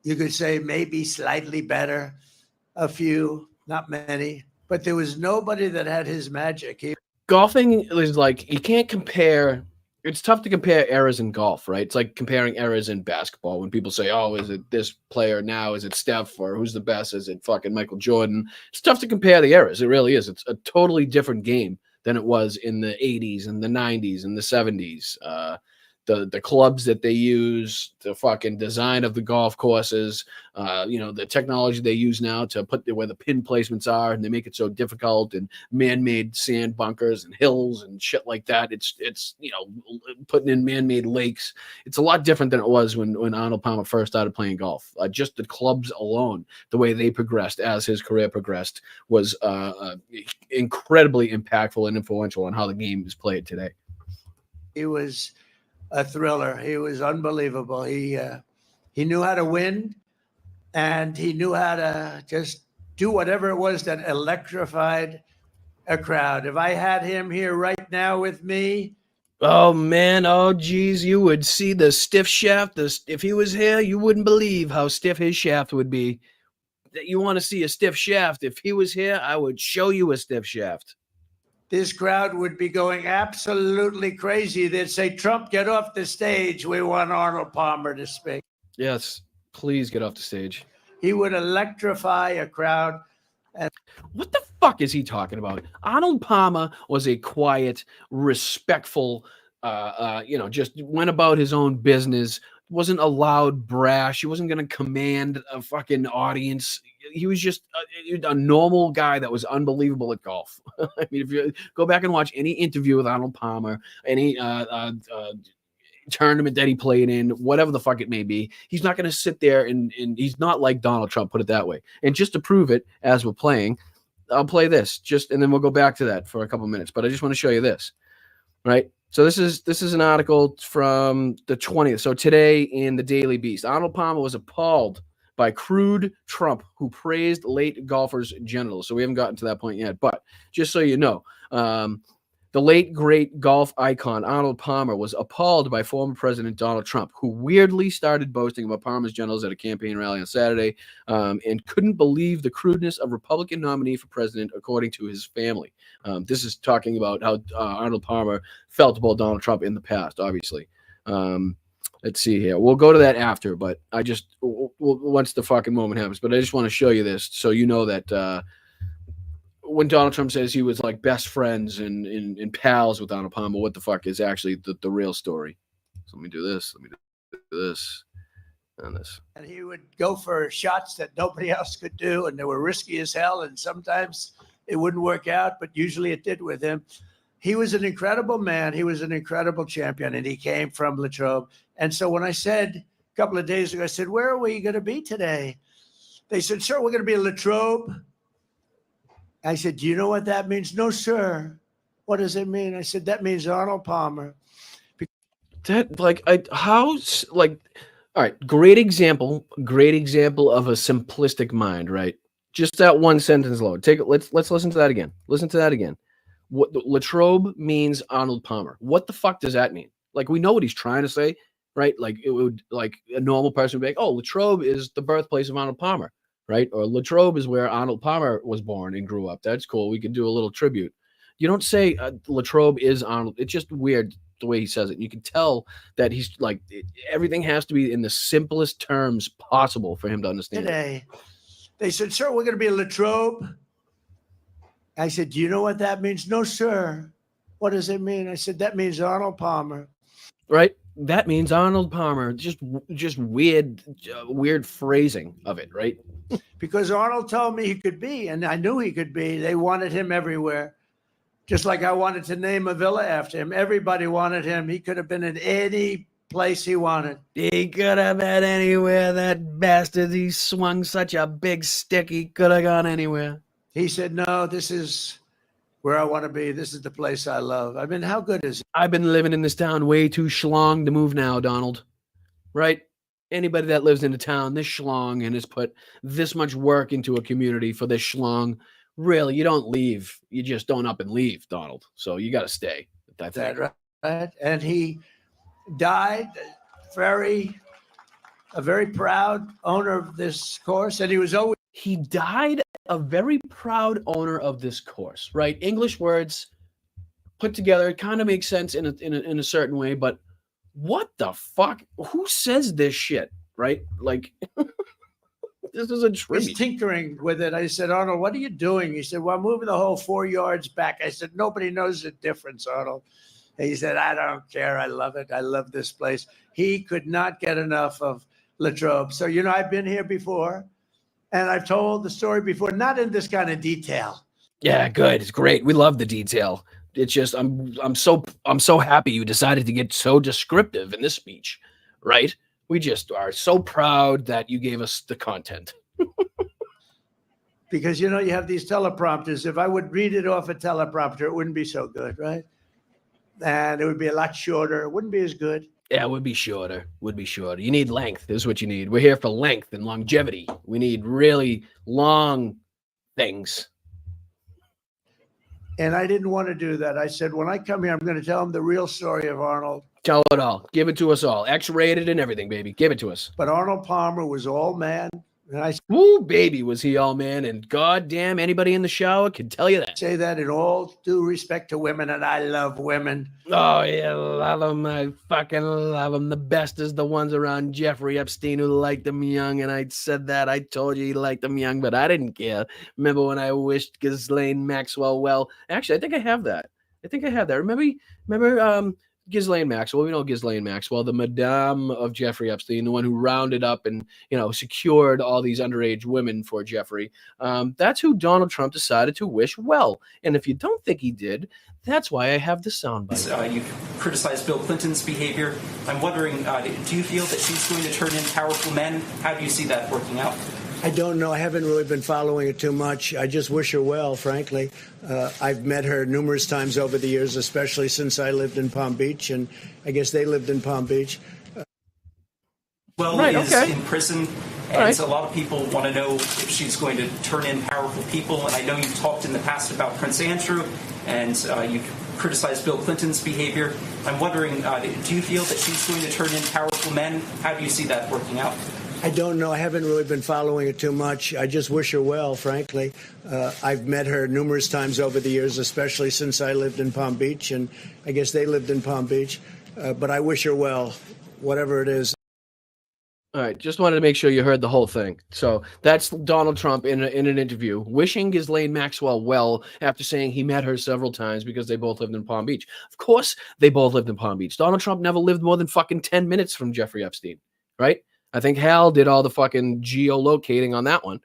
you could say maybe slightly better, a few, not many, but there was nobody that had his magic. Golfing is like, you can't compare. It's tough to compare eras in golf, right? It's like comparing eras in basketball when people say, oh, is it this player now? Is it Steph? Or who's the best? Is it fucking Michael Jordan? It's tough to compare the eras. It really is. It's a totally different game than it was in the 80s and the 90s and the 70s. The clubs that they use, the fucking design of the golf courses, the technology they use now to put where the pin placements are, and they make it so difficult, and man-made sand bunkers and hills and shit like that. It's putting in man-made lakes. It's a lot different than it was when Arnold Palmer first started playing golf. Just the clubs alone, the way they progressed as his career progressed, was incredibly impactful and influential on how the game is played today. He was a thriller. He was unbelievable. He knew how to win, and he knew how to just do whatever it was that electrified a crowd. If I had him here right now with me, oh man, oh geez, you would see the stiff shaft. If he was here, you wouldn't believe how stiff his shaft would be. You want to see a stiff shaft? If he was here, I would show you a stiff shaft. This crowd would be going absolutely crazy. They'd say, Trump, get off the stage. We want Arnold Palmer to speak. Yes, please get off the stage. He would electrify a crowd. And what the fuck is he talking about? Arnold Palmer was a quiet, respectful, just went about his own business. Wasn't a loud brash. He wasn't going to command a fucking audience. He was just a normal guy that was unbelievable at golf. I mean, if you go back and watch any interview with Arnold Palmer, any tournament that he played in, whatever the fuck it may be, he's not going to sit there and he's not like Donald Trump, put it that way. And just to prove it, as we're playing, I'll play this and then we'll go back to that for a couple minutes. But I just want to show you this, right? So this is an article from the 20th. So today in the Daily Beast, Arnold Palmer was appalled by crude Trump, who praised late golfers' genitals. So we haven't gotten to that point yet. But just so you know, the The late, great golf icon Arnold Palmer was appalled by former President Donald Trump, who weirdly started boasting about Palmer's genitals at a campaign rally on Saturday and couldn't believe the crudeness of Republican nominee for president, according to his family. This is talking about how Arnold Palmer felt about Donald Trump in the past, obviously. Let's see here. We'll go to that after, but I just, once the fucking moment happens, but I just want to show you this so you know that when Donald Trump says he was like best friends and pals with Arnold Palmer, what the fuck is actually the real story? So let me do this. Let me do this and this. And he would go for shots that nobody else could do, and they were risky as hell, and sometimes it wouldn't work out, but usually it did with him. He was an incredible man. He was an incredible champion, and he came from Latrobe. And so when I said a couple of days ago, I said, where are we going to be today? They said, sir, we're going to be in Latrobe. I said, do you know what that means? No, sir. What does it mean? I said, that means Arnold Palmer. That all right, great example of a simplistic mind, right? Just that one sentence alone. Let's listen to that again. Listen to that again. What Latrobe means Arnold Palmer. What the fuck does that mean? Like, we know what he's trying to say, right? Like, it would, like, a normal person would be like, oh, Latrobe is the birthplace of Arnold Palmer. Right? Or Latrobe is where Arnold Palmer was born and grew up. That's cool. We can do a little tribute. You don't say Latrobe is Arnold. It's just weird the way he says it. You can tell that he's like, everything has to be in the simplest terms possible for him to understand. Today, they said, sir, we're going to be in Latrobe. I said, do you know what that means? No, sir. What does it mean? I said, that means Arnold Palmer. Right? That means Arnold Palmer. Just weird phrasing of it, right? Because Arnold told me he could be, and I knew he could be. They wanted him everywhere. Just like I wanted to name a villa after him. Everybody wanted him. He could have been in any place he wanted. He could have been anywhere, that bastard. He swung such a big stick, he could have gone anywhere. He said, no, this is where I want to be. This is the place I love. I mean, how good is it? I've been living in this town way too schlong to move now, Donald. Right? Anybody that lives in a town this schlong and has put this much work into a community for this schlong, really, you don't leave. You just don't up and leave, Donald. So you got to stay. That's right. And he died a very proud owner of this course. And he died a very proud owner of this course, right? English words put together, it kind of makes sense in a certain way, but what the fuck? Who says this shit, right? Like, this is a tribute. He's tinkering with it. I said, Arnold, what are you doing? He said, well, I'm moving the whole 4 yards back. I said, nobody knows the difference, Arnold. And he said, I don't care. I love it. I love this place. He could not get enough of Latrobe. So, you know, I've been here before, and I've told the story before, not in this kind of detail. Yeah, good. It's great. We love the detail. It's just I'm so happy you decided to get so descriptive in this speech, right? We just are so proud that you gave us the content. Because, you know, you have these teleprompters. If I would read it off a teleprompter, it wouldn't be so good, right? And it would be a lot shorter. It wouldn't be as good. Yeah, it would be shorter. You need length. This is what you need. We're here for length and longevity. We need really long things. And I didn't want to do that. I said, when I come here, I'm going to tell them the real story of Arnold. Tell it all. Give it to us all. X-rated and everything, baby. Give it to us. But Arnold Palmer was all man. And I woo, baby, was he all man. And goddamn, anybody in the shower can tell you that. Say that in all due respect to women, and I love women. Oh, yeah, love them. I fucking love them. The best is the ones around Jeffrey Epstein who liked them young. And I said that. I told you he liked them young, but I didn't care. Remember when I wished Ghislaine Maxwell well? Actually, I think I have that. Remember Ghislaine Maxwell, we know Ghislaine Maxwell, the madame of Jeffrey Epstein, the one who rounded up and, you know, secured all these underage women for Jeffrey. That's who Donald Trump decided to wish well. And if you don't think he did, that's why I have the soundbite. You criticized Bill Clinton's behavior. I'm wondering, do you feel that she's going to turn in powerful men? How do you see that working out? I don't know. I haven't really been following it too much. I just wish her well, frankly. I've met her numerous times over the years, especially since I lived in Palm Beach, and I guess they lived in Palm Beach. Is in prison, and a lot of people want to know if she's going to turn in powerful people. And I know you've talked in the past about Prince Andrew, and you criticized Bill Clinton's behavior. I'm wondering, do you feel that she's going to turn in powerful men? How do you see that working out? I don't know. I haven't really been following it too much. I just wish her well, frankly. I've met her numerous times over the years, especially since I lived in Palm Beach, and I guess they lived in Palm Beach. But I wish her well, whatever it is. All right, just wanted to make sure you heard the whole thing. So that's Donald Trump in an interview, wishing Ghislaine Maxwell well after saying he met her several times because they both lived in Palm Beach. Of course, they both lived in Palm Beach. Donald Trump never lived more than fucking 10 minutes from Jeffrey Epstein, right? I think Hal did all the fucking geolocating on that one,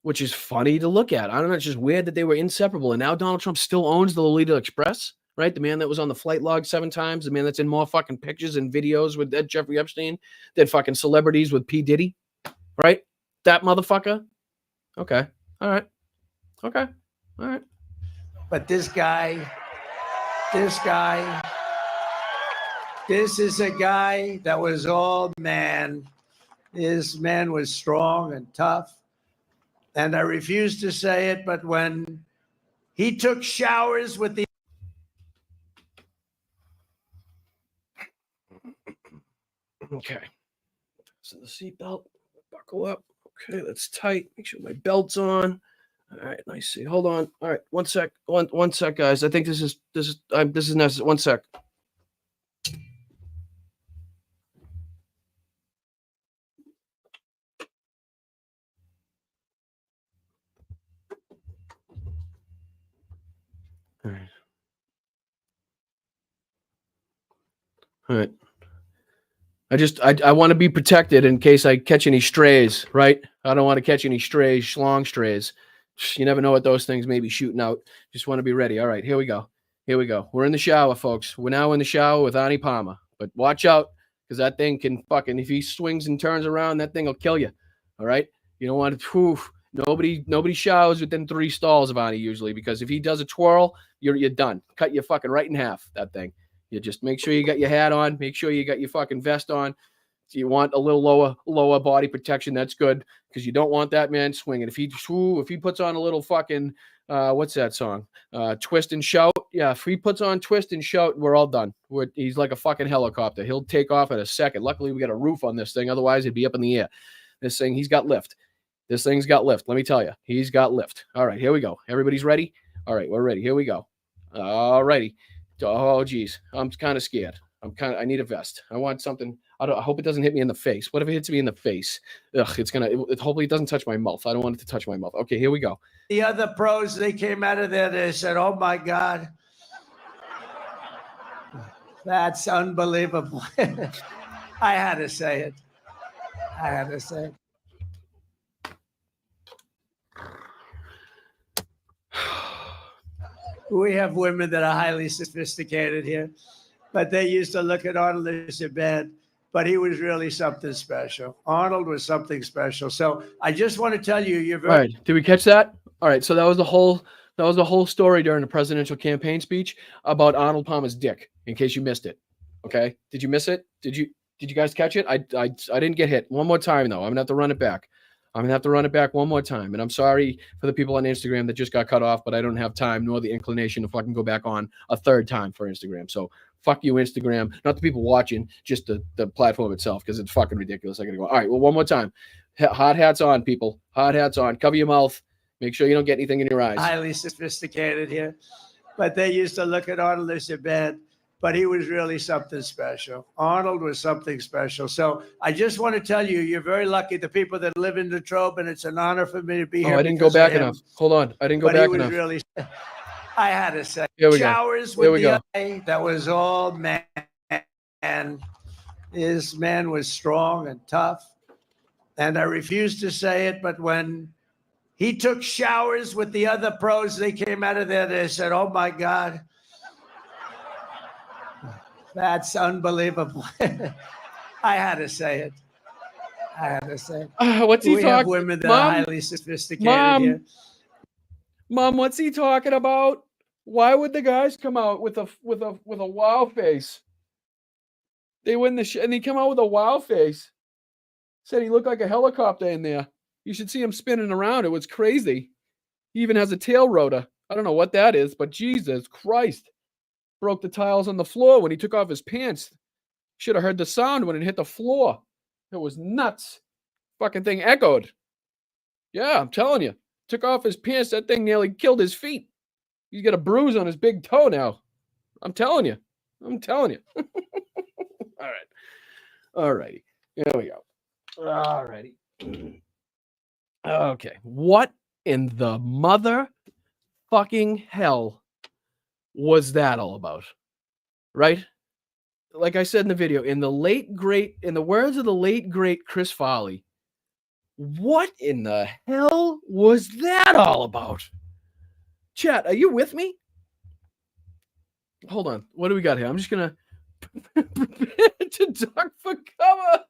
which is funny to look at. I don't know. It's just weird that they were inseparable. And now Donald Trump still owns the Lolita Express, right? The man that was on the flight log 7 times, the man that's in more fucking pictures and videos with that Jeffrey Epstein than fucking celebrities with P. Diddy, right? That motherfucker. Okay. All right. Okay. All right. But this guy, this is a guy that was all man. This man was strong and tough. And I refuse to say it, but when he took showers with the Okay. So the seatbelt, buckle up. Okay, that's tight. Make sure my belt's on. All right, nice seat. Hold on. All right, one sec, guys. I think this is necessary. One sec. All right. All right. I want to be protected in case I catch any strays, right? I don't want to catch any strays, schlong strays. You never know what those things may be shooting out. Just want to be ready. All right, here we go. Here we go. We're in the shower, folks. We're now in the shower with Arnie Palmer. But watch out, because that thing can fucking, if he swings and turns around, that thing will kill you. All right? You don't want to, nobody showers within 3 stalls of Arnie usually, because if he does a twirl, you're done. Cut you fucking right in half, that thing. You just make sure you got your hat on. Make sure you got your fucking vest on. So you want a little lower body protection. That's good, because you don't want that man swinging. If he puts on a little fucking what's that song? Twist and Shout. Yeah, if he puts on Twist and Shout, we're all done. He's like a fucking helicopter. He'll take off in a second. Luckily, we got a roof on this thing. Otherwise, it'd be up in the air. This thing, he's got lift. This thing's got lift. Let me tell you, he's got lift. All right, here we go. Everybody's ready? All right, we're ready. Here we go. All righty. Oh, geez. I'm kind of scared. I need a vest. I want something. I hope it doesn't hit me in the face. What if it hits me in the face? Ugh, hopefully it doesn't touch my mouth. I don't want it to touch my mouth. Okay, here we go. The other pros, they came out of there, they said, oh my God, that's unbelievable. I had to say it. I had to say it. We have women that are highly sophisticated here, but they used to look at Arnold as a bed, but he was really something special. Arnold was something special. So I just want to tell you, you're very. All right. Did we catch that? All right. So that was the whole story during the presidential campaign speech about Arnold Palmer's dick, in case you missed it. Okay. Did you miss it? Did you guys catch it? I didn't get hit. One more time, though. I'm going to have to run it back. One more time. And I'm sorry for the people on Instagram that just got cut off, but I don't have time nor the inclination to fucking go back on a 3rd time for Instagram. So fuck you, Instagram. Not the people watching, just the platform itself, because it's fucking ridiculous. I got to go. All right. Well, one more time. Hard hats on, people. Hard hats on. Cover your mouth. Make sure you don't get anything in your eyes. Highly sophisticated here, but they used to look at Arnold as a bed, but he was really something special. Arnold was something special. So I just want to tell you, you're very lucky, the people that live in Detroit, and it's an honor for me to be here. I didn't go back enough. Hold on. I didn't go back enough. Really, I had to say, here we showers go. Here with we the go. eye, that was all man. And this man was strong and tough. And I refuse to say it, but when he took showers with the other pros, they came out of there, they said, oh my God, that's unbelievable. I had to say it. What's he talking? We have women that are highly sophisticated here. Mom, what's he talking about? Why would the guys come out with a wow face? They win and he come out with a wow face. Said he looked like a helicopter in there. You should see him spinning around. It was crazy. He even has a tail rotor. I don't know what that is, but Jesus Christ. Broke the tiles on the floor when he took off his pants. Should have heard the sound when it hit the floor. It was nuts. Fucking thing echoed. Yeah, I'm telling you. Took off his pants. That thing nearly killed his feet. He's got a bruise on his big toe now. I'm telling you. I'm telling you. All right. All righty. Here we go. All righty. Okay. What in the motherfucking hell was that all about? Right? Like I said in the video, in the words of the late great Chris Farley, what in the hell was that all about? Chat, are you with me? Hold on. What do we got here? I'm just gonna prepare to duck for cover.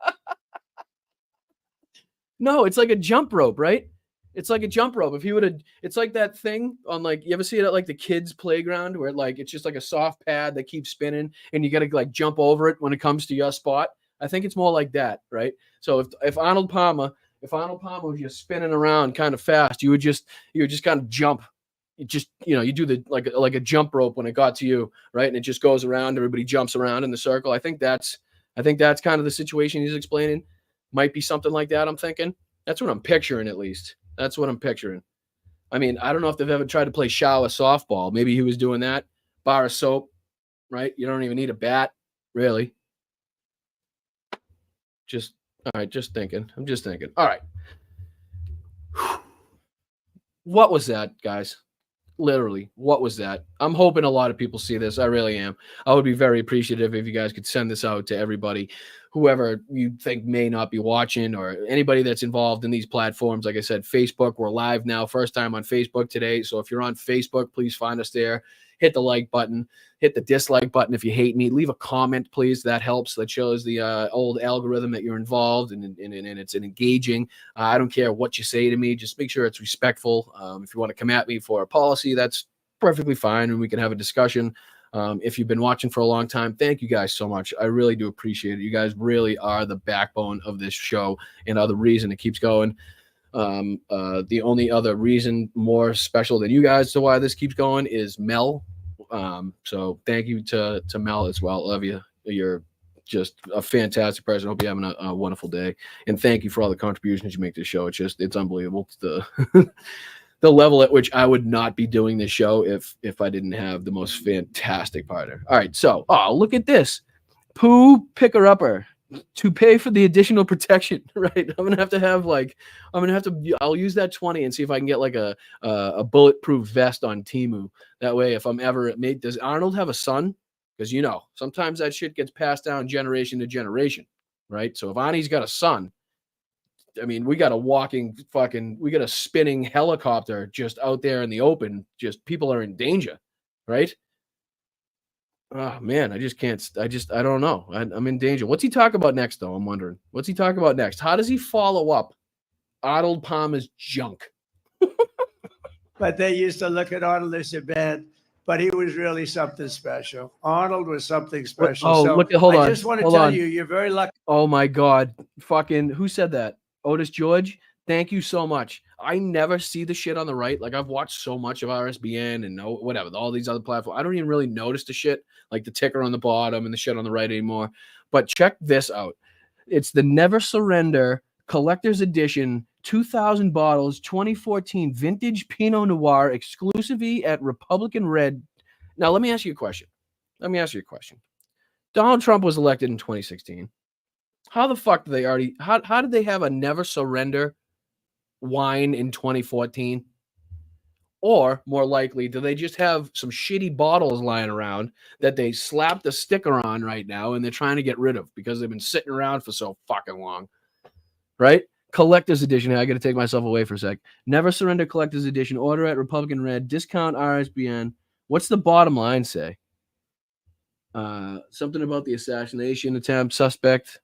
No, it's like a jump rope, right? It's like a jump rope. If he would have, it's like that thing on, like, you ever see it at like the kids' playground where like it's just like a soft pad that keeps spinning and you got to like jump over it when it comes to your spot. I think it's more like that, right? So if Arnold Palmer was just spinning around kind of fast, you would just kind of jump. You just, you do the like a jump rope when it got to you, right? And it just goes around. Everybody jumps around in the circle. I think that's kind of the situation he's explaining. Might be something like that. I'm thinking that's what I'm picturing, at least. That's what I'm picturing. I mean, I don't know if they've ever tried to play shower softball. Maybe he was doing that. Bar of soap, right? You don't even need a bat, really. Just thinking. I'm just thinking. All right. What was that, guys? Literally, what was that? I'm hoping a lot of people see this. I really am. I would be very appreciative if you guys could send this out to everybody, whoever you think may not be watching, or anybody that's involved in these platforms. Like I said, Facebook, we're live now. First time on Facebook today. So if you're on Facebook, please find us there. Hit the like button. Hit the dislike button if you hate me. Leave a comment, please. That helps. That shows the old algorithm that you're involved and it's engaging. I don't care what you say to me. Just make sure it's respectful. If you want to come at me for a policy, that's perfectly fine, and we can have a discussion. If you've been watching for a long time, thank you guys so much. I really do appreciate it. You guys really are the backbone of this show and are the reason it keeps going. The only other reason more special than you guys to why this keeps going is Mel. So thank you to Mel as well. Love you. You're just a fantastic person. Hope you're having a wonderful day. And thank you for all the contributions you make to the show. It's unbelievable. The level at which I would not be doing this show if I didn't have the most fantastic partner. All right. So, look at this. Pooh Picker-Upper. To pay for the additional protection, right? I'll use that 20 and see if I can get like a bulletproof vest on Temu. That way, if I'm ever made, does Arnold have a son? Because sometimes that shit gets passed down generation to generation, right? So if Arnie's got a son, I mean, we got a spinning helicopter just out there in the open. Just people are in danger, right? Oh man, I don't know. I'm in danger. What's he talk about next, though? I'm wondering. What's he talk about next? How does he follow up Arnold Palmer's junk? But they used to look at Arnold as a bad, but he was really something special. Arnold was something special. I just want to tell you, you're very lucky. Oh my God. Fucking, who said that? Otis George? Thank you so much. I never see the shit on the right. Like, I've watched so much of RSBN and whatever, all these other platforms. I don't even really notice the shit, like the ticker on the bottom and the shit on the right anymore. But check this out. It's the Never Surrender Collector's Edition 2,000 bottles 2014 vintage Pinot Noir exclusively at Republican Red. Now, let me ask you a question. Donald Trump was elected in 2016. How the fuck did how did they have a Never Surrender wine in 2014? Or more likely, do they just have some shitty bottles lying around that they slapped a sticker on right now and they're trying to get rid of because they've been sitting around for so fucking long, right? Collector's Edition. I got to take myself away for a sec. Never Surrender Collector's Edition. Order at Republican Red. Discount RSBN. What's the bottom line say? Something about the assassination attempt suspect.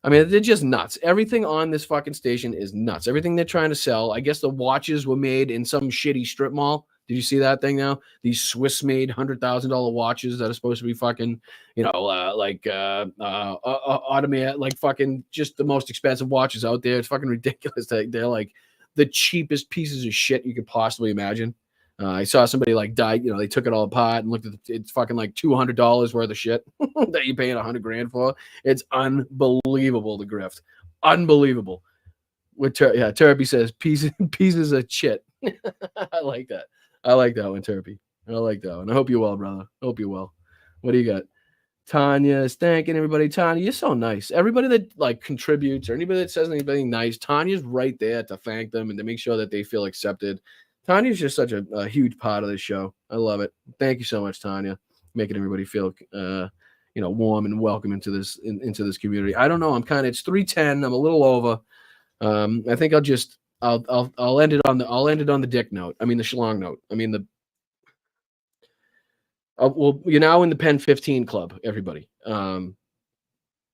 I mean, they're just nuts. Everything on this fucking station is nuts. Everything they're trying to sell. I guess the watches were made in some shitty strip mall. Did you see that thing now? These Swiss-made $100,000 watches that are supposed to be fucking, automated, like fucking just the most expensive watches out there. It's fucking ridiculous. They're like the cheapest pieces of shit you could possibly imagine. I saw somebody like die. You know, they took it all apart and looked at it's fucking like $200 worth of shit that you're paying $100,000 for. It's unbelievable, the grift. Unbelievable. Turpy says pieces of shit. I like that. I like that one, Turpy. I like that one. I hope you're well, brother. I hope you're well. What do you got? Tanya is thanking everybody. Tanya, you're so nice. Everybody that like contributes or anybody that says anything nice, Tanya's right there to thank them and to make sure that they feel accepted. Tanya's just such a huge part of this show. I love it. Thank you so much, Tanya, making everybody feel warm and welcome into this community. I don't know. It's 3:10. I'm a little over. I think I'll end it on the dick note. I mean the schlong note. I mean well, you're now in the Pen 15 club, everybody.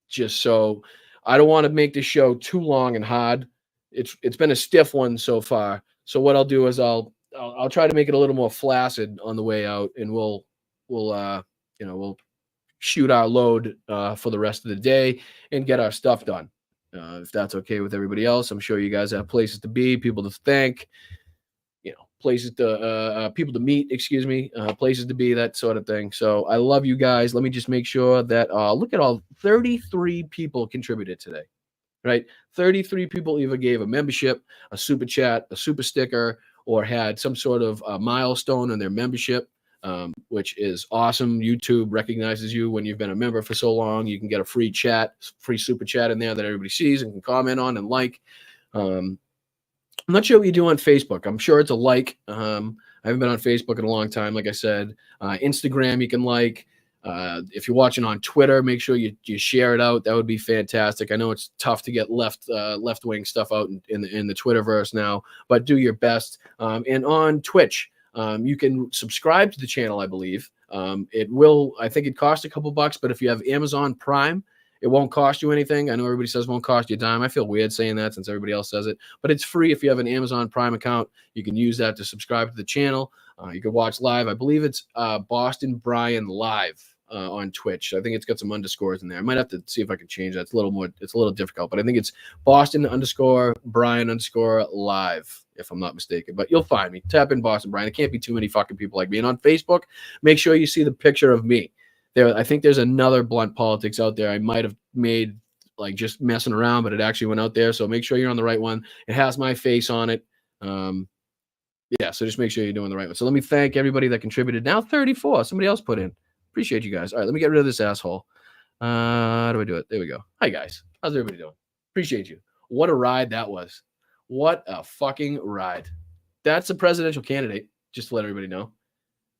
Just so I don't want to make this show too long and hard. It's been a stiff one so far. So what I'll do is I'll try to make it a little more flaccid on the way out, and we'll shoot our load for the rest of the day and get our stuff done. If that's okay with everybody else, I'm sure you guys have places to be, people to thank, places to people to meet, places to be, that sort of thing. So I love you guys. Let me just make sure that look at all 33 people contributed today. Right? 33 people either gave a membership, a super chat, a super sticker, or had some sort of milestone in their membership, which is awesome. YouTube recognizes you when you've been a member for so long. You can get a free super chat in there that everybody sees and can comment on and like. I'm not sure what you do on Facebook. I'm sure it's a like. I haven't been on Facebook in a long time, like I said. Instagram, you can like. If you're watching on Twitter, make sure you share it out. That would be fantastic. I know it's tough to get left-wing stuff out in the Twitterverse now, but do your best. And on Twitch, you can subscribe to the channel, I believe. I think it costs a couple bucks, but if you have Amazon Prime, it won't cost you anything. I know everybody says it won't cost you a dime. I feel weird saying that since everybody else says it, but it's free if you have an Amazon Prime account. You can use that to subscribe to the channel. You can watch live. I believe it's Boston Brian Live on Twitch. I think it's got some underscores in there. I might have to see if I can change that. It's a little difficult, but I think it's Boston_Brian_live, if I'm not mistaken. But you'll find me. Tap in Boston Brian. There can't be too many fucking people like me. And on Facebook, make sure you see the picture of me. I think there's another Blunt Politics out there I might have made like just messing around, but it actually went out there. So make sure you're on the right one. It has my face on it. So just make sure you're doing the right one. So let me thank everybody that contributed. Now 34. Somebody else put in. Appreciate you guys. All right, let me get rid of this asshole. How do I do it? There we go. Hi, guys. How's everybody doing? Appreciate you. What a ride that was. What a fucking ride. That's a presidential candidate, just to let everybody know.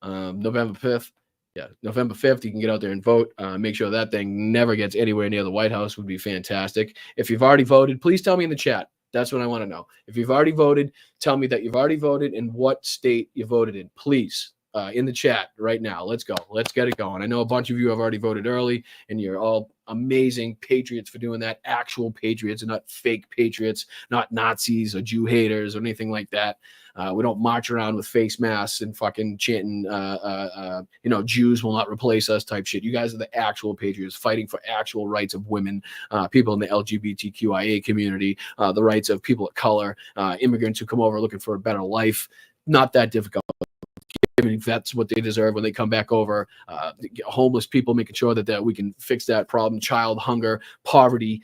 November 5th. Yeah, November 5th, you can get out there and vote. Make sure that thing never gets anywhere near the White House would be fantastic. If you've already voted, please tell me in the chat. That's what I want to know. If you've already voted, tell me that you've already voted and what state you voted in, please. In the chat right now. Let's go. Let's get it going. I know a bunch of you have already voted early, and you're all amazing patriots for doing that. Actual patriots and not fake patriots, not Nazis or Jew haters or anything like that. We don't march around with face masks and fucking chanting, Jews will not replace us type shit. You guys are the actual patriots fighting for actual rights of women, people in the LGBTQIA community, the rights of people of color, immigrants who come over looking for a better life. Not that difficult. Giving vets what they deserve when they come back over, homeless people, making sure that we can fix that problem, child hunger, poverty,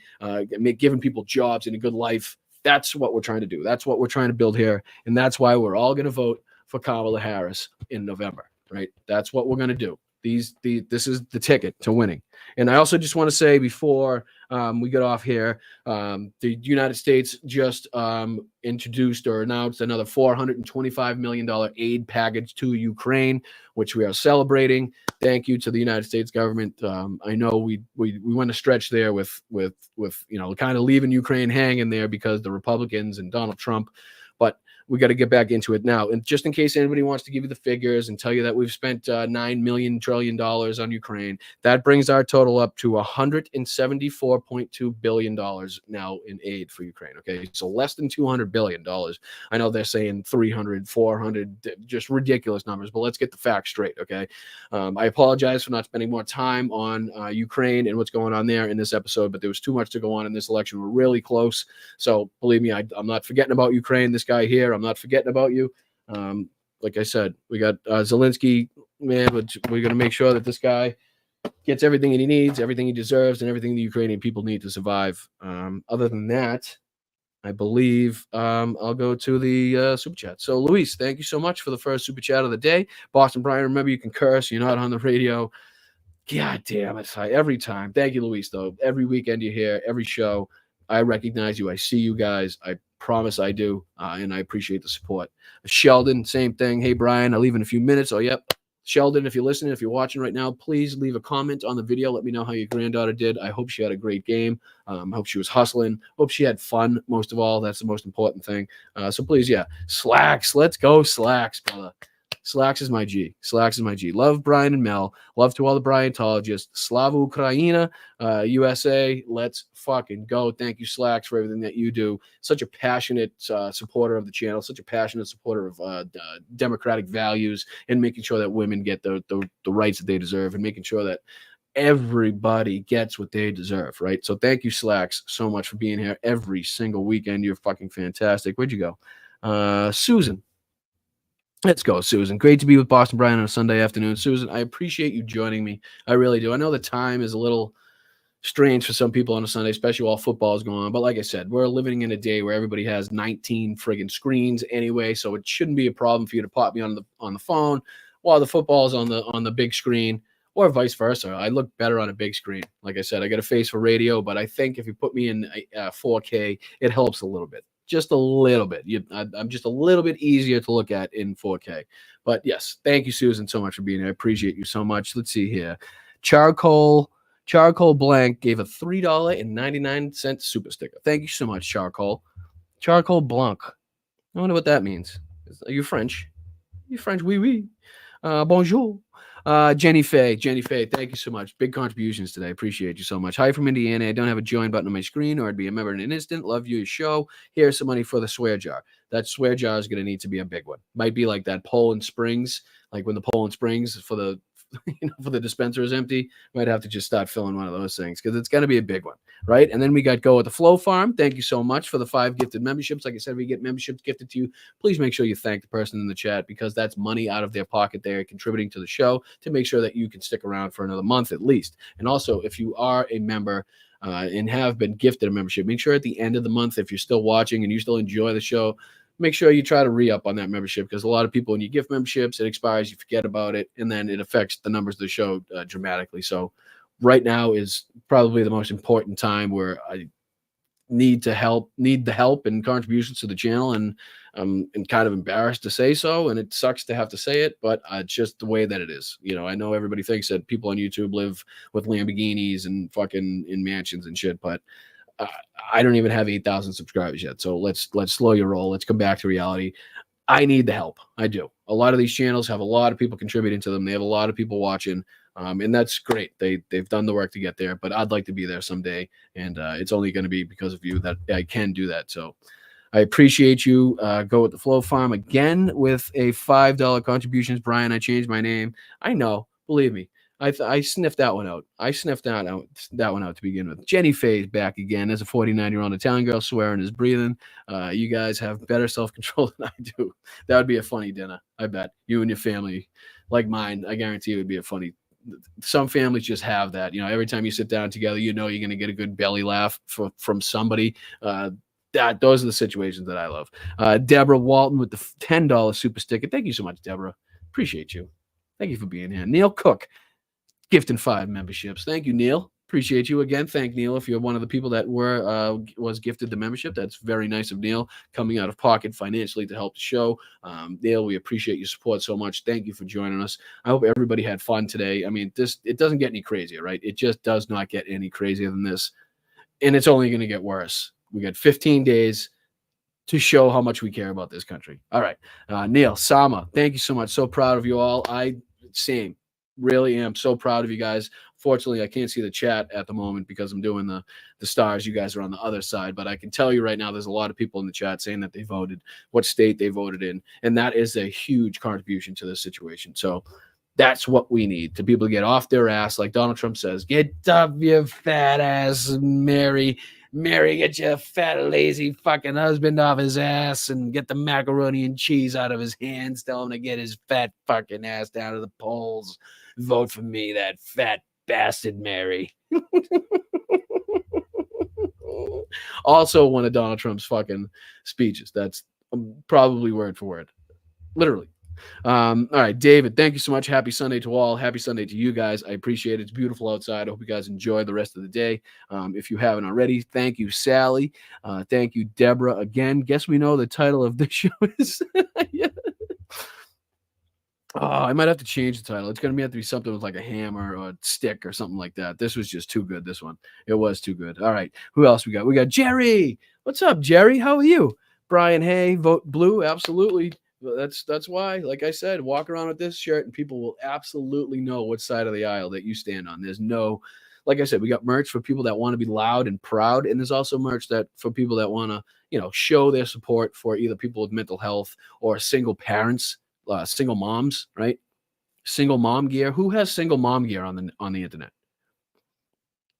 giving people jobs and a good life. That's what we're trying to do. That's what we're trying to build here. And that's why we're all going to vote for Kamala Harris in November, right? That's what we're going to do. This is the ticket to winning. And I also just want to say before we get off here, the United States just introduced or announced another $425 million aid package to Ukraine, which we are celebrating. Thank you to the United States government. I know we went a stretch there with kind of leaving Ukraine hanging there because the Republicans and Donald Trump, but we got to get back into it now. And just in case anybody wants to give you the figures and tell you that we've spent $9 trillion on Ukraine, that brings our total up to $174.2 billion now in aid for Ukraine. Okay, so less than $200 billion. I know they're saying 300, 400, just ridiculous numbers, but let's get the facts straight. Okay, I apologize for not spending more time on Ukraine and what's going on there in this episode, but there was too much to go on in this election. We're really close. So believe me, I'm not forgetting about Ukraine. This guy here, I'm not forgetting about you. like I said, we got Zelensky, man, but we're going to make sure that this guy gets everything he needs, everything he deserves, and everything the Ukrainian people need to survive. Other than that, I believe I'll go to the super chat. So, Luis, thank you so much for the first super chat of the day. Boston Brian, remember you can curse. You're not on the radio. God damn it. Every time. Thank you, Luis, though. Every weekend you're here, every show. I recognize you. I see you guys. I promise I do. And I appreciate the support. Sheldon, same thing. Hey, Brian, I'll leave in a few minutes. Oh, yep. Sheldon, if you're listening, if you're watching right now, please leave a comment on the video. Let me know how your granddaughter did. I hope she had a great game. I hope she was hustling. Hope she had fun, most of all. That's the most important thing. So please, yeah. Slacks. Let's go, Slacks, brother. Slacks is my G. Slacks is my G. Love Brian and Mel. Love to all the Bryantologists. Slava Ukraina, USA. Let's fucking go. Thank you, Slacks, for everything that you do. Such a passionate supporter of the channel. Such a passionate supporter of democratic values and making sure that women get the rights that they deserve and making sure that everybody gets what they deserve, right? So thank you, Slacks, so much for being here every single weekend. You're fucking fantastic. Where'd you go? Susan. Let's go, Susan. Great to be with Boston Brian on a Sunday afternoon. Susan, I appreciate you joining me. I really do. I know the time is a little strange for some people on a Sunday, especially while football is going on. But like I said, we're living in a day where everybody has 19 friggin' screens anyway, so it shouldn't be a problem for you to pop me on the phone while the football is on the big screen, or vice versa. I look better on a big screen. Like I said, I got a face for radio, but I think if you put me in 4K, it helps a little bit. Just a little bit. I'm just a little bit easier to look at in 4K. But yes, thank you, Susan, so much for being here. I appreciate you so much. Let's see here. Charcoal Blank gave a $3.99 super sticker. Thank you so much, Charcoal. Charcoal Blanc. I wonder what that means. Are you French? You French? Oui, oui. Bonjour. Jenny Faye, thank you so much. Big contributions today. Appreciate you so much. Hi from Indiana. I don't have a join button on my screen, or I'd be a member in an instant. Love your show. Here's some money for the swear jar. That swear jar is going to need to be a big one. Might be like that Poland Springs, like when the Poland Springs for the for the dispenser is empty. Might have to just start filling one of those things because it's going to be a big one, right? And then we got Go at the Flow Farm. Thank you so much for the 5 gifted memberships. Like I said, we get memberships gifted to you. Please make sure you thank the person in the chat because that's money out of their pocket. They're contributing to the show to make sure that you can stick around for another month at least. And also, if you are a member and have been gifted a membership, make sure at the end of the month, if you're still watching and you still enjoy the show, make sure you try to re-up on that membership because a lot of people, when you gift memberships, it expires, you forget about it, and then it affects the numbers of the show dramatically. So right now is probably the most important time where I need the help and contributions to the channel, and I'm kind of embarrassed to say so, and it sucks to have to say it, but it's just the way that it is. You know, I know everybody thinks that people on YouTube live with Lamborghinis and fucking in mansions and shit, but I don't even have 8,000 subscribers yet. So let's slow your roll. Let's come back to reality. I need the help. I do. A lot of these channels have a lot of people contributing to them. They have a lot of people watching, and that's great. They've done the work to get there, but I'd like to be there someday, and it's only going to be because of you that I can do that. So I appreciate you. Go with the Flow Farm again with a $5 contributions. Brian, I changed my name. I know. Believe me. I sniffed that one out. I sniffed that one out to begin with. Jenny Faye's back again as a 49-year-old Italian girl swearing is breathing. You guys have better self-control than I do. That would be a funny dinner. I bet you and your family, like mine, I guarantee it would be a funny. Some families just have that. You know, every time you sit down together, you know you're going to get a good belly laugh from somebody. Those are the situations that I love. Deborah Walton with the $10 super sticker. Thank you so much, Deborah. Appreciate you. Thank you for being here. Neil Cook. Gifting 5 memberships. Thank you, Neil. Appreciate you again. Thank Neil if you're one of the people that was gifted the membership. That's very nice of Neil, coming out of pocket financially to help the show. Neil, we appreciate your support so much. Thank you for joining us. I hope everybody had fun today. I mean, it doesn't get any crazier, right? It just does not get any crazier than this, and it's only going to get worse. We got 15 days to show how much we care about this country. All right, Neil, Sama, thank you so much. So proud of you all. Same. Really am so proud of you guys. Fortunately, I can't see the chat at the moment because I'm doing the stars. You guys are on the other side, but I can tell you right now there's a lot of people in the chat saying that they voted, what state they voted in, and that is a huge contribution to this situation. So that's what we need, to people to get off their ass, like Donald Trump says, get up, you fat ass, Mary. Mary, get your fat, lazy fucking husband off his ass and get the macaroni and cheese out of his hands. Tell him to get his fat fucking ass down to the polls. Vote for me, that fat bastard, Mary. Also, one of Donald Trump's fucking speeches. That's probably word for word. Literally. All right, David, thank you so much. Happy Sunday to all. Happy Sunday to you guys. I appreciate it. It's beautiful outside. I hope you guys enjoy the rest of the day. If you haven't already, thank you, Sally. Thank you, Deborah. Again, guess we know the title of this show is. Yeah. Oh, I might have to change the title. It's going to have to be something with like a hammer or a stick or something like that. This was just too good, this one. It was too good. All right, who else we got? We got Jerry. What's up, Jerry? How are you? Brian, hey, vote blue. Absolutely. That's why, like I said, walk around with this shirt and people will absolutely know what side of the aisle that you stand on. There's no, like I said, we got merch for people that want to be loud and proud, and there's also merch that for people that want to, show their support for either people with mental health or single parents, single moms, right? Single mom gear. Who has single mom gear on the internet?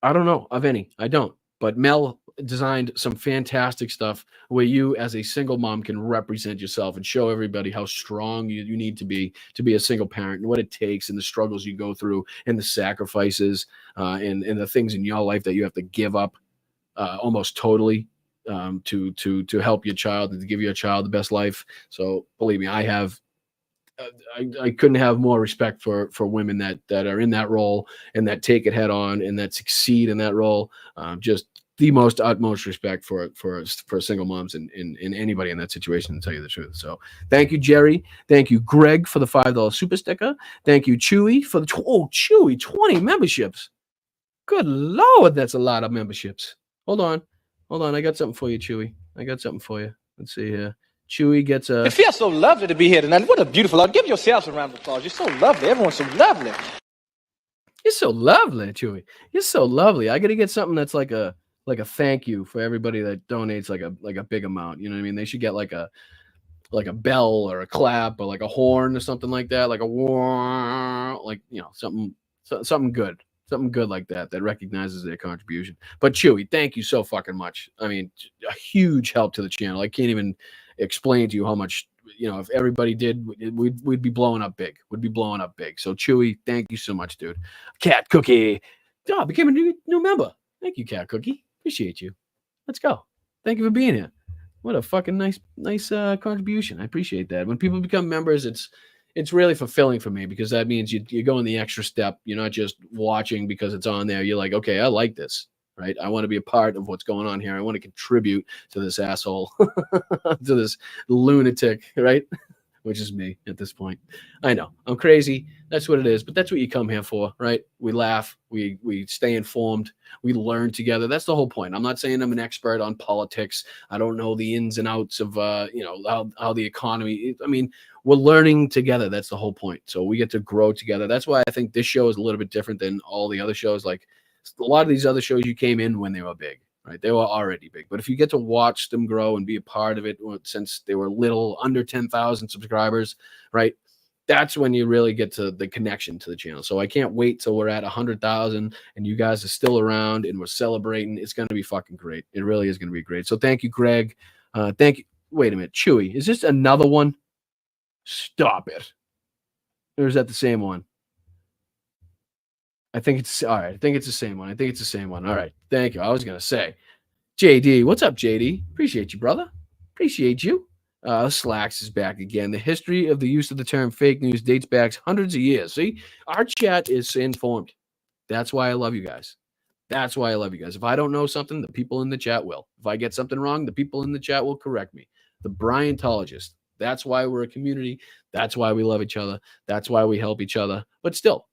I don't know of any. I don't. But Mel designed some fantastic stuff where you as a single mom can represent yourself and show everybody how strong you need to be a single parent and what it takes and the struggles you go through and the sacrifices and the things in your life that you have to give up almost totally to help your child and to give your child the best life. So believe me, I couldn't have more respect for women that are in that role and that take it head on and that succeed in that role. Just the most utmost respect for single moms and anybody in that situation, to tell you the truth. So thank you, Jerry. Thank you, Greg, for the $5 super sticker. Thank you, Chewy, for the Chewy 20 memberships. Good Lord, that's a lot of memberships. Hold on. I got something for you, Chewy. I got something for you. Let's see here. Chewy gets a... It feels so lovely to be here tonight. What a beautiful... Give yourselves a round of applause. You're so lovely. Everyone's so lovely. You're so lovely, Chewy. You're so lovely. I got to get something that's like a thank you for everybody that donates like a big amount. You know what I mean? They should get like a bell or a clap or like a horn or something like that. Like a war, like, something good. Something good like that recognizes their contribution. But Chewy, thank you so fucking much. I mean, a huge help to the channel. I can't even explain to you how much, if everybody did, we'd be blowing up big. So Chewy, thank you so much, dude. Cat Cookie. Oh, became a new member. Thank you, Cat Cookie. Appreciate you. Let's go. Thank you for being here. What a fucking nice contribution. I appreciate that. When people become members, it's really fulfilling for me because that means you're going the extra step. You're not just watching because it's on there. You're like, okay, I like this, right? I want to be a part of what's going on here. I want to contribute to this asshole, to this lunatic, right? Which is me at this point. I know I'm crazy. That's what it is. But that's what you come here for, right? We laugh. We stay informed. We learn together. That's the whole point. I'm not saying I'm an expert on politics. I don't know the ins and outs of, how the economy. I mean, we're learning together. That's the whole point. So we get to grow together. That's why I think this show is a little bit different than all the other shows. Like a lot of these other shows, you came in when they were big. Right, they were already big, but if you get to watch them grow and be a part of it since they were little, under 10,000 subscribers, right, that's when you really get to the connection to the channel. So I can't wait till we're at 100,000 and you guys are still around and we're celebrating. It's going to be fucking great. It really is going to be great. So thank you, Greg. Thank you. Wait a minute, Chewy, is this another one? Stop it. Or is that the same one? I think it's all right. I think it's the same one. All right. Thank you. I was going to say, JD, what's up, JD? Appreciate you, brother. Appreciate you. Slacks is back again. The history of the use of the term fake news dates back hundreds of years. See, our chat is informed. That's why I love you guys. If I don't know something, the people in the chat will. If I get something wrong, the people in the chat will correct me. The Bryantologist. That's why we're a community. That's why we love each other. That's why we help each other. But still,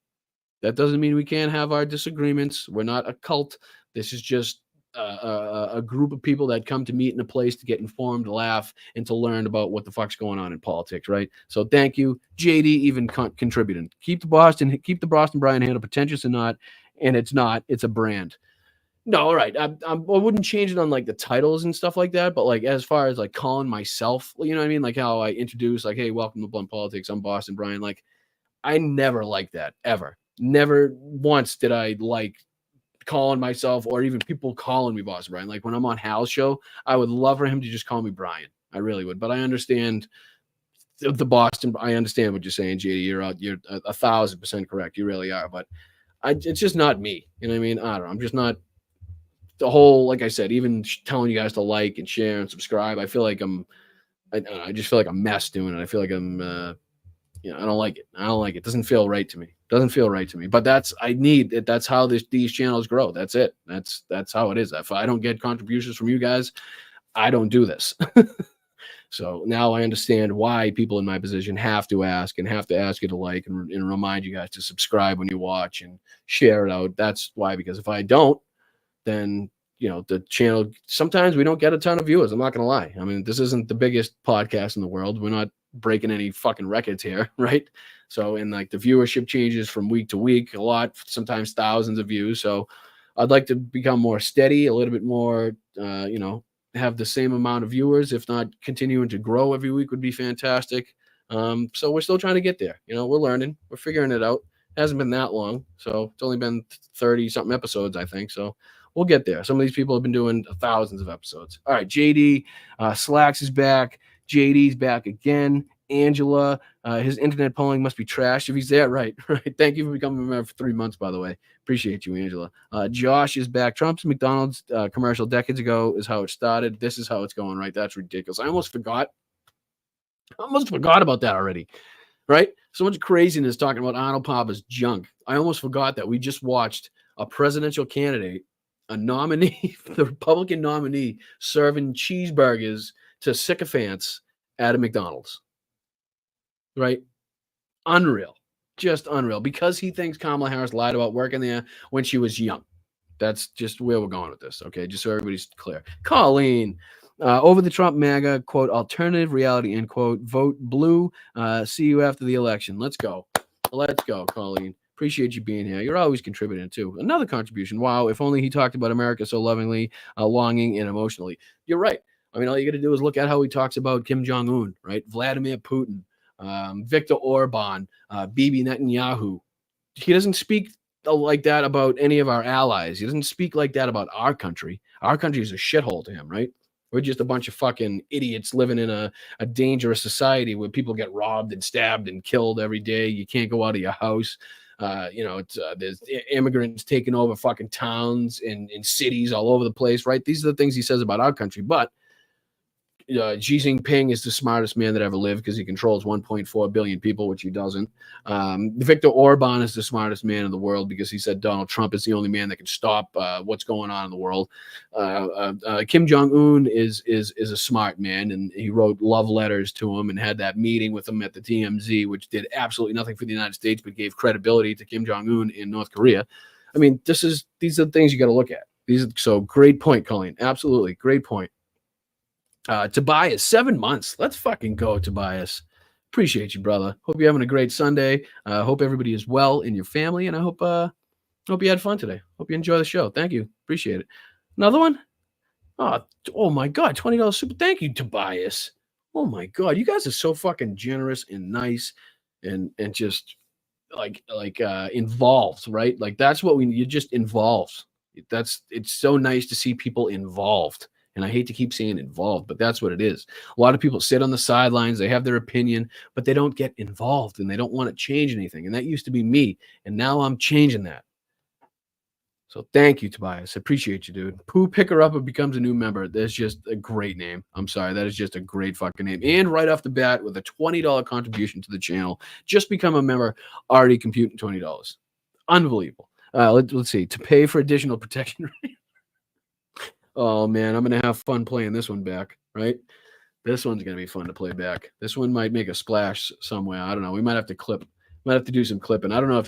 that doesn't mean we can't have our disagreements. We're not a cult. This is just a group of people that come to meet in a place to get informed, to laugh, and to learn about what the fuck's going on in politics, right? So thank you, JD, even contributing. Keep the Boston Brian handle pretentious or not, and it's not. It's a brand. No, all right. I wouldn't change it on like the titles and stuff like that, but like as far as like calling myself, you know what I mean? Like how I introduce, like, hey, welcome to Blunt Politics. I'm Boston Brian. Like, I never liked that ever. Never once did I like calling myself, or even people calling me Boston Brian. Like when I'm on Hal's show, I would love for him to just call me Brian. I really would. But I understand the Boston. I understand what you're saying, JD. You're 1,000% correct. You really are. But it's just not me. You know what I mean? I don't know. I'm just not the whole, like I said, even telling you guys to like and share and subscribe. I feel like I just feel like a mess doing it. I feel like I'm, I don't like it. I don't like it. It doesn't feel right to me. Doesn't feel right to me. But that's how these channels grow. That's it. That's how it is. If I don't get contributions from you guys, I don't do this. So now I understand why people in my position have to ask you to like and remind you guys to subscribe when you watch and share it out. That's why, because if I don't, then the channel, sometimes we don't get a ton of viewers. I'm not going to lie. I mean, this isn't the biggest podcast in the world. We're not breaking any fucking records here, right? So, and like the viewership changes from week to week, a lot, sometimes thousands of views. So I'd like to become more steady, a little bit more, have the same amount of viewers, if not continuing to grow every week would be fantastic. So we're still trying to get there. We're learning, we're figuring it out. It hasn't been that long. So it's only been 30 something episodes, I think. So we'll get there. Some of these people have been doing thousands of episodes. All right. JD, Slacks is back. JD's back again. Angela, his internet polling must be trashed if he's there. Right. Thank you for becoming a member for 3 months, by the way. Appreciate you, Angela. Josh is back. Trump's McDonald's commercial decades ago is how it started. This is how it's going, right? That's ridiculous. I almost forgot about that already, right? So much craziness talking about Arnold Palmer's junk. I almost forgot that we just watched a presidential candidate, a nominee, the Republican nominee, serving cheeseburgers to sycophants at a McDonald's. Right? Unreal. Just unreal. Because he thinks Kamala Harris lied about working there when she was young. That's just where we're going with this. Okay, just so everybody's clear. Colleen, over the Trump MAGA, quote, alternative reality, end quote, vote blue. See you after the election. Let's go. Let's go, Colleen. Appreciate you being here. You're always contributing too. Another contribution. Wow, if only he talked about America so lovingly, longing, and emotionally. You're right. I mean, all you got to do is look at how he talks about Kim Jong-un, right? Vladimir Putin, Viktor Orban, Bibi Netanyahu. He doesn't speak like that about any of our allies. He doesn't speak like that about our country. Our country is a shithole to him, right? We're just a bunch of fucking idiots living in a dangerous society where people get robbed and stabbed and killed every day. You can't go out of your house. There's immigrants taking over fucking towns and cities all over the place, right? These are the things he says about our country. But Xi Jinping is the smartest man that ever lived because he controls 1.4 billion people, which he doesn't. Viktor Orban is the smartest man in the world because he said Donald Trump is the only man that can stop what's going on in the world. Kim Jong-un is a smart man, and he wrote love letters to him and had that meeting with him at the TMZ, which did absolutely nothing for the United States but gave credibility to Kim Jong-un in North Korea. I mean, these are the things you got to look at. So great point, Colleen. Absolutely great point. Tobias, 7 months. Let's fucking go, Tobias. Appreciate you, brother. Hope you're having a great Sunday. Hope everybody is well in your family, and I hope you had fun today. Hope you enjoy the show. Thank you. Appreciate it. Another one? Oh my God, $20 super. Thank you, Tobias. Oh my God, you guys are so fucking generous and nice and just like involved, right? Like that's what you're just involved. It's so nice to see people involved. And I hate to keep saying involved, but that's what it is. A lot of people sit on the sidelines, they have their opinion, but they don't get involved and they don't want to change anything. And that used to be me. And now I'm changing that. So thank you, Tobias. I appreciate you, dude. Pooh Picker Upper becomes a new member. That's just a great name. I'm sorry. That is just a great fucking name. And right off the bat with a $20 contribution to the channel, just become a member, already computing $20. Unbelievable. Let's see. To pay for additional protection. Oh, man, I'm going to have fun playing this one back, right? This one's going to be fun to play back. This one might make a splash somewhere. I don't know. We might have to do some clipping. I don't know if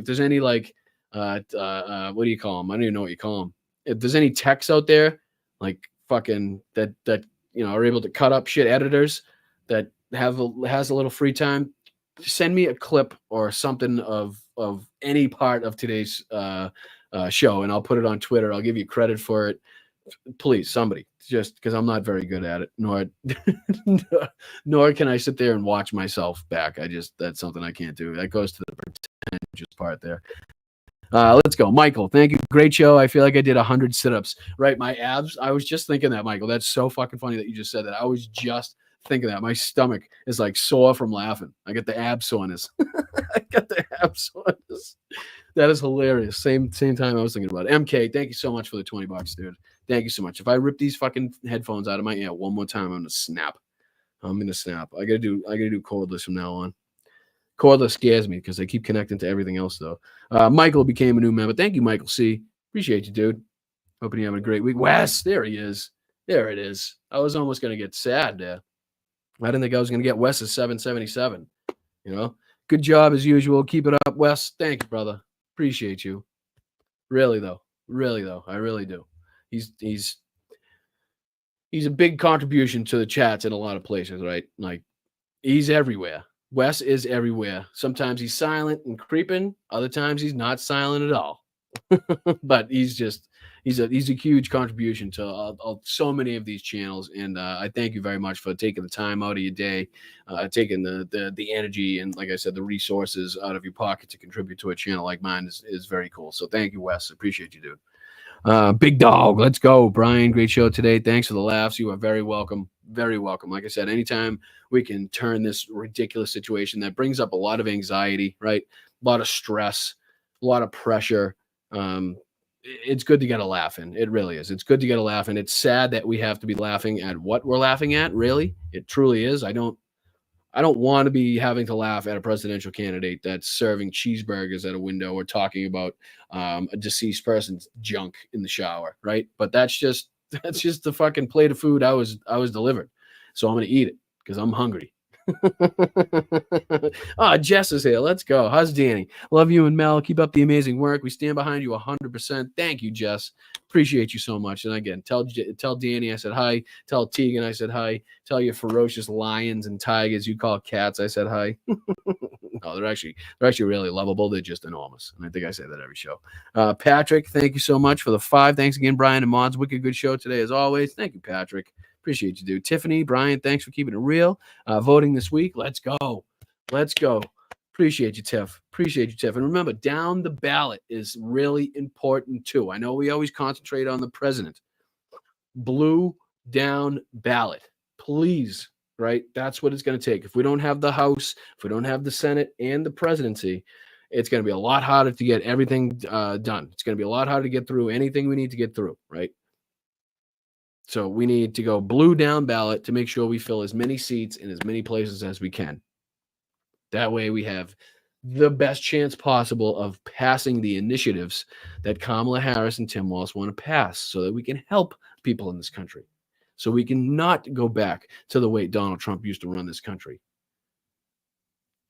there's any like, what do you call them? I don't even know what you call them. If there's any techs out there, like fucking that are able to cut up shit, editors that has a little free time, send me a clip or something of any part of today's show, and I'll put it on Twitter. I'll give you credit for it. Please, somebody, just because I'm not very good at it, nor can I sit there and watch myself back. That's something I can't do. That goes to the pretentious part there. Let's go. Michael, thank you. Great show. I feel like I did 100 sit-ups. Right, my abs. I was just thinking that, Michael. That's so fucking funny that you just said that. I was just thinking that. My stomach is like sore from laughing. I get the ab soreness. I got the ab soreness. That is hilarious. Same time I was thinking about it. MK, thank you so much for the $20, dude. Thank you so much. If I rip these fucking headphones out of my ear one more time, I'm gonna snap. I gotta do cordless from now on. Cordless scares me because they keep connecting to everything else, though. Michael became a new member. Thank you, Michael C. Appreciate you, dude. Hoping you're having a great week. Wes, there he is. There it is. I was almost going to get sad there. I didn't think I was going to get Wes's 777. You know, good job as usual. Keep it up, Wes. Thank you, brother. Appreciate you. Really, though. I really do. He's a big contribution to the chats in a lot of places, right? Like, he's everywhere. Wes is everywhere. Sometimes he's silent and creeping. Other times he's not silent at all. But he's a huge contribution to so many of these channels. And I thank you very much for taking the time out of your day, taking the energy and, like I said, the resources out of your pocket to contribute to a channel like mine is very cool. So thank you, Wes. Appreciate you, dude. Big dog, let's go. Brian, great show today. Thanks for the laughs. You are very welcome. Very welcome. Like I said, anytime we can turn this ridiculous situation that brings up a lot of anxiety, right? A lot of stress, a lot of pressure. It's good to get a laugh in. It really is. It's good to get a laugh in. It's sad that we have to be laughing at what we're laughing at. Really, it truly is. I don't want to be having to laugh at a presidential candidate that's serving cheeseburgers at a window or talking about a deceased person's junk in the shower, right? But that's just the fucking plate of food I was delivered. So I'm going to eat it because I'm hungry. Jess is here. Let's go. How's Danny? Love you and Mel. Keep up the amazing work. We stand behind you 100%. Thank you, Jess. Appreciate you so much. And again, tell Danny I said hi. Tell Tegan I said hi. Tell your ferocious lions and tigers you call cats I said hi. No, they're actually really lovable. They're just enormous. And I think I say that every show. Patrick, thank you so much for the 5. Thanks again, Brian and Mods. Wicked good show today as always. Thank you, Patrick. Appreciate you, dude. Tiffany, Brian, thanks for keeping it real. Voting this week. Let's go. Appreciate you, Tiff. And remember, down the ballot is really important, too. I know we always concentrate on the president. Blue down ballot. Please, right? That's what it's going to take. If we don't have the House, if we don't have the Senate and the presidency, it's going to be a lot harder to get everything done. It's going to be a lot harder to get through anything we need to get through, right? So we need to go blue down ballot to make sure we fill as many seats in as many places as we can. That way we have the best chance possible of passing the initiatives that Kamala Harris and Tim Walz want to pass so that we can help people in this country. So we can not go back to the way Donald Trump used to run this country.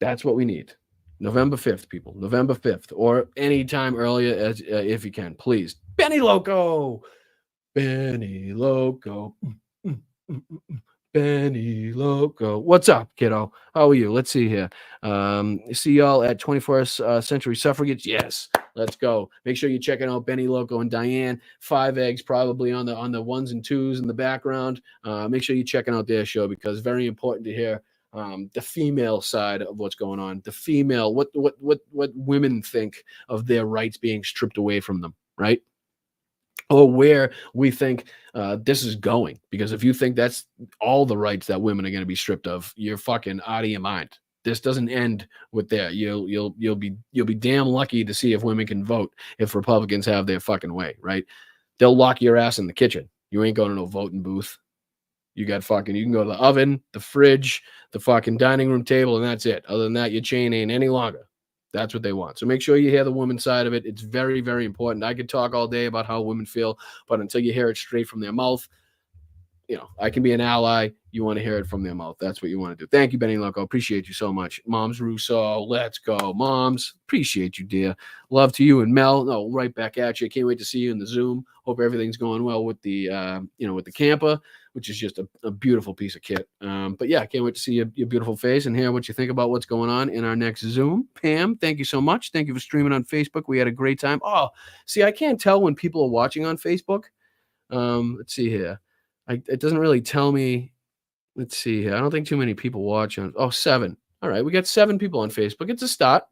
That's what we need. November 5th, people. November 5th or any time earlier as if you can. Please. Benny Loco. Benny Loco. Benny Loco. What's up, kiddo? How are you? Let's see here. See y'all at 21st Century Suffragettes. Yes, let's go. Make sure you're checking out Benny Loco and Diane. 5 eggs probably on the ones and twos in the background. Make sure you're checking out their show because it's very important to hear the female side of what's going on. The female, what women think of their rights being stripped away from them, right? Or where we think this is going. Because if you think that's all the rights that women are going to be stripped of, you're fucking out of your mind. This doesn't end with there. You'll be damn lucky to see if women can vote if Republicans have their fucking way, right? They'll lock your ass in the kitchen. You ain't going to no voting booth. You can go to the oven, the fridge, the fucking dining room table, and that's it. Other than that, your chain ain't any longer. That's what they want. So make sure you hear the woman side of it. It's very, very important. I could talk all day about how women feel, but until you hear it straight from their mouth, I can be an ally. You want to hear it from their mouth. That's what you want to do. Thank you, Benny Loco. Appreciate you so much. Moms Russo, let's go. Moms, appreciate you, dear. Love to you and Mel. No, right back at you. Can't wait to see you in the Zoom. Hope everything's going well with the, with the camper, which is just a beautiful piece of kit. But yeah, I can't wait to see your beautiful face and hear what you think about what's going on in our next Zoom. Pam, thank you so much. Thank you for streaming on Facebook. We had a great time. Oh, see, I can't tell when people are watching on Facebook. Let's see here. It doesn't really tell me. Let's see here. I don't think too many people watch on. Oh, 7. All right. We got 7 people on Facebook. It's a start.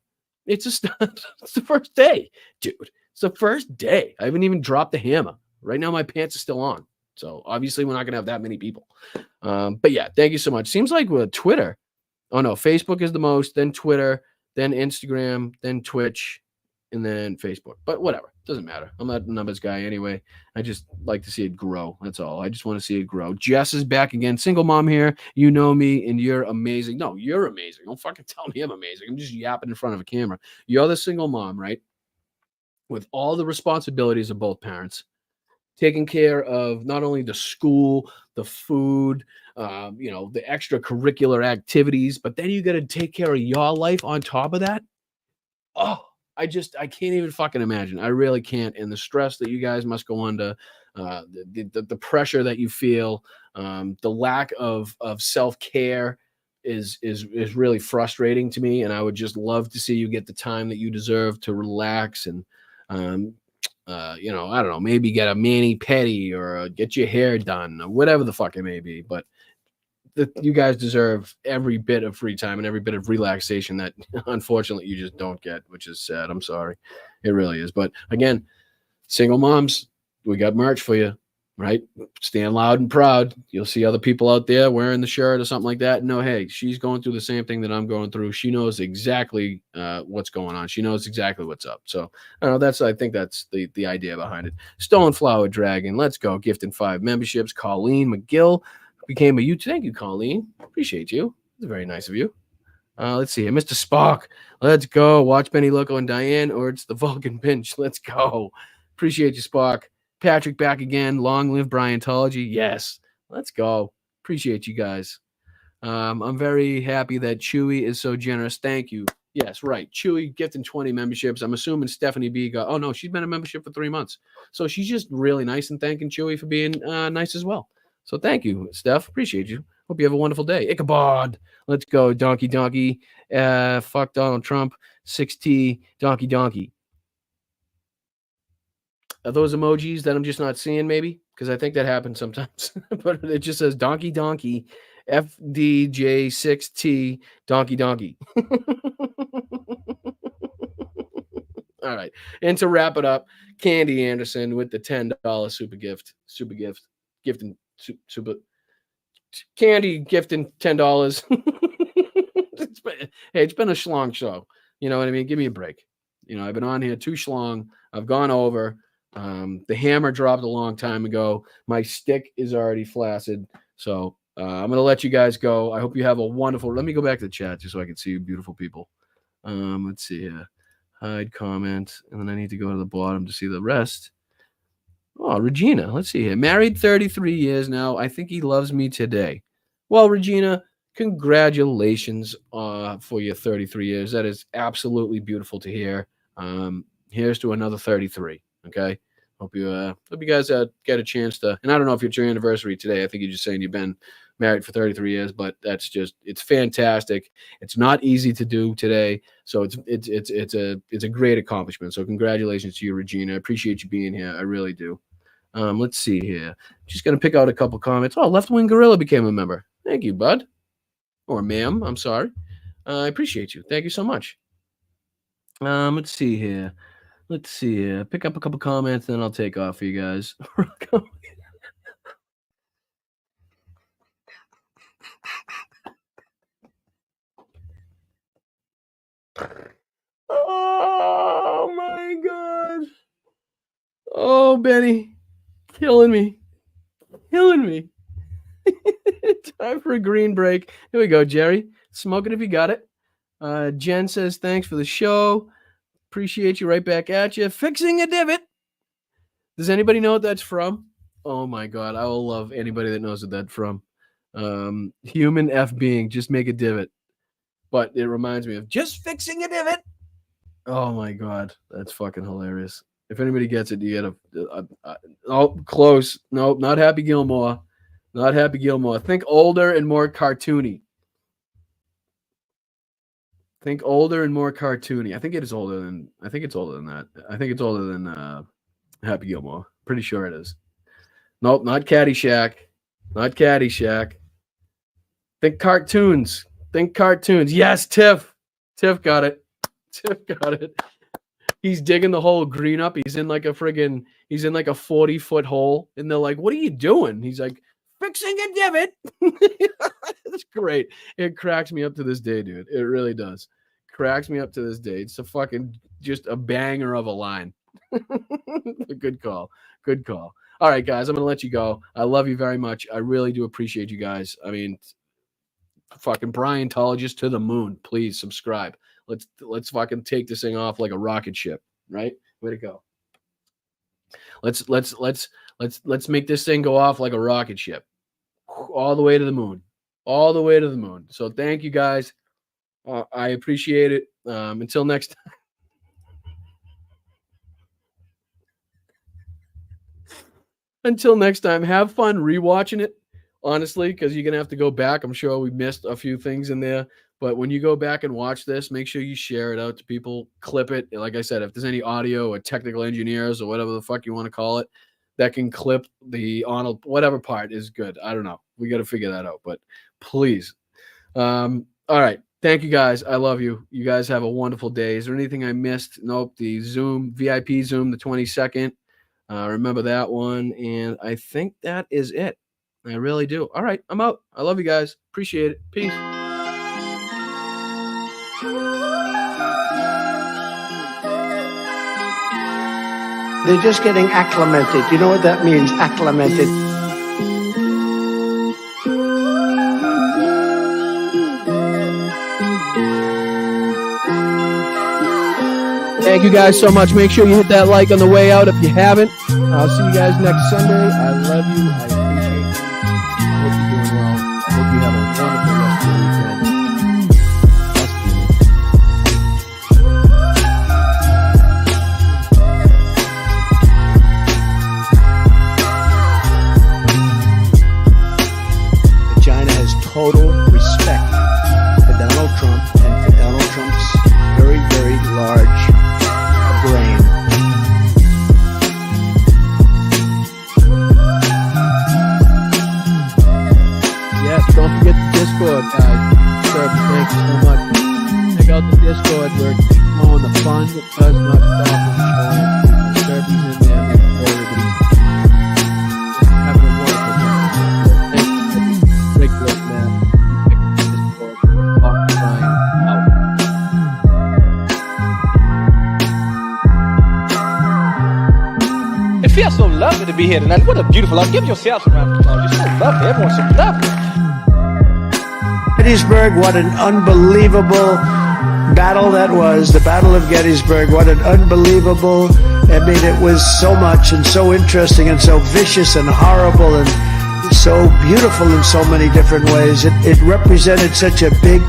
It's the first day, dude. It's the first day. I haven't even dropped the hammer. Right now, my pants are still on. So obviously, we're not going to have that many people. But yeah, thank you so much. Seems like with Twitter, oh no, Facebook is the most, then Twitter, then Instagram, then Twitch, and then Facebook. But whatever, doesn't matter. I'm not a numbers guy anyway. I just like to see it grow. That's all. I just want to see it grow. Jess is back again. Single mom here. You know me, and you're amazing. No, you're amazing. Don't fucking tell me I'm amazing. I'm just yapping in front of a camera. You're the single mom, right? With all the responsibilities of both parents, taking care of not only the school, the food, the extracurricular activities, but then you got to take care of your life on top of that. Oh, I can't even fucking imagine. I really can't. And the stress that you guys must go under, the pressure that you feel, the lack of self-care is really frustrating to me. And I would just love to see you get the time that you deserve to relax and, I don't know, maybe get a mani-pedi or get your hair done or whatever the fuck it may be. But you guys deserve every bit of free time and every bit of relaxation that unfortunately you just don't get, which is sad. I'm sorry. It really is. But again, single moms, we got merch for you, right? Stand loud and proud. You'll see other people out there wearing the shirt or something like that. No, hey, she's going through the same thing that I'm going through. She knows exactly what's going on. She knows exactly what's up. So I think that's the idea behind it. Stolen Flower Dragon, let's go. Gifting 5 memberships. Colleen McGill became a YouTube. Thank you, Colleen. Appreciate you. It's very nice of you. Let's see here. Mr. Spock, let's go. Watch Benny Loco and Diane, or it's the Vulcan Pinch. Let's go. Appreciate you, Spock. Patrick back again. Long live Bryantology. Yes. Let's go. Appreciate you guys. I'm very happy that Chewy is so generous. Thank you. Yes, right. Chewy gifting 20 memberships. I'm assuming Stephanie B got, oh no, she's been a membership for 3 months. So she's just really nice and thanking Chewy for being nice as well. So thank you, Steph. Appreciate you. Hope you have a wonderful day. Ichabod. Let's go. Donkey. Fuck Donald Trump. 6T. Donkey. Are those emojis that I'm just not seeing maybe? Because I think that happens sometimes. But it just says donkey. FDJ6T. Donkey. All right. And to wrap it up, Candy Anderson with the $10 super gift. Gifting super Candy gifting $10. It's been a schlong show. You know what I mean? Give me a break. I've been on here too schlong. I've gone over. The hammer dropped a long time ago. My stick is already flaccid. So I'm going to let you guys go. I hope you have a wonderful. Let me go back to the chat just so I can see you beautiful people. Let's see here. Hide comment. And then I need to go to the bottom to see the rest. Oh, Regina, let's see here. Married 33 years now. I think he loves me today. Well, Regina, congratulations for your 33 years. That is absolutely beautiful to hear. Here's to another 33. Okay. Hope you guys get a chance to. And I don't know if it's your anniversary today. I think you're just saying you've been married for 33 years, but it's fantastic. It's not easy to do today, so it's a great accomplishment. So congratulations to you, Regina. I appreciate you being here. I really do. Let's see here. Just gonna pick out a couple comments. Oh, Left Wing Gorilla became a member. Thank you, bud, or ma'am. I'm sorry. I appreciate you. Thank you so much. Let's see here. Pick up a couple comments, then I'll take off for you guys. Oh my God. Oh, Benny. Killing me. Time for a green break. Here we go, Jerry. Smoke it if you got it. Jen says, thanks for the show. Appreciate you. Right back at you. Fixing a divot. Does anybody know what that's from? Oh my God. I will love anybody that knows what that's from. Human F being. Just make a divot. But it reminds me of just fixing a divot. Oh my God. That's fucking hilarious. If anybody gets it, you get oh, close. Nope, not Happy Gilmore. Not Happy Gilmore. Think older and more cartoony. Think older and more cartoony. I think it's older than that. I think it's older than Happy Gilmore. Pretty sure it is. Nope, not Caddyshack. Think cartoons. Yes, Tiff. Tiff got it. Tim got it. He's digging the whole green up. He's in like a 40-foot hole. And they're like, what are you doing? He's like, fixing a divot. That's great. It cracks me up to this day, dude. It really does. Cracks me up to this day. It's just a banger of a line. Good call. Good call. All right, guys, I'm going to let you go. I love you very much. I really do appreciate you guys. I mean, fucking Bryantologist to the moon. Please subscribe. Let's fucking take this thing off like a rocket ship, right? Way to go. Let's make this thing go off like a rocket ship. All the way to the moon. All the way to the moon. So thank you guys. I appreciate it. Until next time. Until next time, have fun rewatching it, honestly, because you're going to have to go back. I'm sure we missed a few things in there. But when you go back and watch this, make sure you share it out to people, clip it. Like I said, if there's any audio or technical engineers or whatever the fuck you want to call it that can clip the Arnold, whatever part is good. I don't know. We got to figure that out. But please. All right. Thank you, guys. I love you. You guys have a wonderful day. Is there anything I missed? Nope. The Zoom, VIP Zoom, the 22nd. Remember that one. And I think that is it. I really do. All right. I'm out. I love you guys. Appreciate it. Peace. They're just getting acclimated. You know what that means, acclimated? Thank you guys so much. Make sure you hit that like on the way out if you haven't. I'll see you guys next Sunday. I love you. I appreciate you. I hope you're doing well. I hope you have a wonderful rest of the weekend. China has total respect for Donald Trump and for Donald Trump's very, very large brain. Yes, don't forget the Discord, guys. Sir, thank you so much. Check out the Discord. We're flowing the fun. It does not stop and showing people. Serbies in there. Making sure everybody's having a wonderful time. Thank you. Great work, man. Discord. Talk Brian out. It feels so lovely to be here tonight. What a beautiful. Give yourself a round of applause. You're so lovely. Everyone's so lovely. Gettysburg, what an unbelievable battle that was. The Battle of Gettysburg, what an unbelievable. I mean, it was so much and so interesting and so vicious and horrible and so beautiful in so many different ways. It represented such a big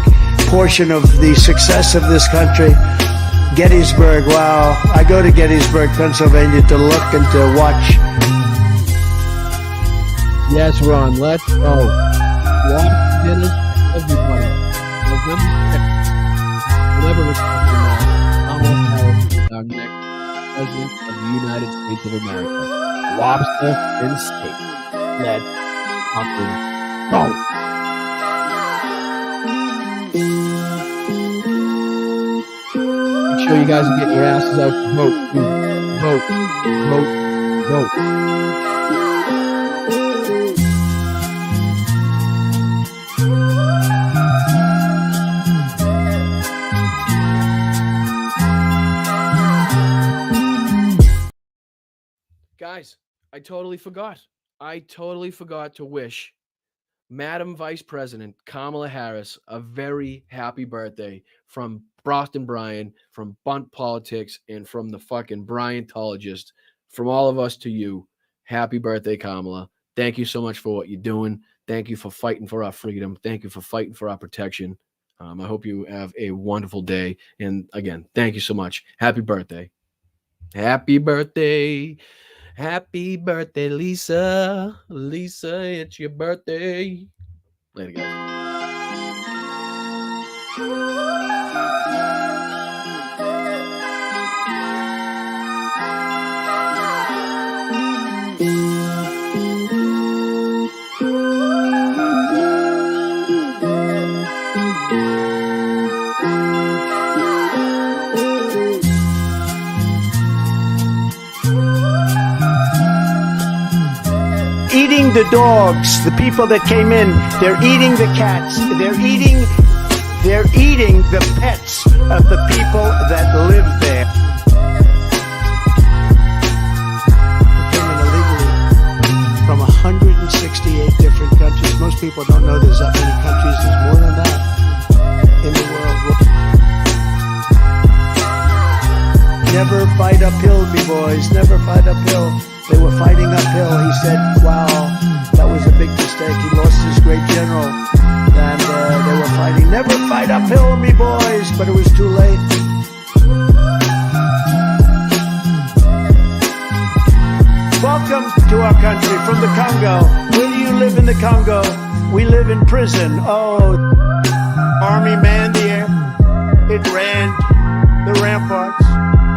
portion of the success of this country. Gettysburg, wow. I go to Gettysburg, Pennsylvania to look and to watch. Yes, Ron, let's go. Watch Dennis, everybody. November 6th. Whatever it's called, Kamala Harris is our next president of the United States of America. Lobster and steak. Let's fucking go. Make sure you guys get your asses out to vote. Vote. Vote. Vote. Guys, I totally forgot. I totally forgot to wish Madam Vice President Kamala Harris a very happy birthday from Boston Brian, from Bunt Politics, and from the fucking Bryantologist. From all of us to you, happy birthday, Kamala. Thank you so much for what you're doing. Thank you for fighting for our freedom. Thank you for fighting for our protection. I hope you have a wonderful day. And again, thank you so much. Happy birthday. Happy birthday. Happy birthday, Lisa. Lisa, it's your birthday. Later, guys. the dogs, the people that came in. They're eating the cats. They're eating the pets of the people that live there. They came in illegally from 168 different countries. Most people don't know there's that many countries. There's more than that in the world. Never fight uphill, me boys. Never fight uphill. They were fighting uphill. He said, wow, that was a big mistake. He lost his great general. And they were fighting. Never fight uphill, me boys. But it was too late. Welcome to our country from the Congo. Where do you live in the Congo? We live in prison. Oh, Army manned the air. It ran the ramparts.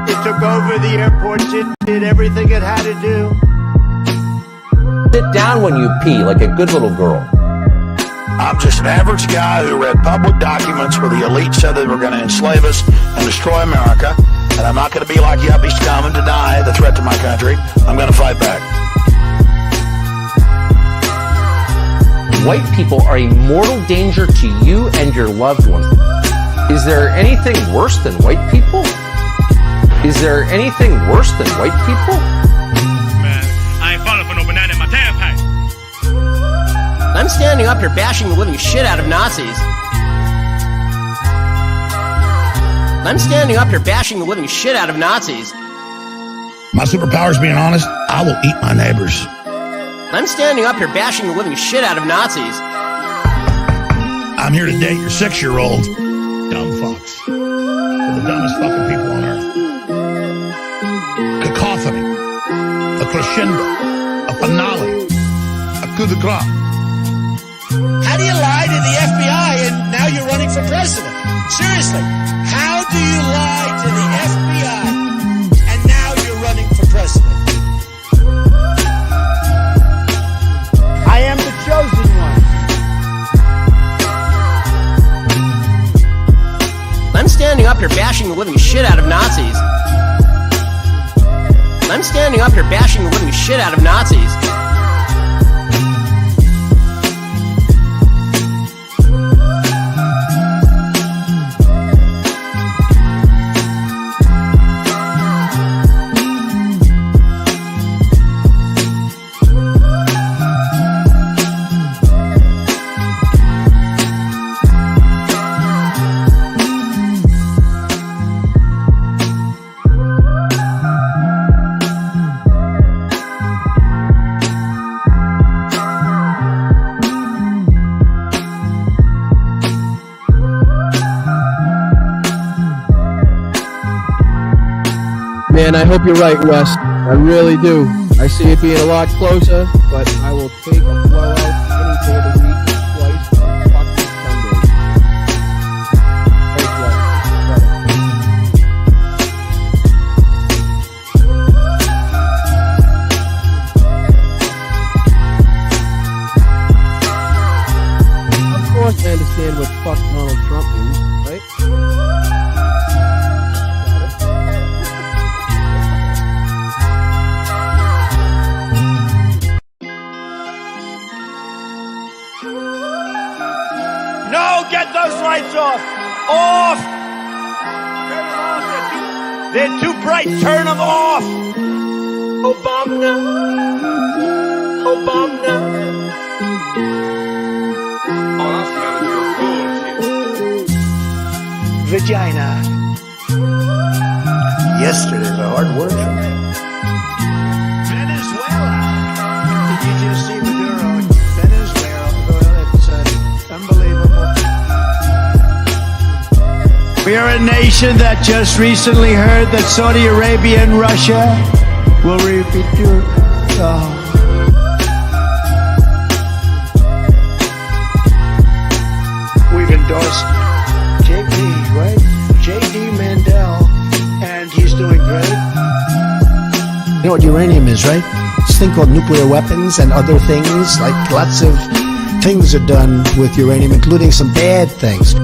It took over the airports. It did everything it had to do. Sit down when you pee like a good little girl. I'm just an average guy who read public documents where the elite said they were going to enslave us and destroy America. And I'm not going to be like yuppie scum and deny the threat to my country. I'm going to fight back. White people are a mortal danger to you and your loved ones. Is there anything worse than white people? Is there anything worse than white people? Man, I ain't falling for no banana in my tailpipe. I'm standing up here bashing the living shit out of Nazis. I'm standing up here bashing the living shit out of Nazis. My superpower is being honest. I will eat my neighbors. I'm standing up here bashing the living shit out of Nazis. I'm here to date your 6-year-old. Dumb fucks. They're the dumbest fucking people on earth. Cacophony. A crescendo. A finale. A coup de grace. How do you lie to the FBI and now you're running for president? Seriously, how do you lie to the FBI and now you're running for president? I am the chosen one. I'm standing up here bashing the living shit out of Nazis. I'm standing up here bashing the living shit out of Nazis. Man, I hope you're right, Wes. I really do. I see it being a lot closer, but I will take a blowout any day of the week, twice on fucking Sundays. Thanks, Wes. Of course, I understand what fuck Donald Trump means, right? Get those lights off! Off! Turn them off! They're too bright! Turn them off! Obama! Obama! Oh, I'm smelling your bullshit. Vagina. Yesterday's a hard word for me. Venezuela. Did you just see Maduro in Venezuela? It's unbelievable. We are a nation that just recently heard that Saudi Arabia and Russia will repeat your... We've endorsed JP, right? J.D. Mandel, and he's doing great. You know what uranium is, right? This thing called nuclear weapons and other things, like lots of things are done with uranium, including some bad things.